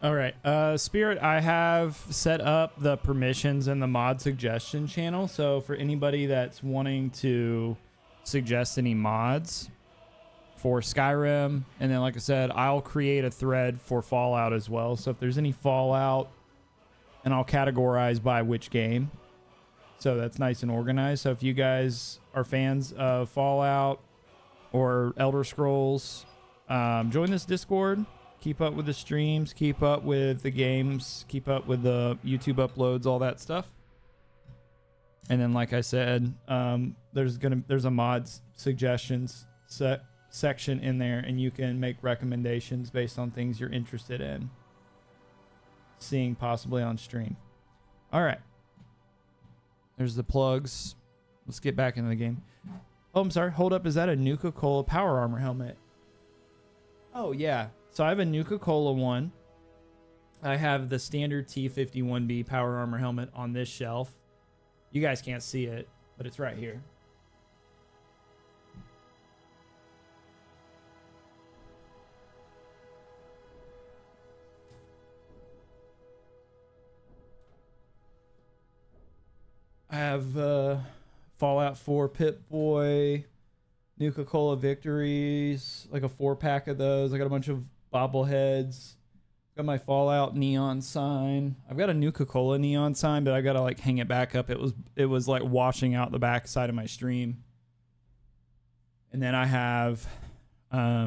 All right, Spirit, I have set up the permissions in the mod suggestion channel. So for anybody that's wanting to suggest any mods for Skyrim, and then like I said, I'll create a thread for Fallout as well. So if there's any Fallout, and I'll categorize by which game. So that's nice and organized. So if you guys are fans of Fallout or Elder Scrolls, join this Discord. Keep up with the streams, keep up with the games, keep up with the YouTube uploads, all that stuff. And then, like I said, there's a mods suggestions section in there, and you can make recommendations based on things you're interested in seeing possibly on stream. All right. There's the plugs. Let's get back into the game. Oh, I'm sorry. Hold up. Is that a Nuka-Cola power armor helmet? Oh, yeah. So I have a Nuka-Cola one. I have the standard T51B power armor helmet on this shelf. You guys can't see it, but it's right here. I have Fallout 4 Pip-Boy, Nuka-Cola Victories, like a 4-pack of those. I got a bunch of bobbleheads. Got my Fallout neon sign. I've got a Nuka-Cola neon sign, but I gotta like hang it back up. It was like washing out the back side of my stream. And then I have yeah,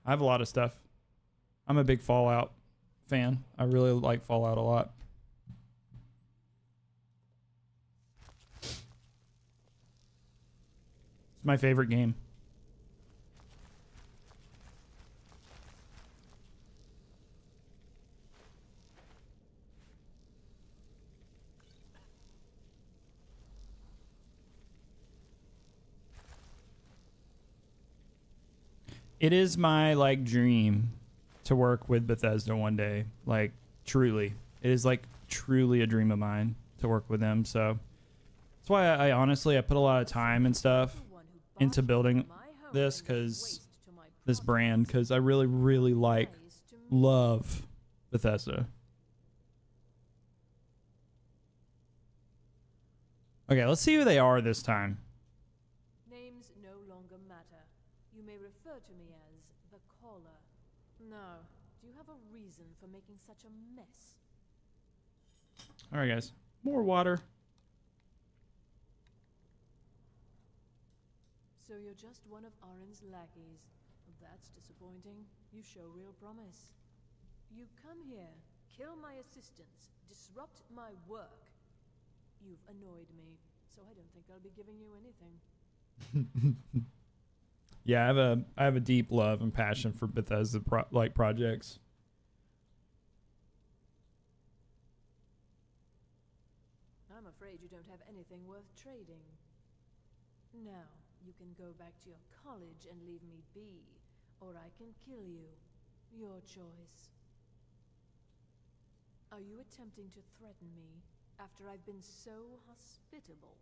I have a lot of stuff. I'm a big Fallout fan. I really like Fallout a lot. It's my favorite game. It is my like dream to work with Bethesda one day. Like truly, it is like truly a dream of mine to work with them. So that's why I honestly I put a lot of time and stuff into building this brand because I really love Bethesda. Okay, let's see who they are this time. Names no longer matter. You may refer to me as the Caller. Now, do you have a reason for making such a mess? All right, guys. More water. So you're just one of Arin's lackeys. That's disappointing. You show real promise. You come here, kill my assistants, disrupt my work. You've annoyed me, so I don't think I'll be giving you anything. Yeah, I have a deep love and passion for Bethesda projects. I'm afraid you don't have anything worth trading. Now, you can go back to your college and leave me be, or I can kill you. Your choice. Are you attempting to threaten me after I've been so hospitable?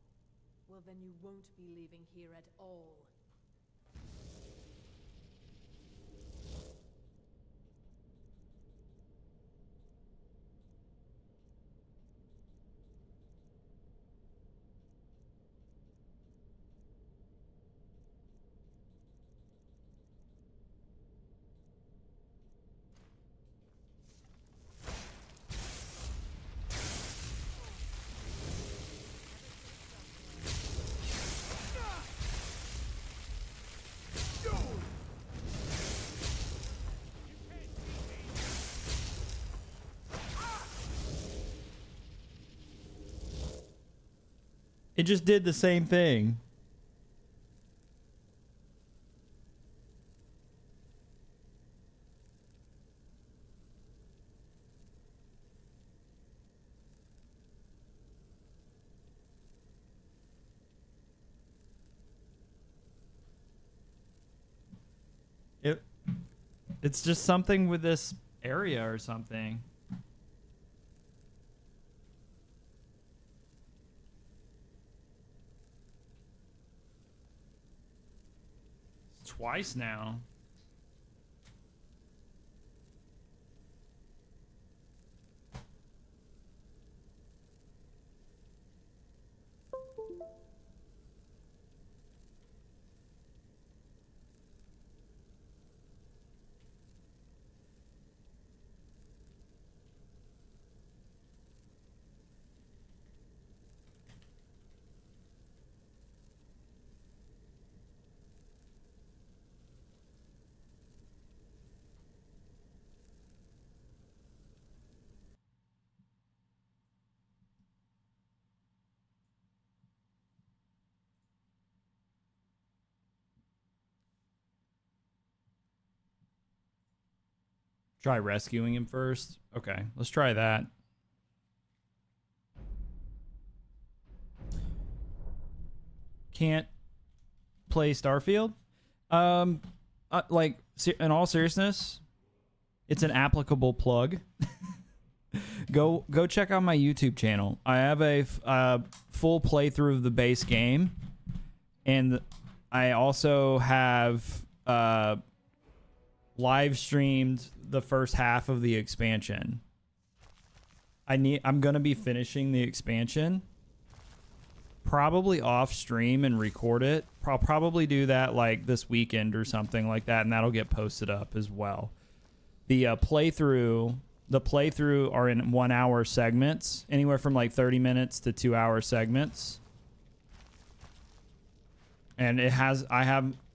Well, then you won't be leaving here at all. It just did the same thing. It's just something with this area or something. Twice now. Try rescuing him first. Okay, let's try that. Can't play Starfield? Like, in all seriousness, it's an applicable plug. Go check out my YouTube channel. I have a full playthrough of the base game, and I also have live streamed the first half of the expansion. I'm gonna be finishing the expansion probably off stream and record it. I'll probably do that like this weekend or something like that, and that'll get posted up as well. The playthrough are in 1 hour segments, anywhere from like 30 minutes to 2 hour segments. And it has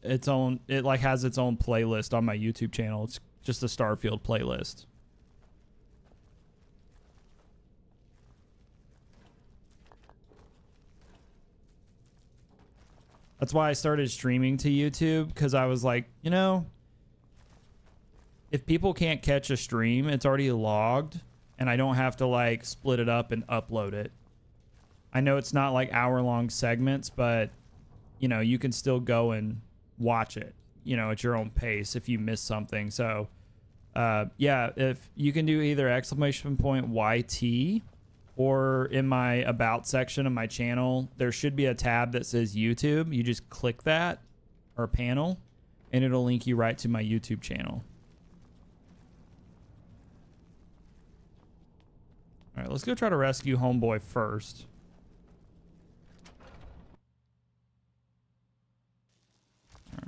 its own playlist on my YouTube channel. It's just a Starfield playlist. That's why I started streaming to YouTube, because I was like, you know, if people can't catch a stream, it's already logged, and I don't have to like split it up and upload it. I know it's not like hour-long segments, but you know, you can still go and watch it. at your own pace if you miss something. So, yeah, if you can do either !YT or in my about section of my channel, there should be a tab that says YouTube. You just click that or panel and it'll link you right to my YouTube channel. All right, let's go try to rescue homeboy first. All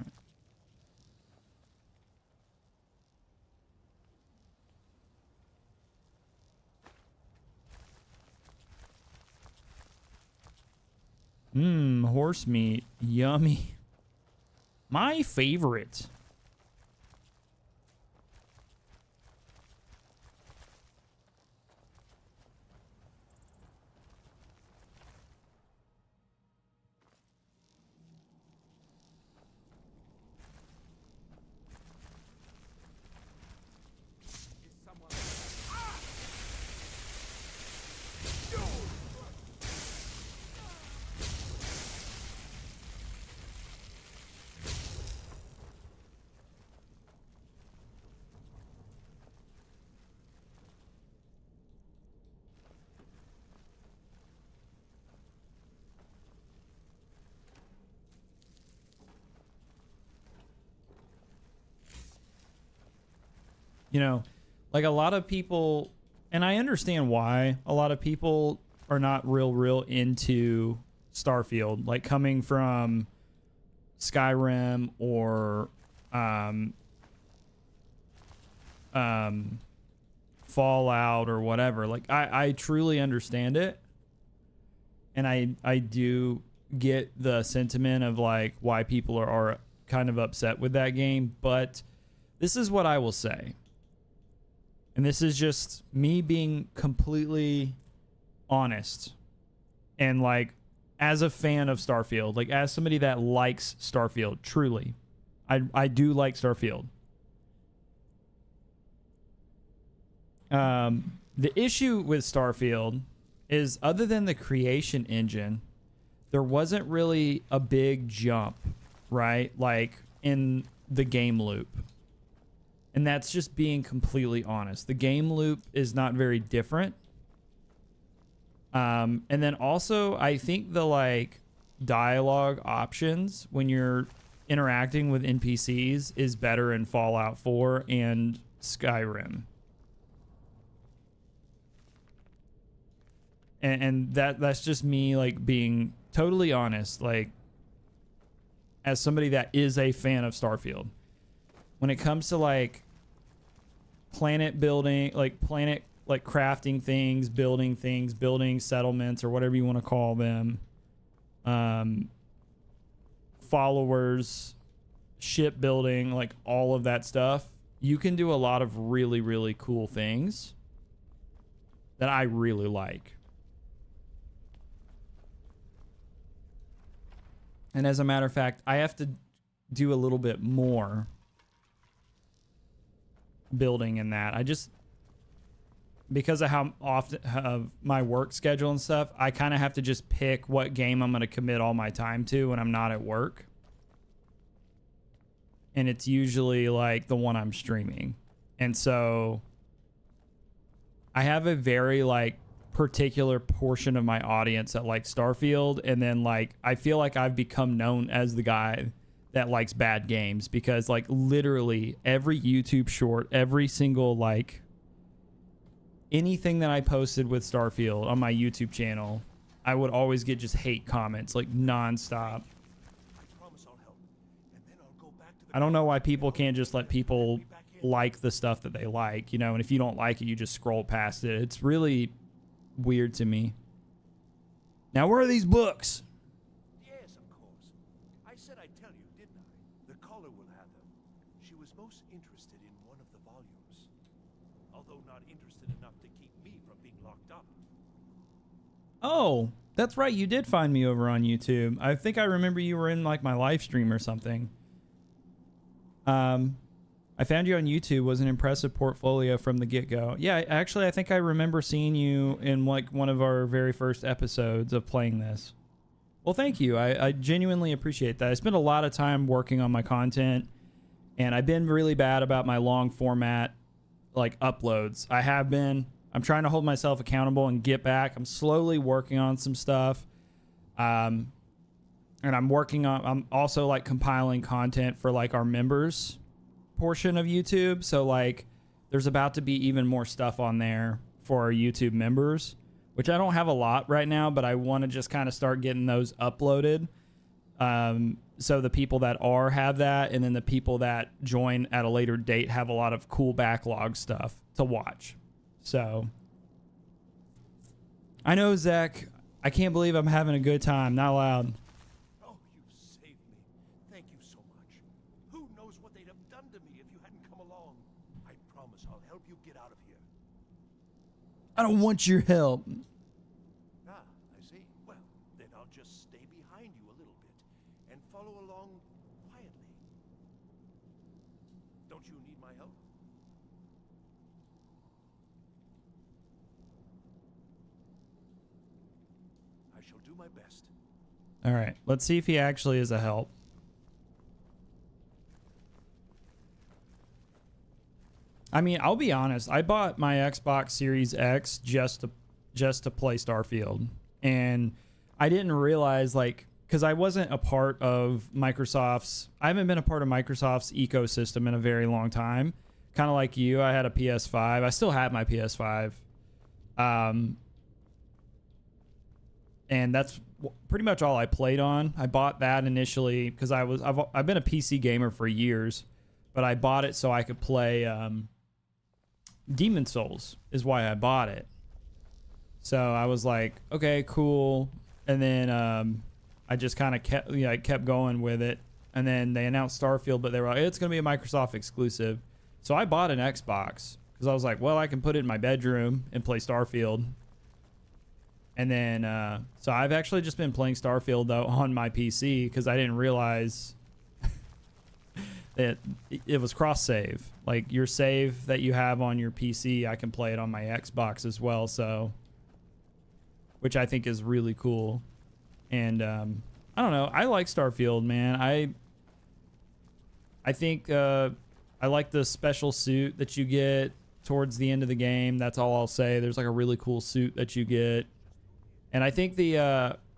right. Horse meat. Yummy. My favorite. Like a lot of people, and I understand why a lot of people are not real into Starfield, like coming from Skyrim or Fallout or whatever. Like I truly understand it, and I do get the sentiment of like why people are kind of upset with that game. But this is what I will say. And this is just me being completely honest. And like, as a fan of Starfield, like as somebody that likes Starfield, truly, I do like Starfield. The issue with Starfield is, other than the creation engine, there wasn't really a big jump, right? Like in the game loop. And that's just being completely honest. The game loop is not very different. And then also, I think the like dialogue options when you're interacting with NPCs is better in Fallout 4 and Skyrim. And that's just me like being totally honest, like as somebody that is a fan of Starfield. When it comes to like planet building, like crafting things, building settlements or whatever you want to call them, followers, shipbuilding, like all of that stuff, you can do a lot of really, really cool things that I really like. And as a matter of fact, I have to do a little bit more building in that. I just, because of how often of my work schedule and stuff, I kind of have to just pick what game I'm going to commit all my time to when I'm not at work. And it's usually like the one I'm streaming. And so I have a very like particular portion of my audience that likes Starfield. And then like, I feel like I've become known as the guy that likes bad games, because like literally every YouTube short, every single like anything that I posted with Starfield on my YouTube channel, I would always get just hate comments like nonstop. I don't know why people can't just let people like the stuff that they like, and if you don't like it, you just scroll past it. It's really weird to me. Now, where are these books? Oh, that's right. You did find me over on YouTube. I think I remember you were in like my live stream or something. I found you on YouTube. Was an impressive portfolio from the get-go. Yeah, actually, I think I remember seeing you in like one of our very first episodes of playing this. Well, thank you. I genuinely appreciate that. I spent a lot of time working on my content, And I've been really bad about my long format like uploads. I'm trying to hold myself accountable and get back. I'm slowly working on some stuff. And I'm also like compiling content for like our members portion of YouTube. So like there's about to be even more stuff on there for our YouTube members, which I don't have a lot right now, but I want to just kind of start getting those uploaded. So the people that have that, and then the people that join at a later date have a lot of cool backlog stuff to watch. So I know, Zach, I can't believe I'm having a good time. Not loud. Oh, you've saved me. Thank you so much. Who knows what they'd have done to me if you hadn't come along. I promise I'll help you get out of here. I don't want your help. Ah, I see. Well, then I'll just stay behind you a little bit and follow along quietly. Don't you need my help? I shall do my best. All right, let's see if he actually is a help. I mean, I'll be honest. I bought my Xbox Series X just to play Starfield, and I didn't realize, like, because I wasn't a part of Microsoft's. I haven't been a part of Microsoft's ecosystem in a very long time. Kind of like you, I had a PS5. I still have my PS5, and that's pretty much all I played on. I bought that initially because I've been a PC gamer for years, but I bought it so I could play. Demon Souls is why I bought it. So I was like, okay, cool. And then I just kind of kept going with it. And then they announced Starfield, but they were like, it's going to be a Microsoft exclusive. So I bought an Xbox because I was like, well, I can put it in my bedroom and play Starfield. And then, so I've actually just been playing Starfield though on my PC because I didn't realize that it was cross save. Like your save that you have on your PC, I can play it on my Xbox as well. So, which I think is really cool. And I don't know. I like Starfield, man. I think I like the special suit that you get towards the end of the game. That's all I'll say. There's like a really cool suit that you get. And I think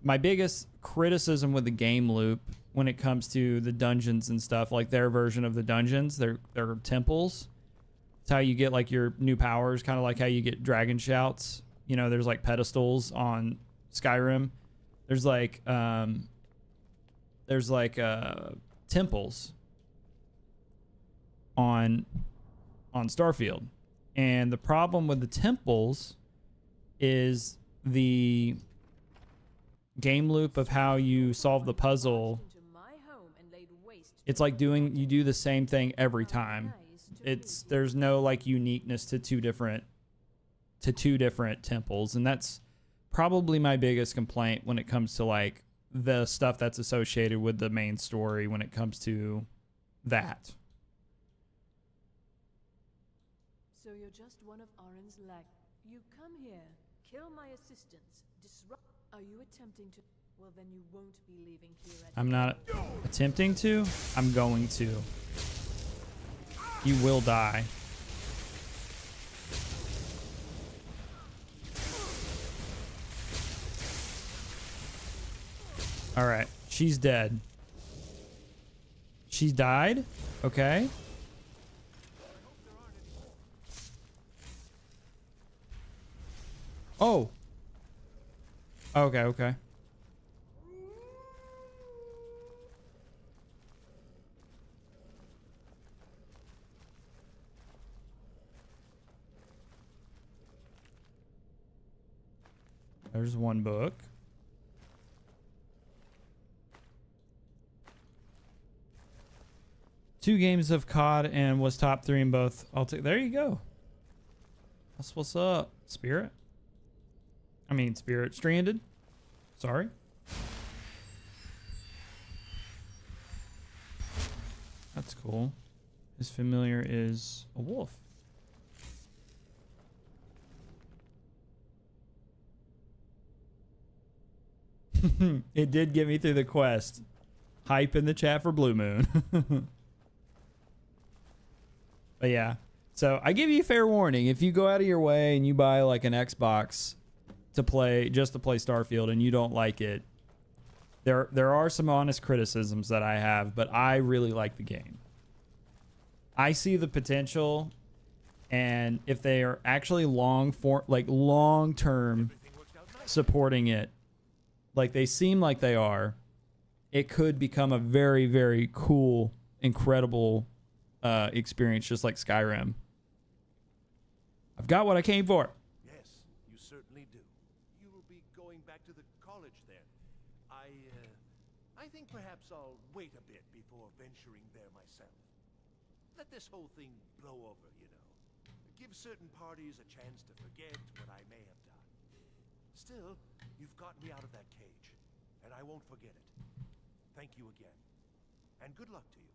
my biggest criticism with the game loop when it comes to the dungeons and stuff, like their version of the dungeons, their temples. It's how you get like your new powers, kind of like how you get dragon shouts. You know, there's like pedestals on Skyrim. There's like temples on Starfield. And the problem with the temples is the game loop of how you solve the puzzle. It's like you do the same thing every time. There's no like uniqueness to two different temples, and that's probably my biggest complaint when it comes to like the stuff that's associated with the main story when it comes to that. So you're just one of Aaron's lack. You come here, kill my assistants, disrupt. Are you attempting to? Well, then you won't be leaving here at I'm not attempting to. I'm going to. You will die. All right. She's dead. She died? Okay. Oh. Okay, okay. There's one book. Two games of COD and was top 3 in both. There you go. That's what's up, Spirit. I mean, Spirit Stranded. Sorry. That's cool. His familiar is a wolf. It did get me through the quest. Hype in the chat for Blue Moon. But yeah. So I give you fair warning. If you go out of your way and you buy like an Xbox to play Starfield and you don't like it, there are some honest criticisms that I have, but I really like the game. I see the potential, and if they are actually long term supporting it, like they seem like they are, it could become a very, very cool, incredible experience, just like Skyrim. I've got what I came for. Yes, you certainly do. You will be going back to the college then. I think perhaps I'll wait a bit before venturing there myself. Let this whole thing blow over, you know. Give certain parties a chance to forget what I may have done. Still, you've gotten me out of that cage, and I won't forget it. Thank you again, and good luck to you.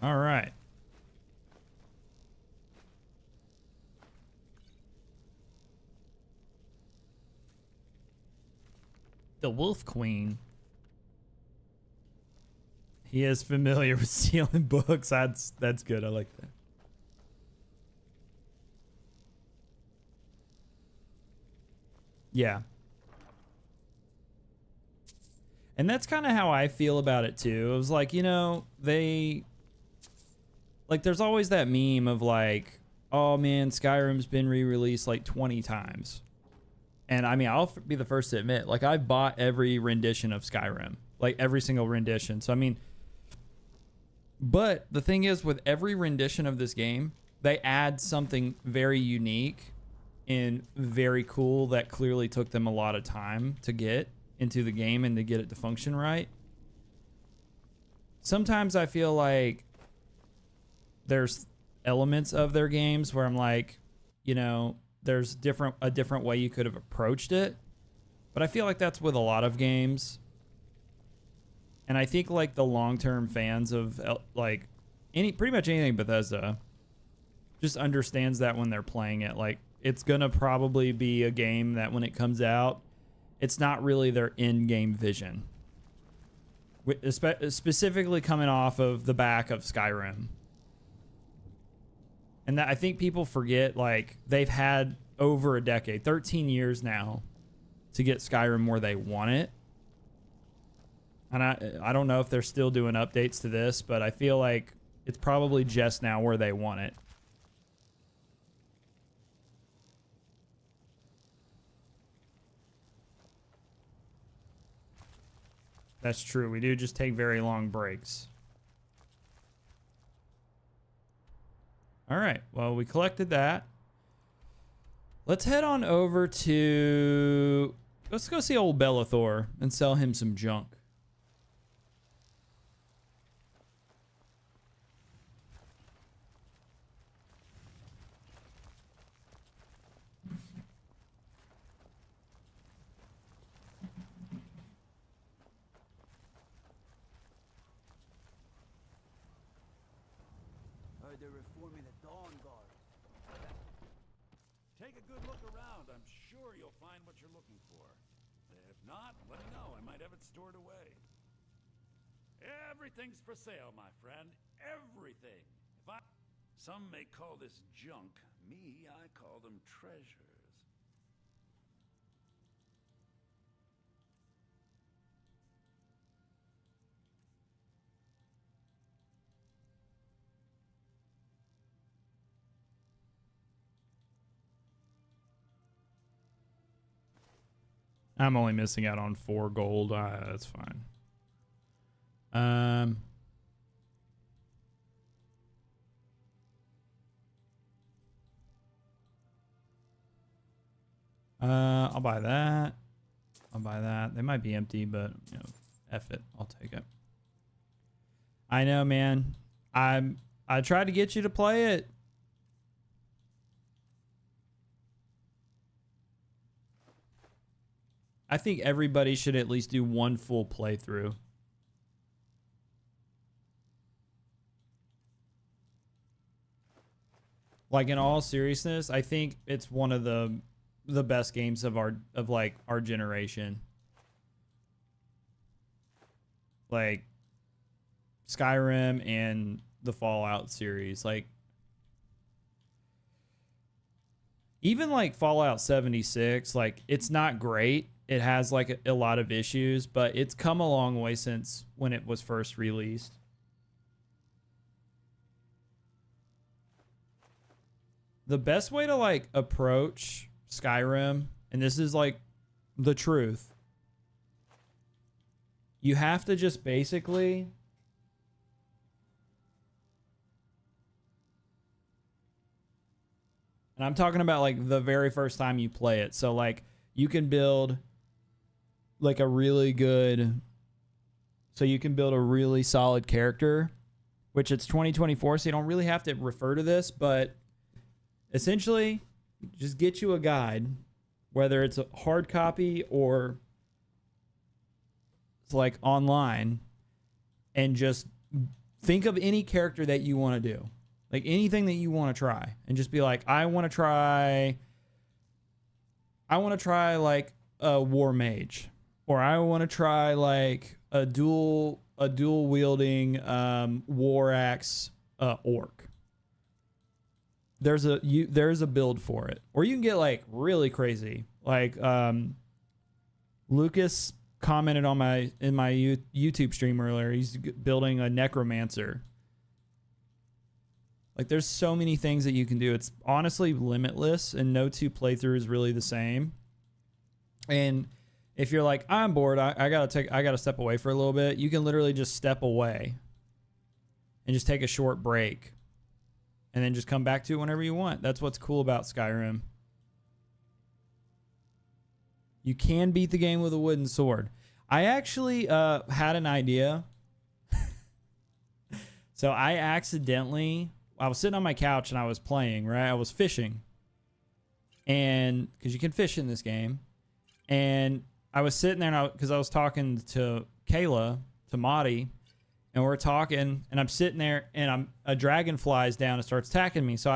All right. The Wolf Queen. He is familiar with stealing books. That's good. I like that. Yeah. And that's kind of how I feel about it too. It was like, you know, there's always that meme of like, oh man, Skyrim's been re-released like 20 times. And I mean, I'll be the first to admit, like I've bought every rendition of Skyrim, like every single rendition. So I mean, but the thing is, with every rendition of this game, they add something very unique and very cool that clearly took them a lot of time to get into the game and to get it to function right. Sometimes I feel like there's elements of their games where I'm like, you know, there's a different way you could have approached it. But I feel like that's with a lot of games. And I think like the long-term fans of like pretty much anything Bethesda just understands that when they're playing it. Like it's gonna probably be a game that when it comes out, it's not really their in-game vision. Specifically coming off of the back of Skyrim. And that I think people forget, like, they've had over a decade, 13 years now, to get Skyrim where they want it. And I don't know if they're still doing updates to this, but I feel like it's probably just now where they want it. That's true. We do just take very long breaks. All right. Well, we collected that. Let's head on over to... Let's go see old Bellathor and sell him some junk. They're reforming the Dawn Guard. Take a good look around. I'm sure you'll find what you're looking for. If not, let me know. I might have it stored away. Everything's for sale, my friend. Everything. Some may call this junk. Me, I call them treasures. I'm only missing out on 4 gold. That's fine. I'll buy that. I'll buy that. They might be empty, but you know, F it. I'll take it. I know, man. I tried to get you to play it. I think everybody should at least do one full playthrough. Like in all seriousness, I think it's one of the best games of our generation. like Skyrim and the Fallout series. Like, even like Fallout 76, like, it's not great. It has like a lot of issues, but it's come a long way since when it was first released. The best way to like approach Skyrim, and this is like the truth, you have to just basically and I'm talking about like the very first time you play it. So like you can build like a really good, so you can build a really solid character, which it's 2024, so you don't really have to refer to this, but essentially just get you a guide, whether it's a hard copy or it's like online, and just think of any character that you want to do. Like anything that you want to try, and just be like, I want to try like a war mage, or I want to try like a dual wielding war axe orc. There's a build for it. Or you can get like really crazy. Like Lucas commented on my YouTube stream earlier. He's building a necromancer. Like, there's so many things that you can do. It's honestly limitless, and no two playthrough is really the same. And if you're like, I'm bored, I gotta step away for a little bit, you can literally just step away and just take a short break, and then just come back to it whenever you want. That's what's cool about Skyrim. You can beat the game with a wooden sword. I actually had an idea. So I was sitting on my couch and I was playing, right? I was fishing. And because you can fish in this game. And I was sitting there because I was talking to Kayla, to Maddie, and we're talking, and I'm sitting there, and a dragon flies down and starts attacking me. So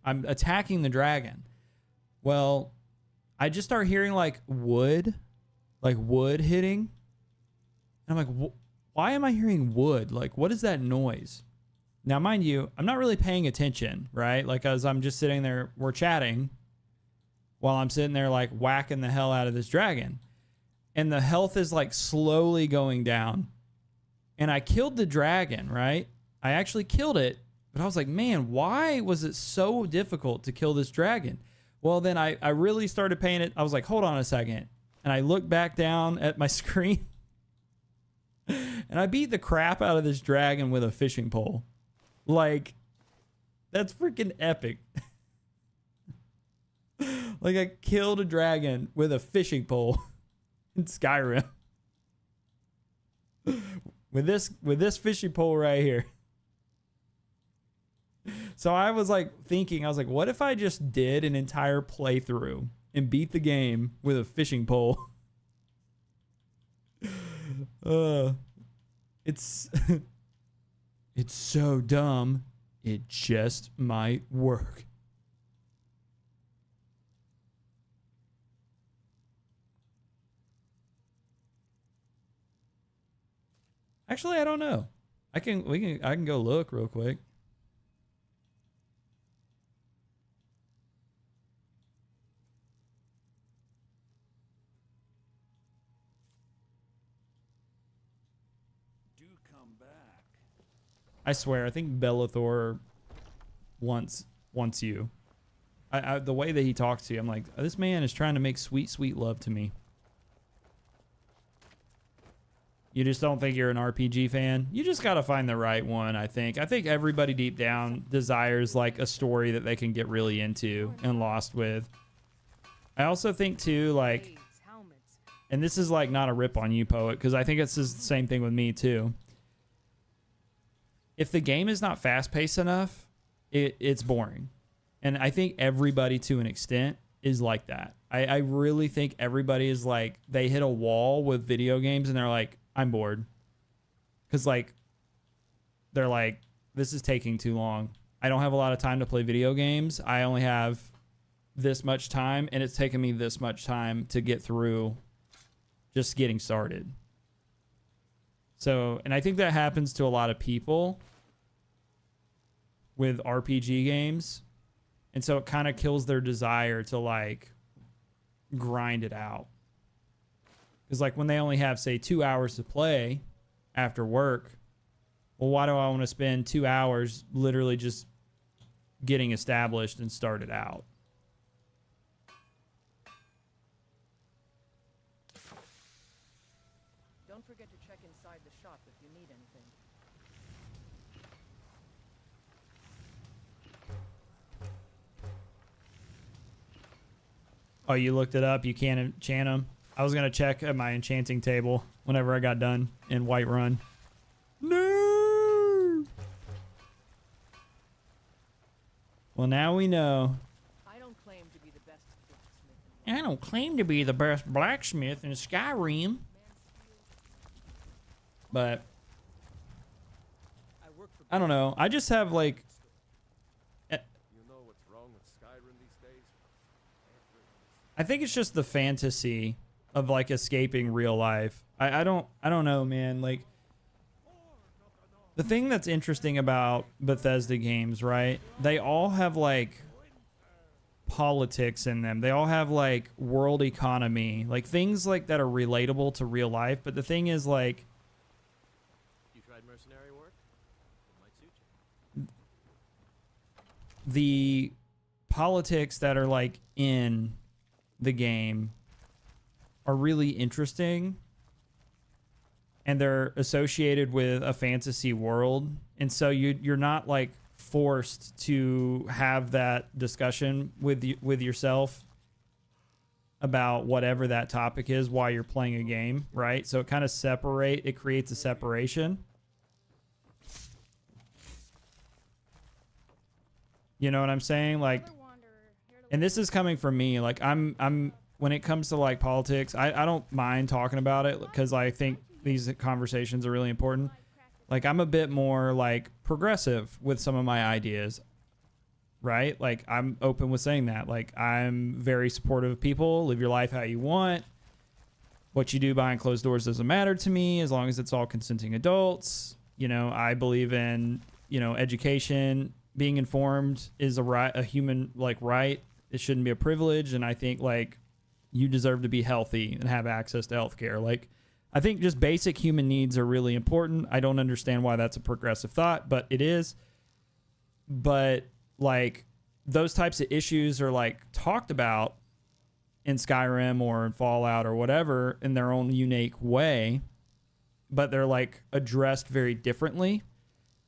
I'm attacking the dragon. Well, I just start hearing like wood hitting. And I'm like, why am I hearing wood? Like, what is that noise? Now, mind you, I'm not really paying attention, right? Like, as I'm just sitting there, we're chatting while I'm sitting there like whacking the hell out of this dragon. And the health is like slowly going down. And I killed the dragon, right? I actually killed it. But I was like, man, why was it so difficult to kill this dragon? Well, then I really started paying it. I was like, hold on a second. And I looked back down at my screen. And I beat the crap out of this dragon with a fishing pole. Like, that's freaking epic. Like, I killed a dragon with a fishing pole in Skyrim. With this fishing pole right here. So I was like thinking, I was like, what if I just did an entire playthrough and beat the game with a fishing pole? It's so dumb. It just might work. Actually, I don't know. I can go look real quick. Do come back. I swear, I think Bellathor wants you. The way that he talks to you, I'm like, this man is trying to make sweet, sweet love to me. You just don't think you're an RPG fan? You just got to find the right one, I think. I think everybody deep down desires like a story that they can get really into and lost with. I also think too, like, and this is like not a rip on you, Poet, because I think it's the same thing with me too. If the game is not fast-paced enough, it's boring. And I think everybody to an extent is like that. I really think everybody is like, they hit a wall with video games and they're like, I'm bored. Because like, they're like, this is taking too long. I don't have a lot of time to play video games. I only have this much time, and it's taken me this much time to get through just getting started. So, and I think that happens to a lot of people with RPG games. And so it kind of kills their desire to like grind it out. Because like when they only have, say, 2 hours to play after work, well, why do I want to spend 2 hours literally just getting established and started out? Don't forget to check inside the shop if you need anything. Oh, you looked it up? You can't enchant them? I was going to check at my enchanting table whenever I got done in Whiterun. No! Well, now we know. I don't claim to be the best blacksmith. I don't claim to be the best blacksmith in Skyrim. But I don't know. I just have like... You know what's wrong with Skyrim these days? I think it's just the fantasy of like escaping real life. I don't know, man. Like the thing that's interesting about Bethesda games, right? They all have like politics in them. They all have like world economy, like things like that are relatable to real life. But the thing is like, You tried mercenary work? It might suit you. the politics that are like in the game are really interesting, and they're associated with a fantasy world, and so you're not like forced to have that discussion with yourself about whatever that topic is while you're playing a game, right? So it kind of creates a separation. You know what I'm saying? Like, and this is coming from me. Like I'm when it comes to like politics, I don't mind talking about it because I think these conversations are really important. Like I'm a bit more like progressive with some of my ideas, right? Like I'm open with saying that. Like I'm very supportive of people. Live your life how you want. What you do behind closed doors doesn't matter to me as long as it's all consenting adults. You know, I believe in, you know, education. Being informed is a human like right. It shouldn't be a privilege. And I think like you deserve to be healthy and have access to healthcare. Like I think just basic human needs are really important. I don't understand why that's a progressive thought, but it is. But like those types of issues are like talked about in Skyrim or in Fallout or whatever in their own unique way, but they're like addressed very differently.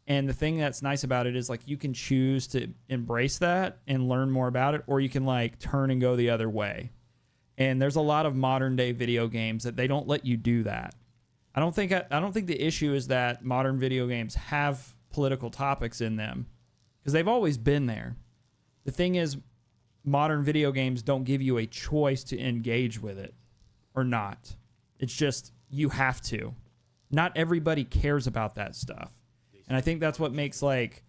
And the thing that's nice about it is like you can choose to embrace that and learn more about it, or you can like turn and go the other way. And there's a lot of modern day video games that they don't let you do that. I don't think the issue is that modern video games have political topics in them because they've always been there. The thing is, modern video games don't give you a choice to engage with it or not. It's just you have to. Not everybody cares about that stuff. And I think that's what makes like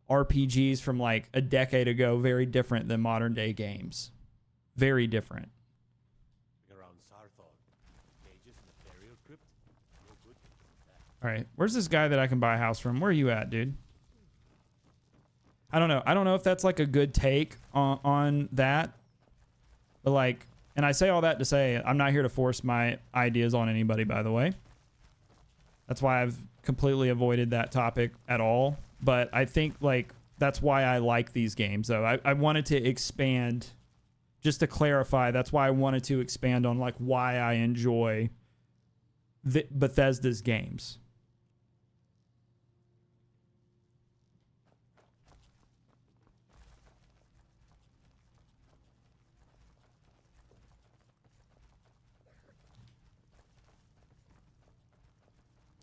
RPGs from like a decade ago very different than modern day games. Very different. Around Sarthog, mages in the burial crypt. No good. All right, where's this guy that I can buy a house from? Where are you at, dude? I don't know. I don't know if that's like a good take on that. But like, and I say all that to say I'm not here to force my ideas on anybody, by the way. That's why I've completely avoided that topic at all. But I think like that's why I like these games, though. I wanted to expand, just to clarify, that's why I wanted to expand on like why I enjoy Bethesda's games.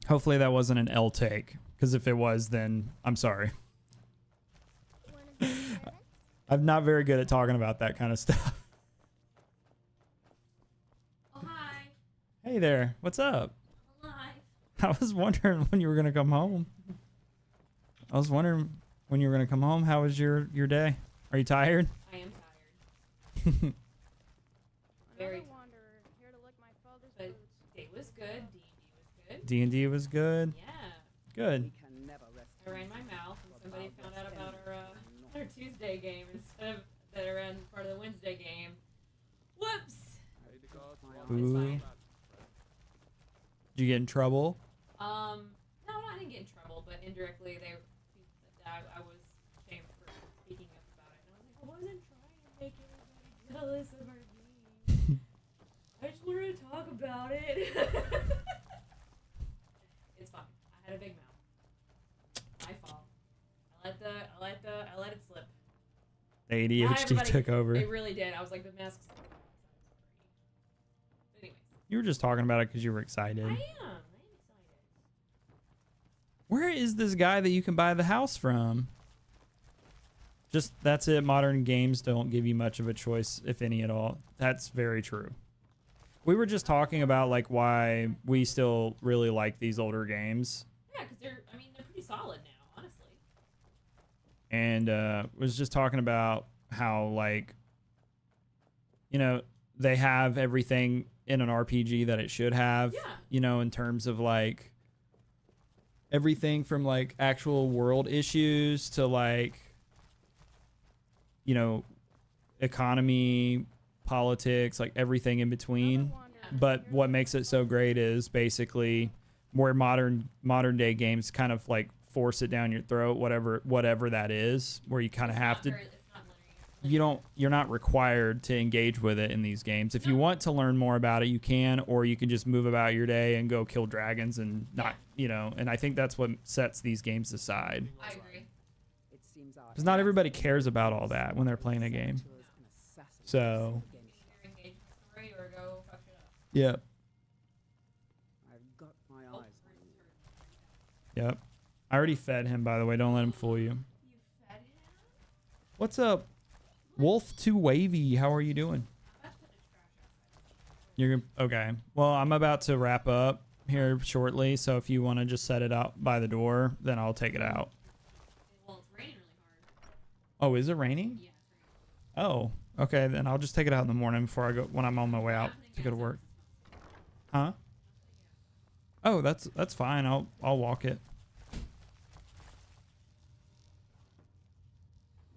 Hopefully that wasn't an L take, because if it was, then I'm sorry. I'm not very good at talking about that kind of stuff. Oh, hi. Hey there. What's up? Alive. I was wondering when you were going to come home. How was your day? Are you tired? I am tired. Very Wanderer, here to lick my father's but boots. day was good. Dean D&D was good. Yeah. Good. I ran my mouth, and somebody found out about our Tuesday game instead of that I ran part of the Wednesday game. Whoops. It's Ooh. fine. Did you get in trouble? No, I didn't get in trouble, but indirectly I was shamed for speaking up about it. And I was like, I wasn't trying to make anybody jealous of our game. I just wanted to talk about it. It's fine. I had a big mouth. My fault. I let it slip. The ADHD took over. It really did. I was like, the masks. Anyways. You were just talking about it because you were excited. I am. Where is this guy that you can buy the house from? Just, that's it. Modern games don't give you much of a choice, if any at all. That's very true. We were just talking about like why we still really like these older games. Yeah, because they're pretty solid now, honestly. And was just talking about how, like, you know, they have everything in an RPG that it should have. Yeah. You know, in terms of like everything from like actual world issues to like, you know, economy, politics, like everything in between. But what makes it so great is basically where modern day games kind of like force it down your throat, whatever that is, where you kind of have to. You're not required to engage with it in these games. If you want to learn more about it, you can, or you can just move about your day and go kill dragons and not, you know. And I think that's what sets these games aside. I agree. Because not everybody cares about all that when they're playing a game. So. Yep. I've got my eyes on you. Yep. I already fed him, by the way. Don't let him fool you. You fed him? What's up? Wolf 2 Wavy, how are you doing? You're okay. Well, I'm about to wrap up here shortly, so if you want to just set it out by the door, then I'll take it out. Well, it's raining really hard. Oh, is it raining? Yeah, it's raining. Oh, okay. Then I'll just take it out in the morning before I go when I'm on my way out to go to work. Huh? Oh, that's fine. I'll walk it.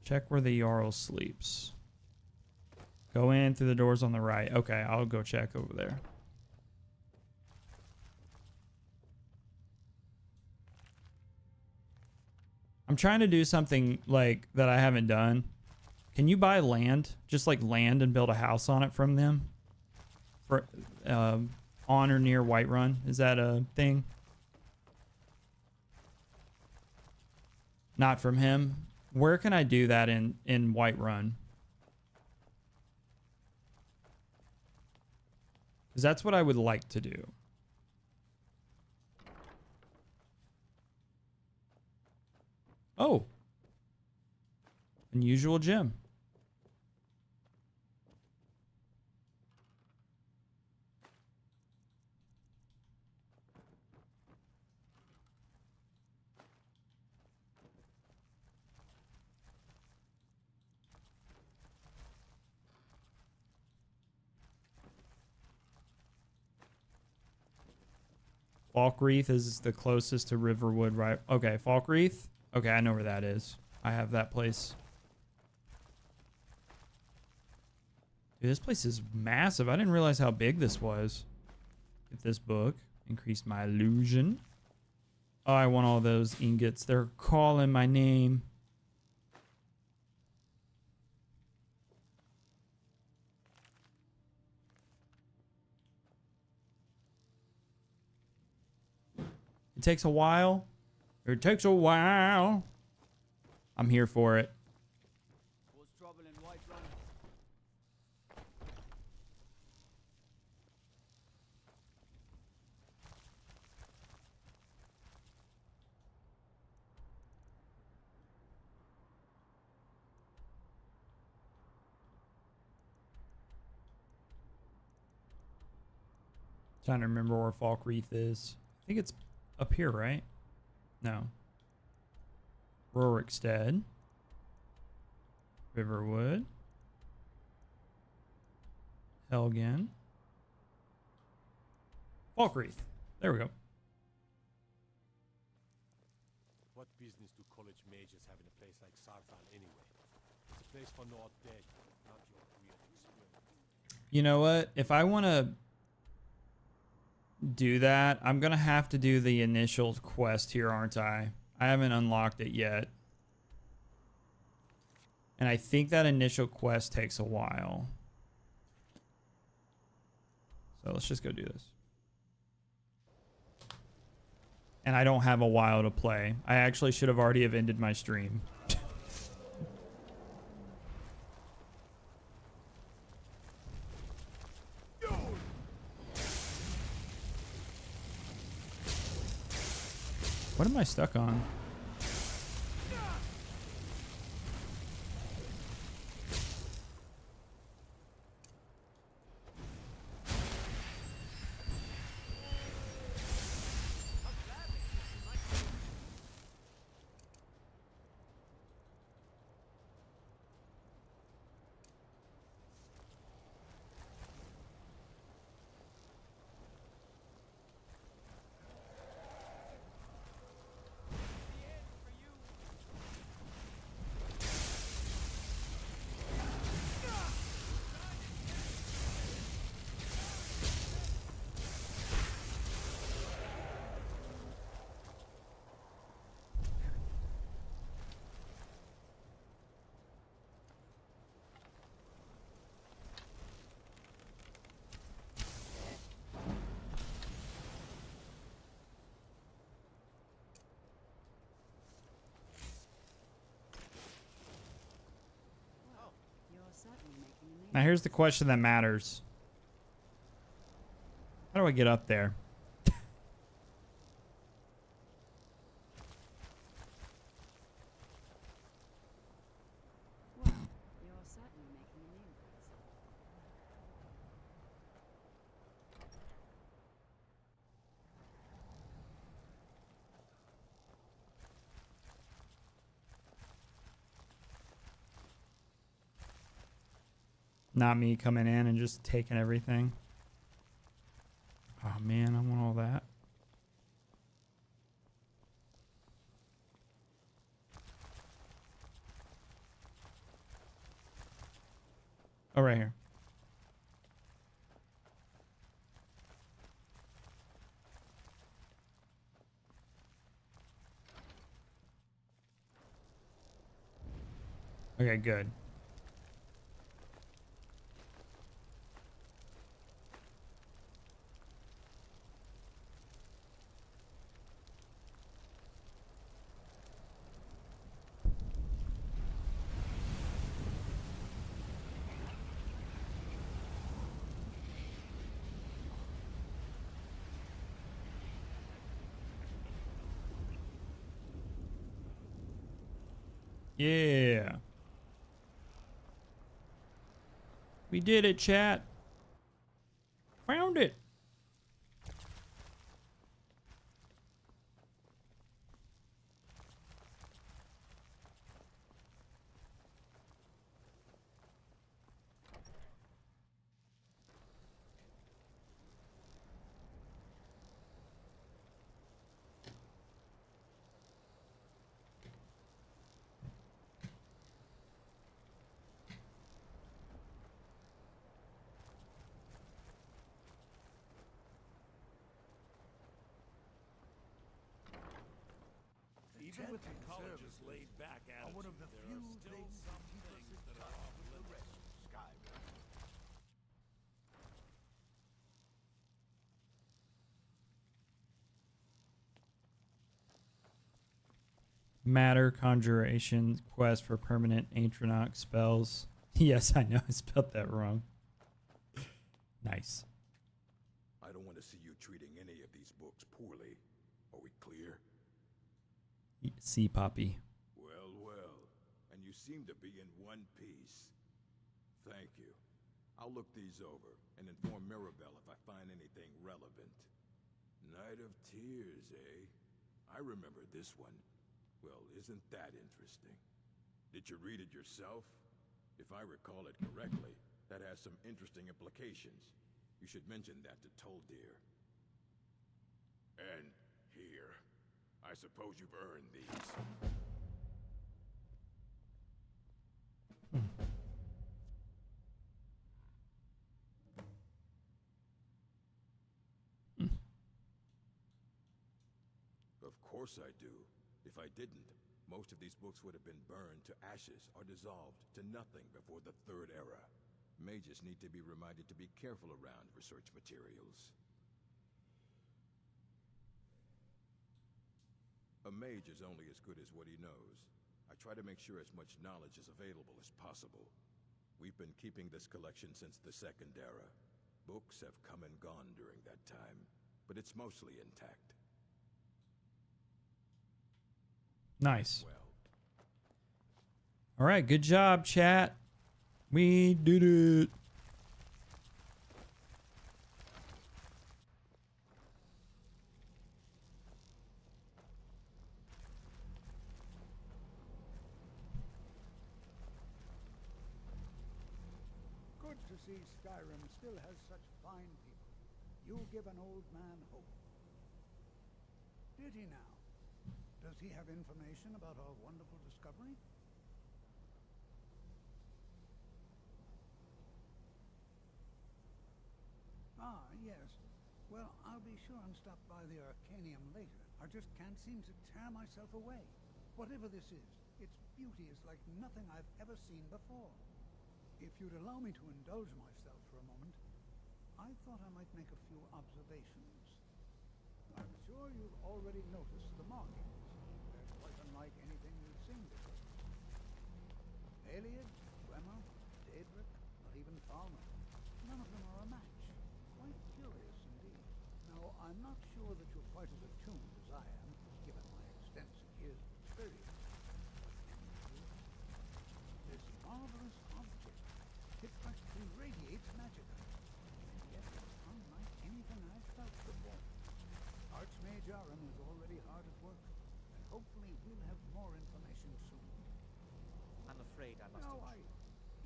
Check where the Jarl sleeps. Go in through the doors on the right. Okay, I'll go check over there. I'm trying to do something like that I haven't done. Can you buy land? Just like land and build a house on it from them? For on or near Whiterun? Is that a thing? Not from him. Where can I do that in Whiterun? Because that's what I would like to do. Oh. Unusual gem. Falkreath is the closest to Riverwood, right? Okay, Falkreath. Okay, I know where that is. I have that place. Dude, this place is massive. I didn't realize how big this was. Get this book. Increase my illusion. Oh, I want all those ingots. They're calling my name. It takes a while. It takes a while. I'm here for it. What's trouble in Whiterun? Trying to remember where Falkreath is. I think it's up here, right? No. Rorikstead. Riverwood. Helgen. Falkreath. There we go. What business do college mages have in a place like Sarthal anyway? It's a place for not dead, not your weird experiments. You know what? If I want to do that, I'm going to have to do the initial quest here, aren't I? I haven't unlocked it yet. And I think that initial quest takes a while. So let's just go do this. And I don't have a while to play. I actually should have already have ended my stream. What am I stuck on? Now here's the question that matters. How do I get up there? Not me coming in and just taking everything. Oh man, I want all that. Oh, right here. Okay, good. Yeah. We did it, chat. Found it. Even with the college's laid back attitude, one of the there few are still things some that keep us things in that are touch off with the limits. rest of Skyrim. Matter conjuration quest for permanent Atronach spells. Yes, I know I spelled that wrong. Nice. I don't want to see you treating any of these books poorly. Are we clear? See, Poppy. Well, well. And you seem to be in one piece. Thank you. I'll look these over and inform Mirabelle if I find anything relevant. Night of Tears, eh? I remember this one. Well, isn't that interesting? Did you read it yourself? If I recall it correctly, that has some interesting implications. You should mention that to Toldir. And here. I suppose you've earned these. Of course I do. If I didn't, most of these books would have been burned to ashes or dissolved to nothing before the Third Era. Mages need to be reminded to be careful around research materials. A mage is only as good as what he knows. I try to make sure as much knowledge is available as possible. We've been keeping this collection since the Second Era. Books have come and gone during that time, but it's mostly intact. Nice. All right, good job, chat. We did it. Good to see Skyrim still has such fine people. You give an old man hope. Did he now? Does he have information about our wonderful discovery? Ah, yes. Well, I'll be sure and stop by the Arcanium later. I just can't seem to tear myself away. Whatever this is, its beauty is like nothing I've ever seen before. If you'd allow me to indulge myself for a moment, I thought I might make a few observations. I'm sure you've already noticed the markings. They're quite unlike anything we've seen before. Aliad, Bremer, Daedric, not even Falmer. None of them are a match. Quite curious indeed. Now, I'm not sure that you're quite as attuned as I am, given my extensive years of experience. This marvelous object, it practically radiates magicka. And yet it's unlike anything I've felt before. Archmage Aram is already hard at work, and hopefully we'll have more information soon. I'm afraid I must intrude.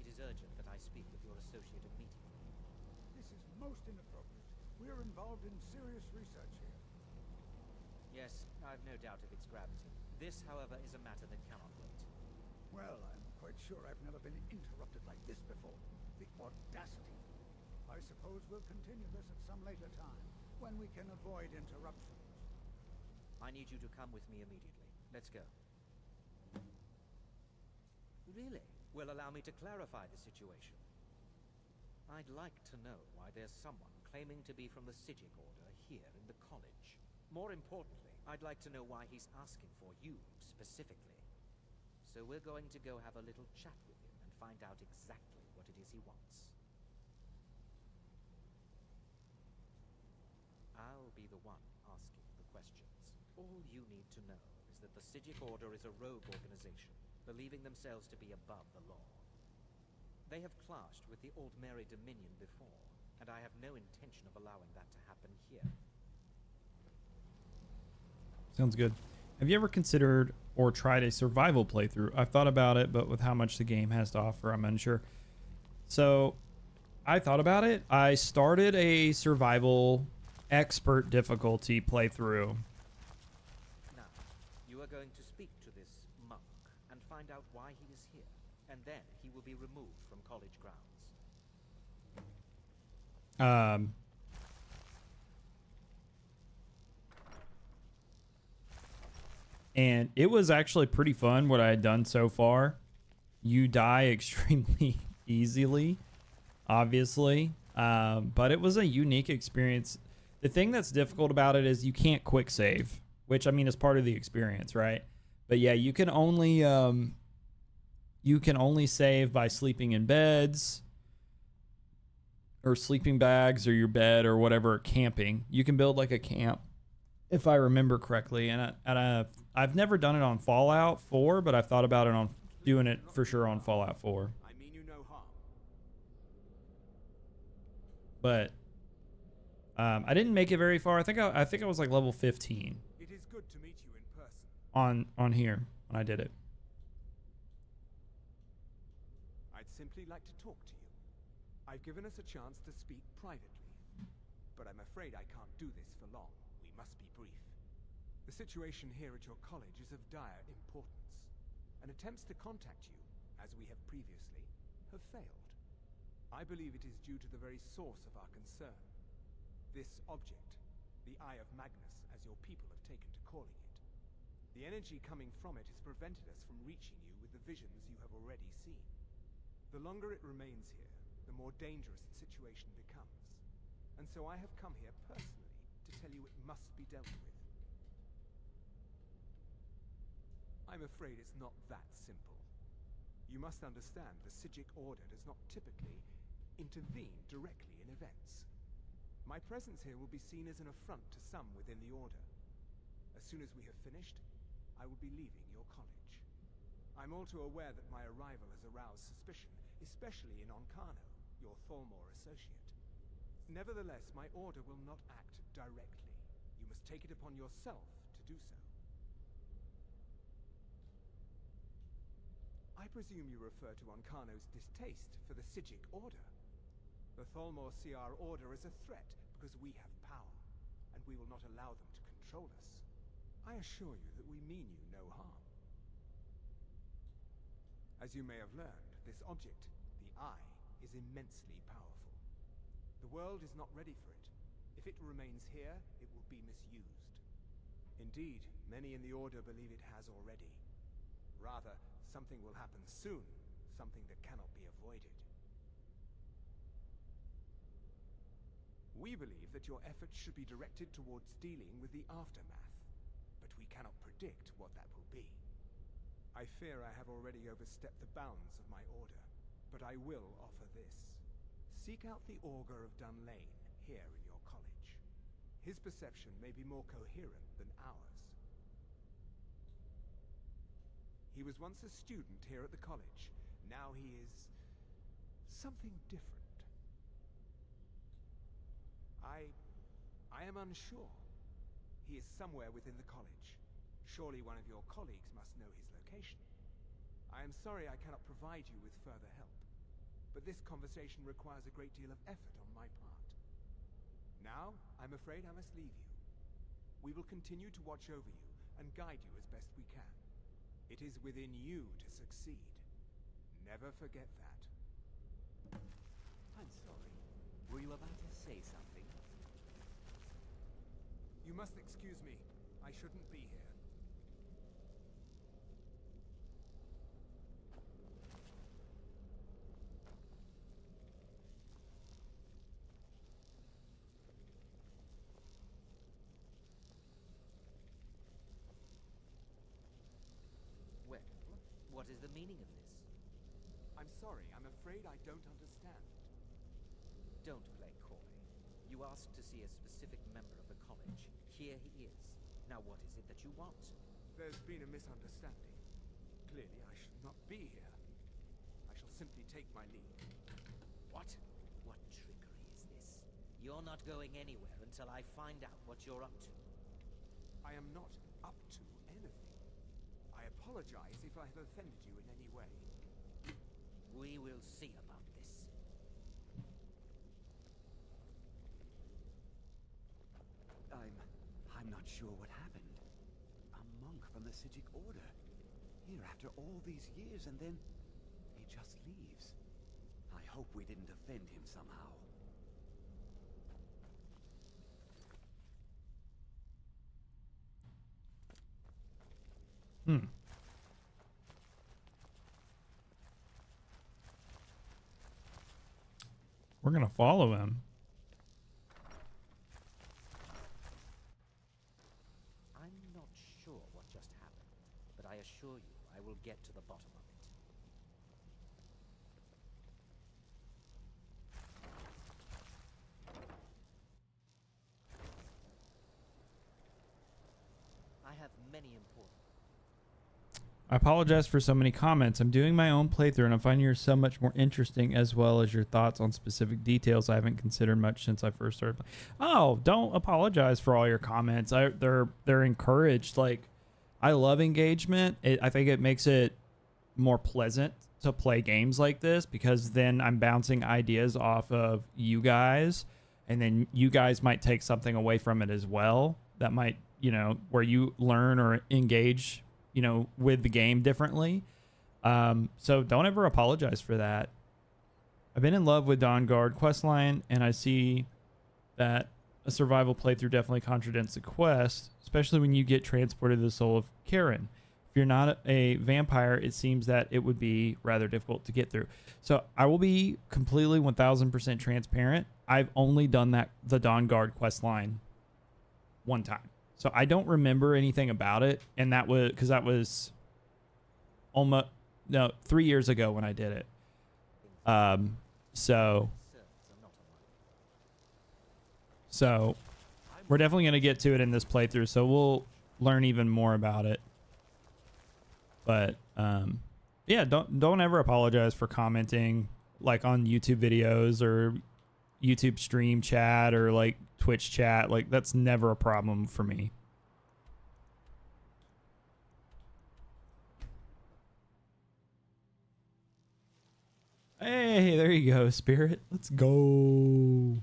It is urgent that I speak with your associate immediately. This is most inappropriate. We're involved in serious research here. Yes, I've no doubt of its gravity. This, however, is a matter that cannot wait. Well, I'm quite sure I've never been interrupted like this before. The audacity. I suppose we'll continue this at some later time, when we can avoid interruptions. I need you to come with me immediately. Let's go. Really? Well, allow me to clarify the situation. I'd like to know why there's someone claiming to be from the Psijic Order here in the college. More importantly, I'd like to know why he's asking for you specifically. So we're going to go have a little chat with him and find out exactly what it is he wants. I'll be the one asking the questions. All you need to know is that the Psijic Order is a rogue organization, believing themselves to be above the law. They have clashed with the Old Mary Dominion before, and I have no intention of allowing that to happen here. Sounds good. Have you ever considered or tried a survival playthrough? I've thought about it, but with how much the game has to offer, I'm unsure. So, I thought about it. I started a survival expert difficulty playthrough. Now, you are going to speak to this monk and find out why he is here, and then he will be removed from college grounds. And it was actually pretty fun what I had done so far. You die extremely easily, obviously, but it was a unique experience. The thing that's difficult about it is you can't quick save, which I mean is part of the experience, right? But yeah, you can only save by sleeping in beds or sleeping bags or your bed or whatever. Camping, you can build like a camp, if I remember correctly, and I've never done it on Fallout 4, but I've thought about it on doing it for sure on Fallout 4. I mean you no harm. But I didn't make it very far. I think I was like level 15 It is good to meet you in person. on here when I did it. I'd simply like to talk to you. I've given us a chance to speak privately, but I'm afraid I can't do this for long. We must be brief. The situation here at your college is of dire importance, and attempts to contact you, as we have previously, have failed. I believe it is due to the very source of our concern. This object, the Eye of Magnus, as your people have taken to calling it. The energy coming from it has prevented us from reaching you with the visions you have already seen. The longer it remains here, the more dangerous the situation becomes. And so I have come here personally to tell you it must be dealt with. I'm afraid it's not that simple. You must understand the Psijic Order does not typically intervene directly in events. My presence here will be seen as an affront to some within the Order. As soon as we have finished, I will be leaving your college. I'm all too aware that my arrival has aroused suspicion, especially in Onkano, your Thalmor associate. Nevertheless, my Order will not act directly. You must take it upon yourself to do so. I presume you refer to Onkano's distaste for the Psijic Order. The Thalmor see our Order as a threat because we have power, and we will not allow them to control us. I assure you that we mean you no harm. As you may have learned, this object, the Eye, is immensely powerful. The world is not ready for it. If it remains here, it will be misused. Indeed, many in the Order believe it has already. Rather, something will happen soon, something that cannot be avoided. We believe that your efforts should be directed towards dealing with the aftermath, but we cannot predict what that will be. I fear I have already overstepped the bounds of my Order, but I will offer this. Seek out the Augur of Dunlane here in your college. His perception may be more coherent than ours. He was once a student here at the college. Now he is something different. I am unsure. He is somewhere within the college. Surely one of your colleagues must know his location. I am sorry I cannot provide you with further help, but this conversation requires a great deal of effort on my part. Now, I'm afraid I must leave you. We will continue to watch over you and guide you as best we can. It is within you to succeed. Never forget that. I'm sorry. Were you about to say something? You must excuse me. I shouldn't be here. Well, what is the meaning of this? I'm sorry. I'm afraid I don't understand. Don't play coy. You asked to see a specific member of the college. Here he is. Now what is it that you want? There's been a misunderstanding. Clearly I should not be here. I shall simply take my leave. What? What trickery is this? You're not going anywhere until I find out what you're up to. I am not up to anything. I apologize if I have offended you in any way. We will see about this. I'm not sure what happened. A monk from the Psijic Order. Here after all these years, and then he just leaves. I hope we didn't offend him somehow. We're gonna follow him. I'm not sure what just happened, but I assure you I will get to the bottom of it. I have many important. I apologize for so many comments. I'm doing my own playthrough and I find yours so much more interesting, as well as your thoughts on specific details I haven't considered much since I first started. Oh, don't apologize for all your comments. They're encouraged. Like, I love engagement. I think it makes it more pleasant to play games like this, because then I'm bouncing ideas off of you guys, and then you guys might take something away from it as well that might you know, where you learn or engage, you know, with the game differently. So don't ever apologize for that. I've been in love with Dawnguard questline, and I see that a survival playthrough definitely contradicts the quest, especially when you get transported to the soul of Karen. If you're not a vampire, it seems that it would be rather difficult to get through. So I will be completely 1000% transparent. I've only done the Dawnguard questline one time. So I don't remember anything about it, and that was almost 3 years ago when I did it. So we're definitely going to get to it in this playthrough, so we'll learn even more about it. But yeah, don't ever apologize for commenting like on YouTube videos or YouTube stream chat or like Twitch chat. Like, that's never a problem for me. Hey, there you go, Spirit. Let's go.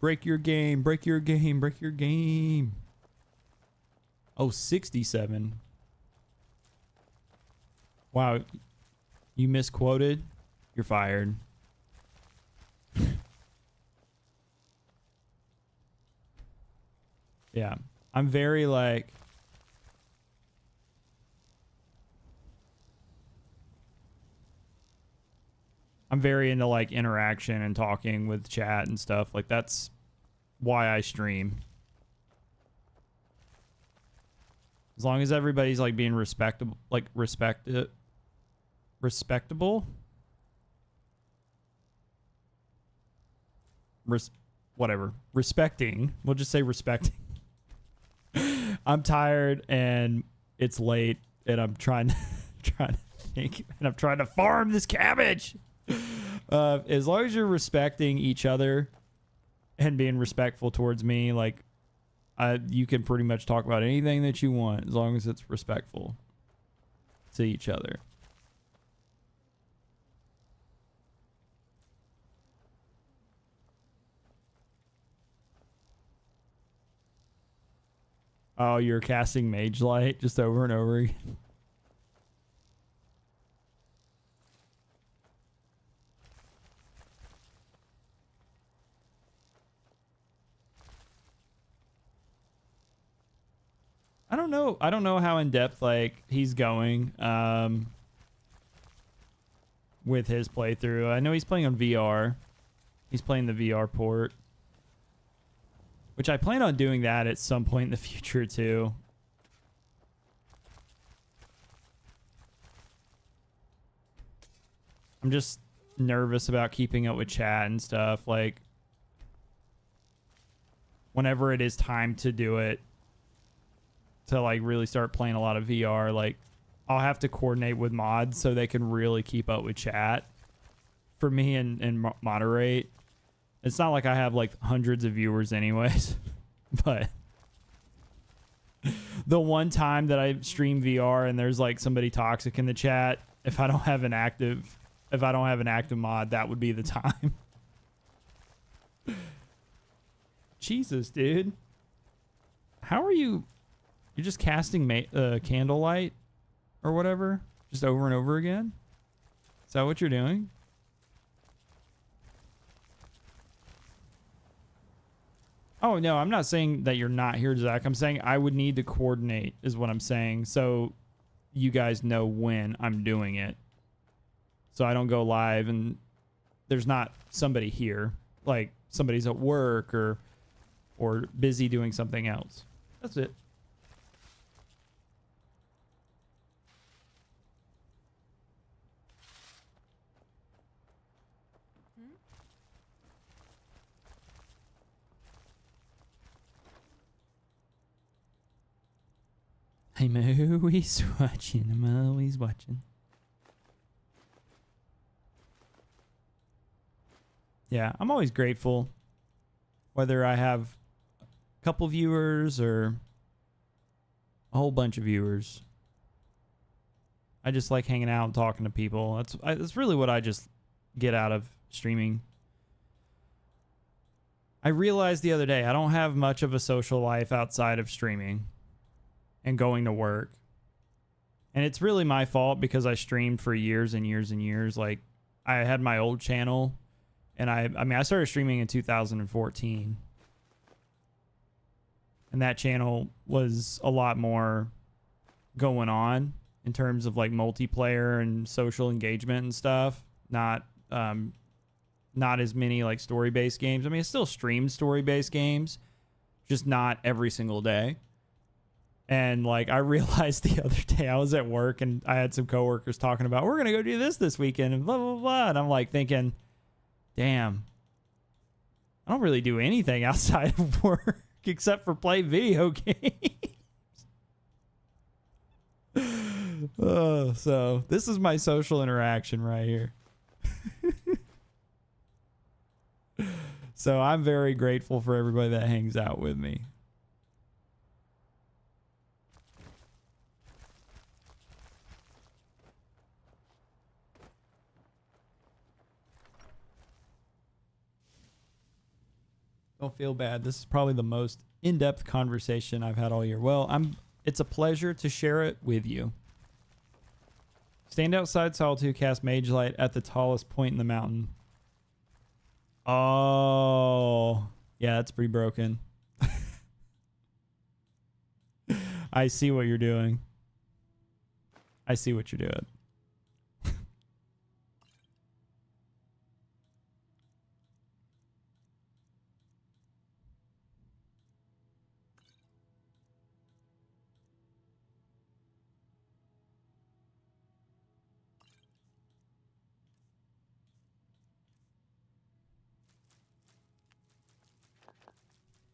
Break your game, break your game, break your game. Oh, 67. Wow. You misquoted. You're fired. Yeah. I'm very like... I'm very into like interaction and talking with chat and stuff. Like, that's why I stream. As long as everybody's like being respectable, like respectable. Whatever. Respecting. We'll just say respecting. I'm tired and it's late and I'm trying to think, and I'm trying to farm this cabbage. As long as you're respecting each other and being respectful towards me, like, you can pretty much talk about anything that you want as long as it's respectful to each other. Oh, you're casting Mage Light just over and over again. I don't know how in depth like he's going with his playthrough. I know he's playing on VR. He's playing the VR port, which I plan on doing that at some point in the future too. I'm just nervous about keeping up with chat and stuff. Like, whenever it is time to do it, to like really start playing a lot of VR, like, I'll have to coordinate with mods so they can really keep up with chat for me and moderate. It's not like I have like hundreds of viewers anyways, but the one time that I stream VR and there's like somebody toxic in the chat, if I don't have an active mod, that would be the time. Jesus, dude. How are you? You're just casting candlelight or whatever, just over and over again? Is that what you're doing? Oh, no, I'm not saying that you're not here, Zach. I'm saying I would need to coordinate is what I'm saying, so you guys know when I'm doing it. So I don't go live and there's not somebody here. Like, somebody's at work or busy doing something else. That's it. I'm always watching. I'm always watching. Yeah, I'm always grateful. Whether I have a couple viewers or a whole bunch of viewers. I just like hanging out and talking to people. That's really what I just get out of streaming. I realized the other day I don't have much of a social life outside of streaming and going to work. And it's really my fault because I streamed for years and years and years. Like, I had my old channel, and I started streaming in 2014. And that channel was a lot more going on in terms of like multiplayer and social engagement and stuff. Not as many like story-based games. I mean, I still streamed story-based games, just not every single day. And like, I realized the other day I was at work and I had some coworkers talking about, we're going to go do this weekend and blah, blah, blah. And I'm like thinking, damn, I don't really do anything outside of work except for play video games. So this is my social interaction right here. So I'm very grateful for everybody that hangs out with me. Don't feel bad. This is probably the most in-depth conversation I've had all year. Well, it's a pleasure to share it with you. Stand outside Solitude, cast Mage Light at the tallest point in the mountain. Oh, yeah, that's pretty broken. I see what you're doing. I see what you're doing.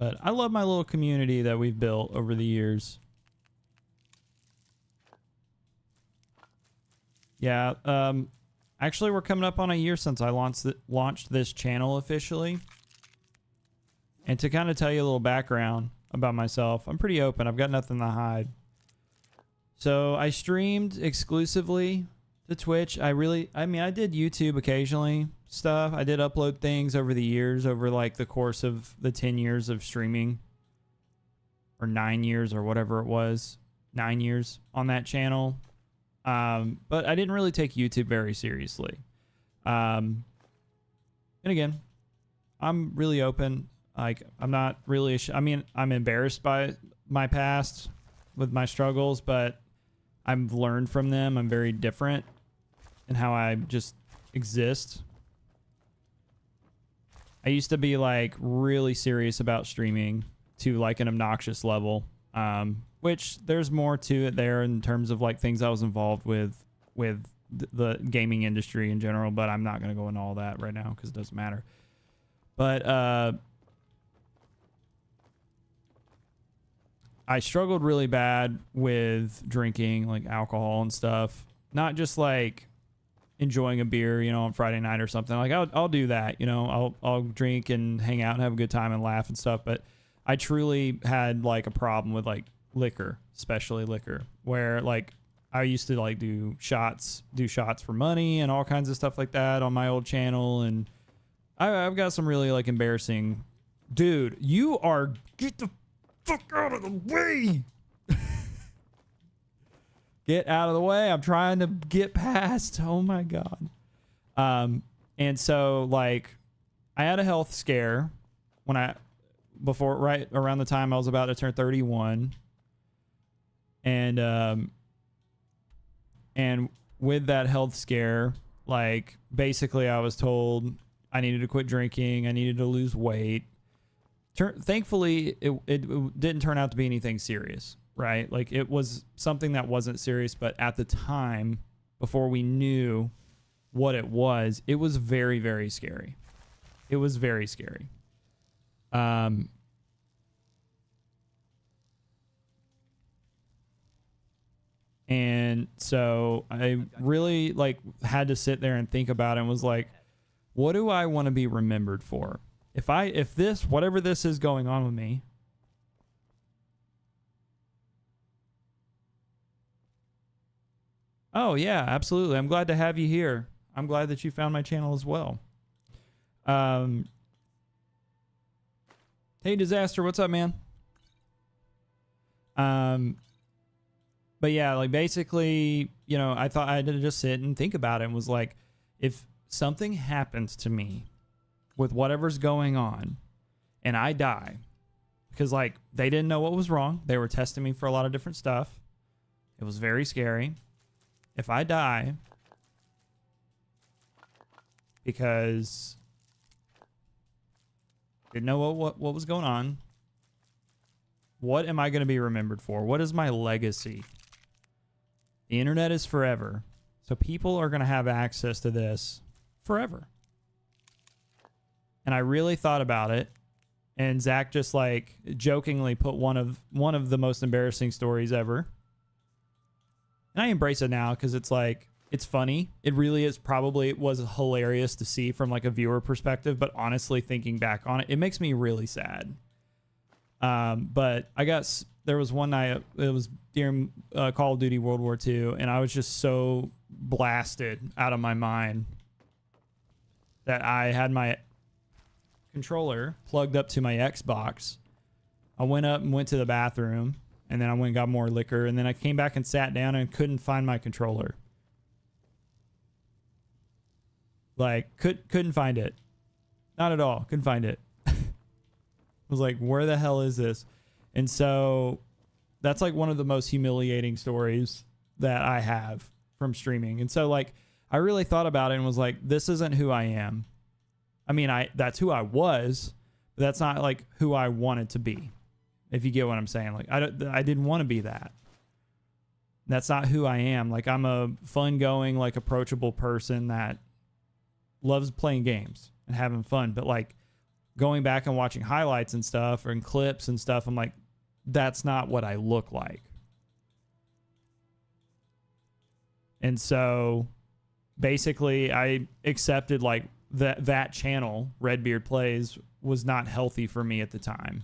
But I love my little community that we've built over the years. Yeah, actually we're coming up on a year since I launched this channel officially. And to kind of tell you a little background about myself, I'm pretty open. I've got nothing to hide. So I streamed exclusively to Twitch. I did YouTube occasionally. Stuff. I did upload things over the years, over like the course of the 10 years of streaming, or 9 years or whatever it was, 9 years on that channel. But I didn't really take YouTube very seriously. And again, I'm really open. Like, I'm not really, I'm embarrassed by my past with my struggles, but I've learned from them. I'm very different in how I just exist. I used to be like really serious about streaming to like an obnoxious level, which there's more to it there in terms of like things I was involved with the gaming industry in general, but I'm not going to go into all that right now because it doesn't matter. But I struggled really bad with drinking, like alcohol and stuff, not just like enjoying a beer, you know, on Friday night or something. Like I'll do that, you know, I'll drink and hang out and have a good time and laugh and stuff. But I truly had like a problem with like liquor, especially liquor, where like I used to like do shots for money and all kinds of stuff like that on my old channel. And I've got some really like embarrassing, dude, get the fuck out of the way. Get out of the way. I'm trying to get past. Oh my God. And so like I had a health scare right around the time I was about to turn 31. And with that health scare, like basically I was told I needed to quit drinking. I needed to lose weight. Thankfully it didn't turn out to be anything serious. Right? Like it was something that wasn't serious, but at the time, before we knew what it was very, very scary. It was very scary. And so I really like had to sit there and think about it and was like, what do I want to be remembered for? If this, whatever this is going on with me, oh, yeah, absolutely. I'm glad to have you here. I'm glad that you found my channel as well. Hey, Disaster, what's up, man? But yeah, like basically, you know, I thought I had to just sit and think about it and was like, if something happens to me with whatever's going on and I die, because like they didn't know what was wrong. They were testing me for a lot of different stuff. It was very scary. If I die because didn't know what was going on, what am I going to be remembered for? What is my legacy? The internet is forever. So people are going to have access to this forever. And I really thought about it. And Zach just like jokingly put one of the most embarrassing stories ever. And I embrace it now because it's like, it's funny. It really is. Probably it was hilarious to see from like a viewer perspective. But honestly, thinking back on it, it makes me really sad. But I guess there was one night, it was during Call of Duty World War II, and I was just so blasted out of my mind that I had my controller plugged up to my Xbox. I went up and went to the bathroom, and then I went and got more liquor, and then I came back and sat down and couldn't find my controller. Like, couldn't find it. Not at all. Couldn't find it. I was like, where the hell is this? And so that's like one of the most humiliating stories that I have from streaming. And so like, I really thought about it and was like, this isn't who I am. I mean, that's who I was, but that's not like who I wanted to be. If you get what I'm saying. Like, I didn't want to be that. That's not who I am. Like, I'm a fun-going, like, approachable person that loves playing games and having fun. But like, going back and watching highlights and stuff and clips and stuff, I'm like, that's not what I look like. And so basically I accepted like that channel, Redbeard Plays, was not healthy for me at the time.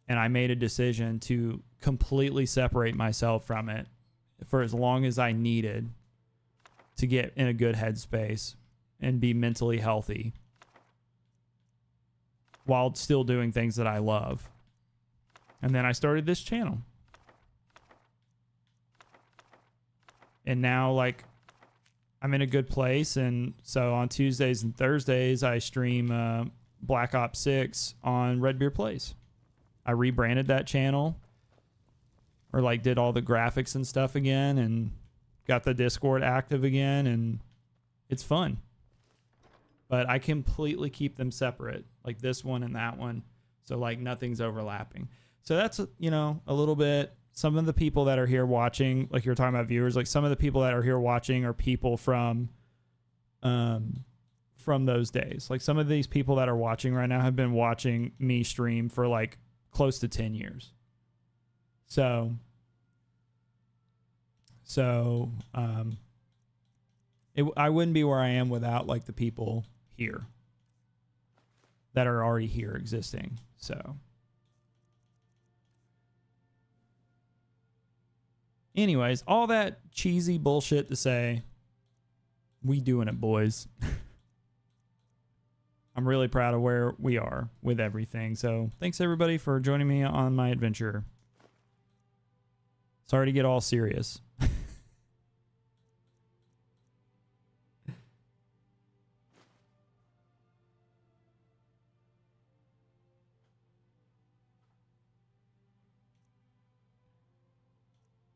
And I made a decision to completely separate myself from it for as long as I needed to get in a good headspace and be mentally healthy while still doing things that I love. And then I started this channel. And now, like, I'm in a good place. And so on Tuesdays and Thursdays, I stream Black Ops 6 on Redbeard Plays. I rebranded that channel, or like did all the graphics and stuff again, and got the Discord active again, and it's fun. But I completely keep them separate, like this one and that one. So like nothing's overlapping. So that's, you know, a little bit. Some of the people that are here watching, like you're talking about viewers, like some of the people that are here watching are people from those days. Like some of these people that are watching right now have been watching me stream for like close to 10 years. So I wouldn't be where I am without like the people here that are already here existing. So anyways, all that cheesy bullshit to say, we doing it, boys. I'm really proud of where we are with everything. So thanks everybody for joining me on my adventure. Sorry to get all serious.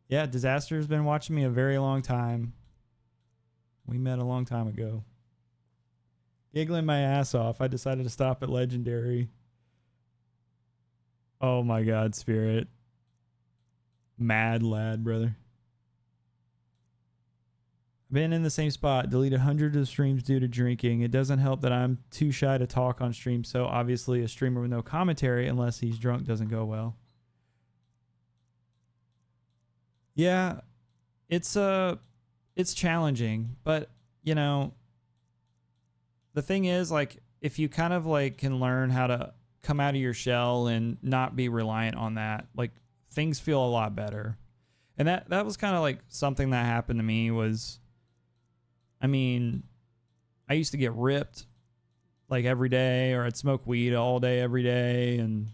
Yeah, Disaster's been watching me a very long time. We met a long time ago. Giggling my ass off, I decided to stop at Legendary. Oh my God, Spirit. Mad lad, brother. Been in the same spot, deleted hundreds of streams due to drinking. It doesn't help that I'm too shy to talk on stream, so obviously a streamer with no commentary unless he's drunk doesn't go well. Yeah, it's challenging, but you know, the thing is, like, if you kind of like can learn how to come out of your shell and not be reliant on that, like things feel a lot better. And that was kind of like something that happened to me was, I mean, I used to get ripped like every day, or I'd smoke weed all day, every day, and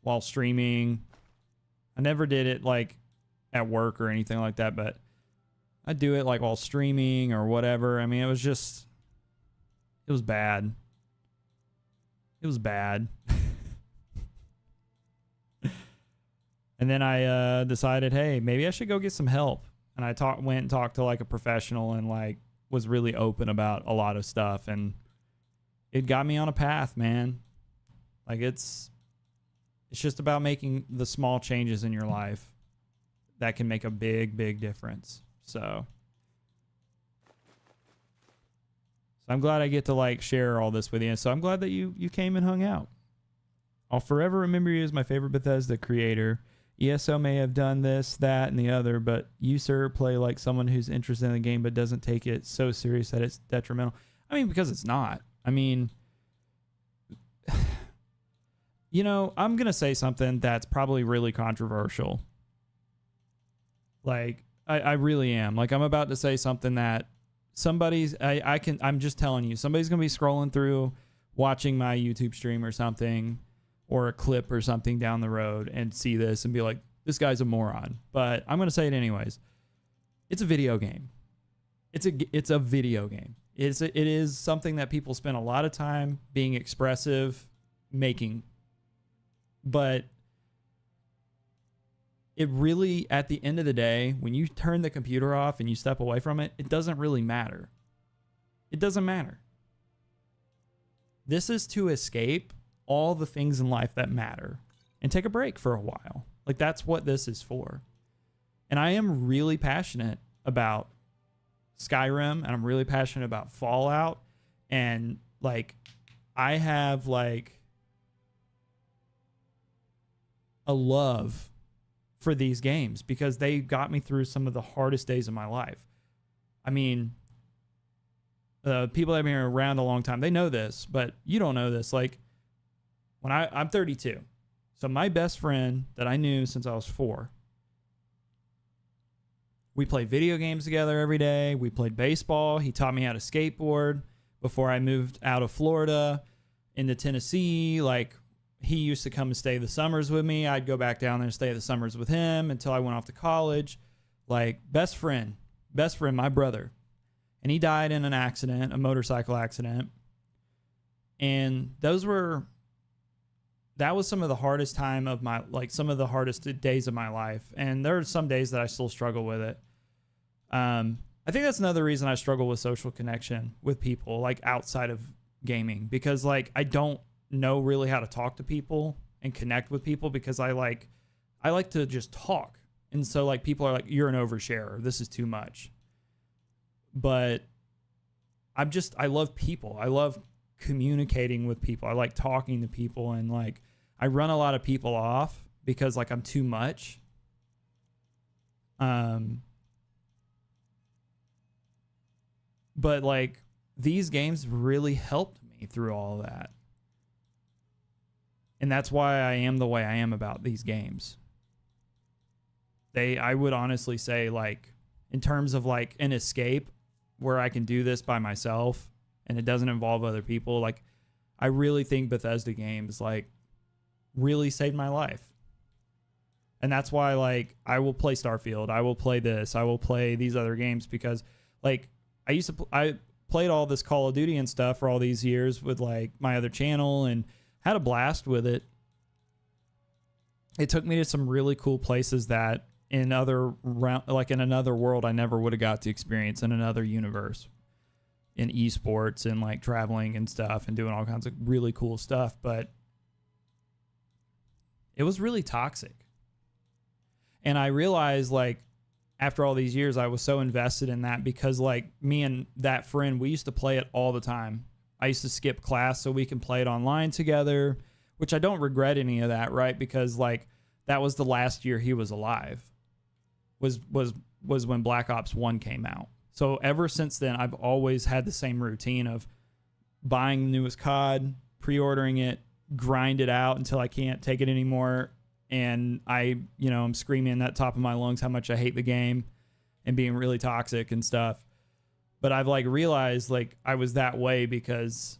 while streaming. I never did it like at work or anything like that, but I'd do it like while streaming or whatever. I mean, it was bad. It was bad. And then I decided, hey, maybe I should go get some help. And I went and talked to like a professional and like was really open about a lot of stuff. And it got me on a path, man. Like it's just about making the small changes in your life that can make a big, big difference. So I'm glad I get to like share all this with you. So I'm glad that you came and hung out. I'll forever remember you as my favorite Bethesda creator. ESO may have done this, that, and the other, but you, sir, play like someone who's interested in the game but doesn't take it so serious that it's detrimental. I mean, because it's not. I mean, you know, I'm going to say something that's probably really controversial. Like, I really am. Like, I'm about to say something that I'm just telling you, somebody's going to be scrolling through, watching my YouTube stream or something, or a clip or something down the road and see this and be like, this guy's a moron. But I'm going to say it anyways. It's a video game. It's a video game. It is something that people spend a lot of time being expressive, making. But it really, at the end of the day, when you turn the computer off and you step away from it, it doesn't really matter. It doesn't matter. This is to escape all the things in life that matter and take a break for a while. Like, that's what this is for. And I am really passionate about Skyrim, and I'm really passionate about Fallout. And like, I have like a love for these games because they got me through some of the hardest days of my life. I mean, people that have been around a long time, they know this, but you don't know this. Like, when I'm 32. So my best friend that I knew since I was 4, we played video games together every day. We played baseball. He taught me how to skateboard before I moved out of Florida into Tennessee. Like, he used to come and stay the summers with me. I'd go back down there and stay the summers with him until I went off to college. Like, best friend, my brother. And he died in an accident, a motorcycle accident. And that was some of the hardest time of my, like, some of the hardest days of my life. And there are some days that I still struggle with it. I think that's another reason I struggle with social connection with people, like, outside of gaming, because like, I don't know really how to talk to people and connect with people because I like to just talk. And so like, people are like, you're an oversharer. This is too much. But I love people. I love communicating with people. I like talking to people, and like, I run a lot of people off because like, I'm too much. But like, these games really helped me through all of that. And that's why I am the way I am about these games. I would honestly say, like, in terms of like an escape where I can do this by myself and it doesn't involve other people, like, I really think Bethesda games like really saved my life. And that's why, like, I will play Starfield, I will play this, I will play these other games, because like, I played all this Call of Duty and stuff for all these years with like my other channel and had a blast with it. It took me to some really cool places that in another world I never would have got to experience in another universe, in esports and like traveling and stuff and doing all kinds of really cool stuff. But it was really toxic. And I realized, like, after all these years, I was so invested in that because like, me and that friend, we used to play it all the time. I used to skip class so we can play it online together, which I don't regret any of that, right? Because like, that was the last year he was alive, was when Black Ops 1 came out. So ever since then, I've always had the same routine of buying the newest COD, pre-ordering it, grind it out until I can't take it anymore. And I'm screaming at the top of my lungs how much I hate the game and being really toxic and stuff. But I've like realized like I was that way because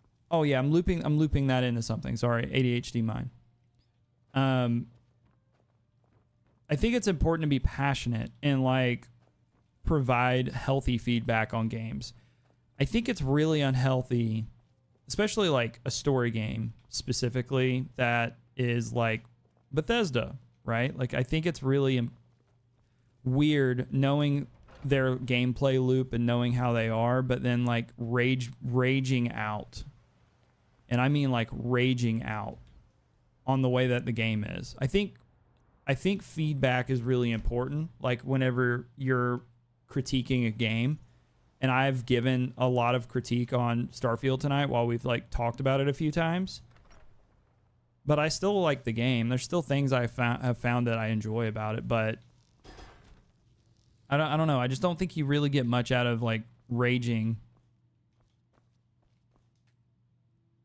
Oh yeah, I'm looping that into something. Sorry, ADHD mind. I think it's important to be passionate and like provide healthy feedback on games. I think it's really unhealthy, especially like a story game specifically that is like Bethesda, right? Like I think it's really weird knowing their gameplay loop and knowing how they are, but then like raging out. And I mean like raging out on the way that the game is. I think feedback is really important. Like whenever you're critiquing a game, and I've given a lot of critique on Starfield tonight while we've like talked about it a few times. But I still like the game. There's still things have found that I enjoy about it, but I don't know. I just don't think you really get much out of like raging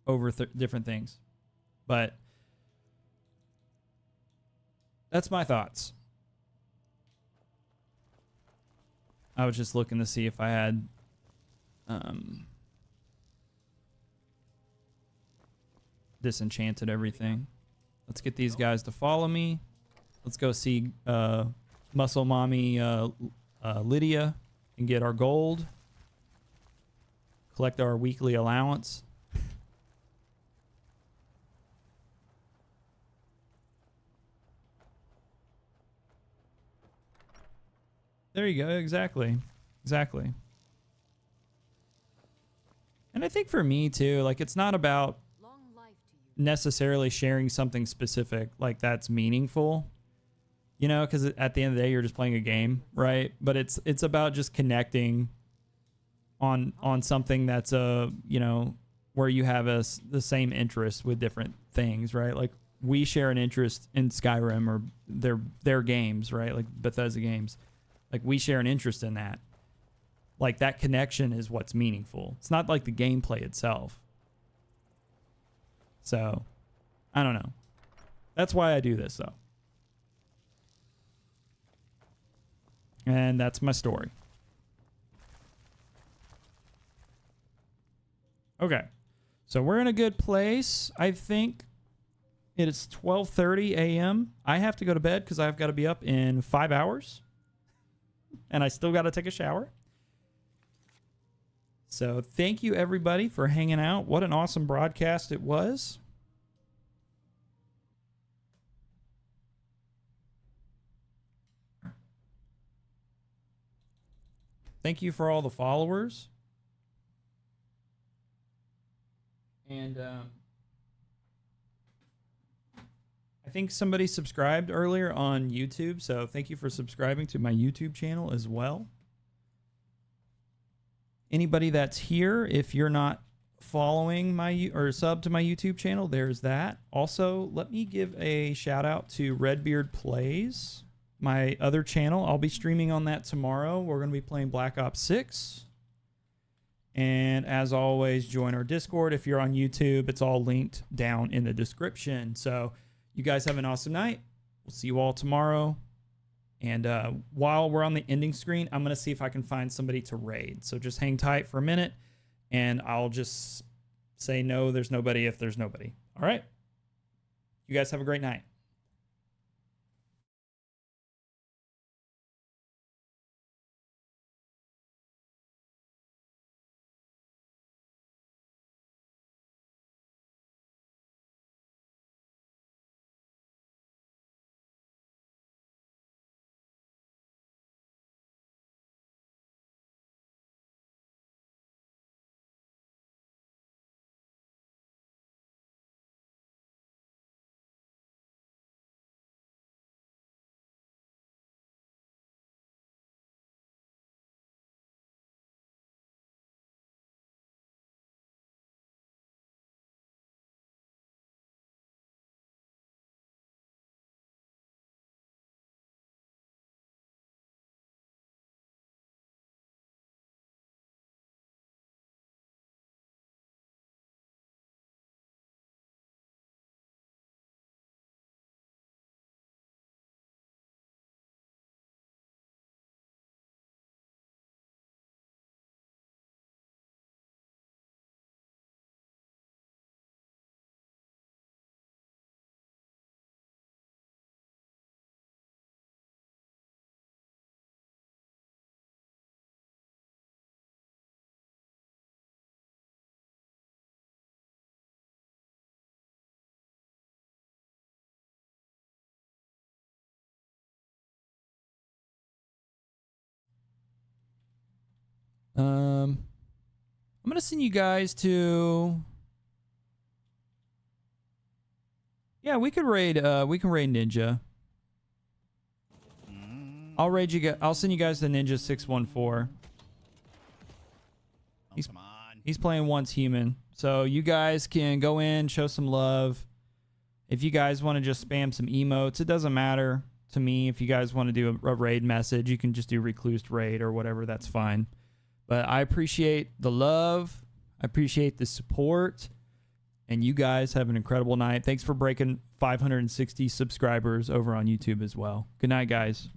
over different things. But that's my thoughts. I was just looking to see if I had disenchanted everything. Let's get these guys to follow me. Let's go see Muscle Mommy Lydia and get our gold. Collect our weekly allowance. There you go. Exactly. Exactly. And I think for me too, like it's not about necessarily sharing something specific like that's meaningful, you know, because at the end of the day, you're just playing a game, right? But it's about just connecting on something that's you know, where you have the same interest with different things, right? Like we share an interest in Skyrim or their games, right? Like Bethesda games. Like we share an interest in that. Like that connection is what's meaningful. It's not like the gameplay itself. So, I don't know. That's why I do this though. And that's my story. Okay. So we're in a good place. I think it is 12:30 a.m. I have to go to bed because I've got to be up in 5 hours. And I still got to take a shower. So thank you everybody for hanging out. What an awesome broadcast it was. Thank you for all the followers. And I think somebody subscribed earlier on YouTube, so thank you for subscribing to my YouTube channel as well. Anybody that's here, if you're not following or sub to my YouTube channel, there's that. Also, let me give a shout out to Redbeard Plays, my other channel. I'll be streaming on that tomorrow. We're going to be playing Black Ops 6. And as always, join our Discord. If you're on YouTube, it's all linked down in the description. So you guys have an awesome night. We'll see you all tomorrow. And while we're on the ending screen, I'm going to see if I can find somebody to raid. So just hang tight for a minute, and I'll just say no, there's nobody if there's nobody. All right? You guys have a great night. I'm gonna send you guys to. Yeah, we could raid. We can raid Ninja. I'll raid you guys. I'll send you guys to Ninja 614. He's playing Once Human, so you guys can go in, show some love. If you guys want to just spam some emotes, it doesn't matter to me. If you guys want to do a raid message, you can just do Reclused raid or whatever. That's fine. But I appreciate the love. I appreciate the support. And you guys have an incredible night. Thanks for breaking 560 subscribers over on YouTube as well. Good night, guys.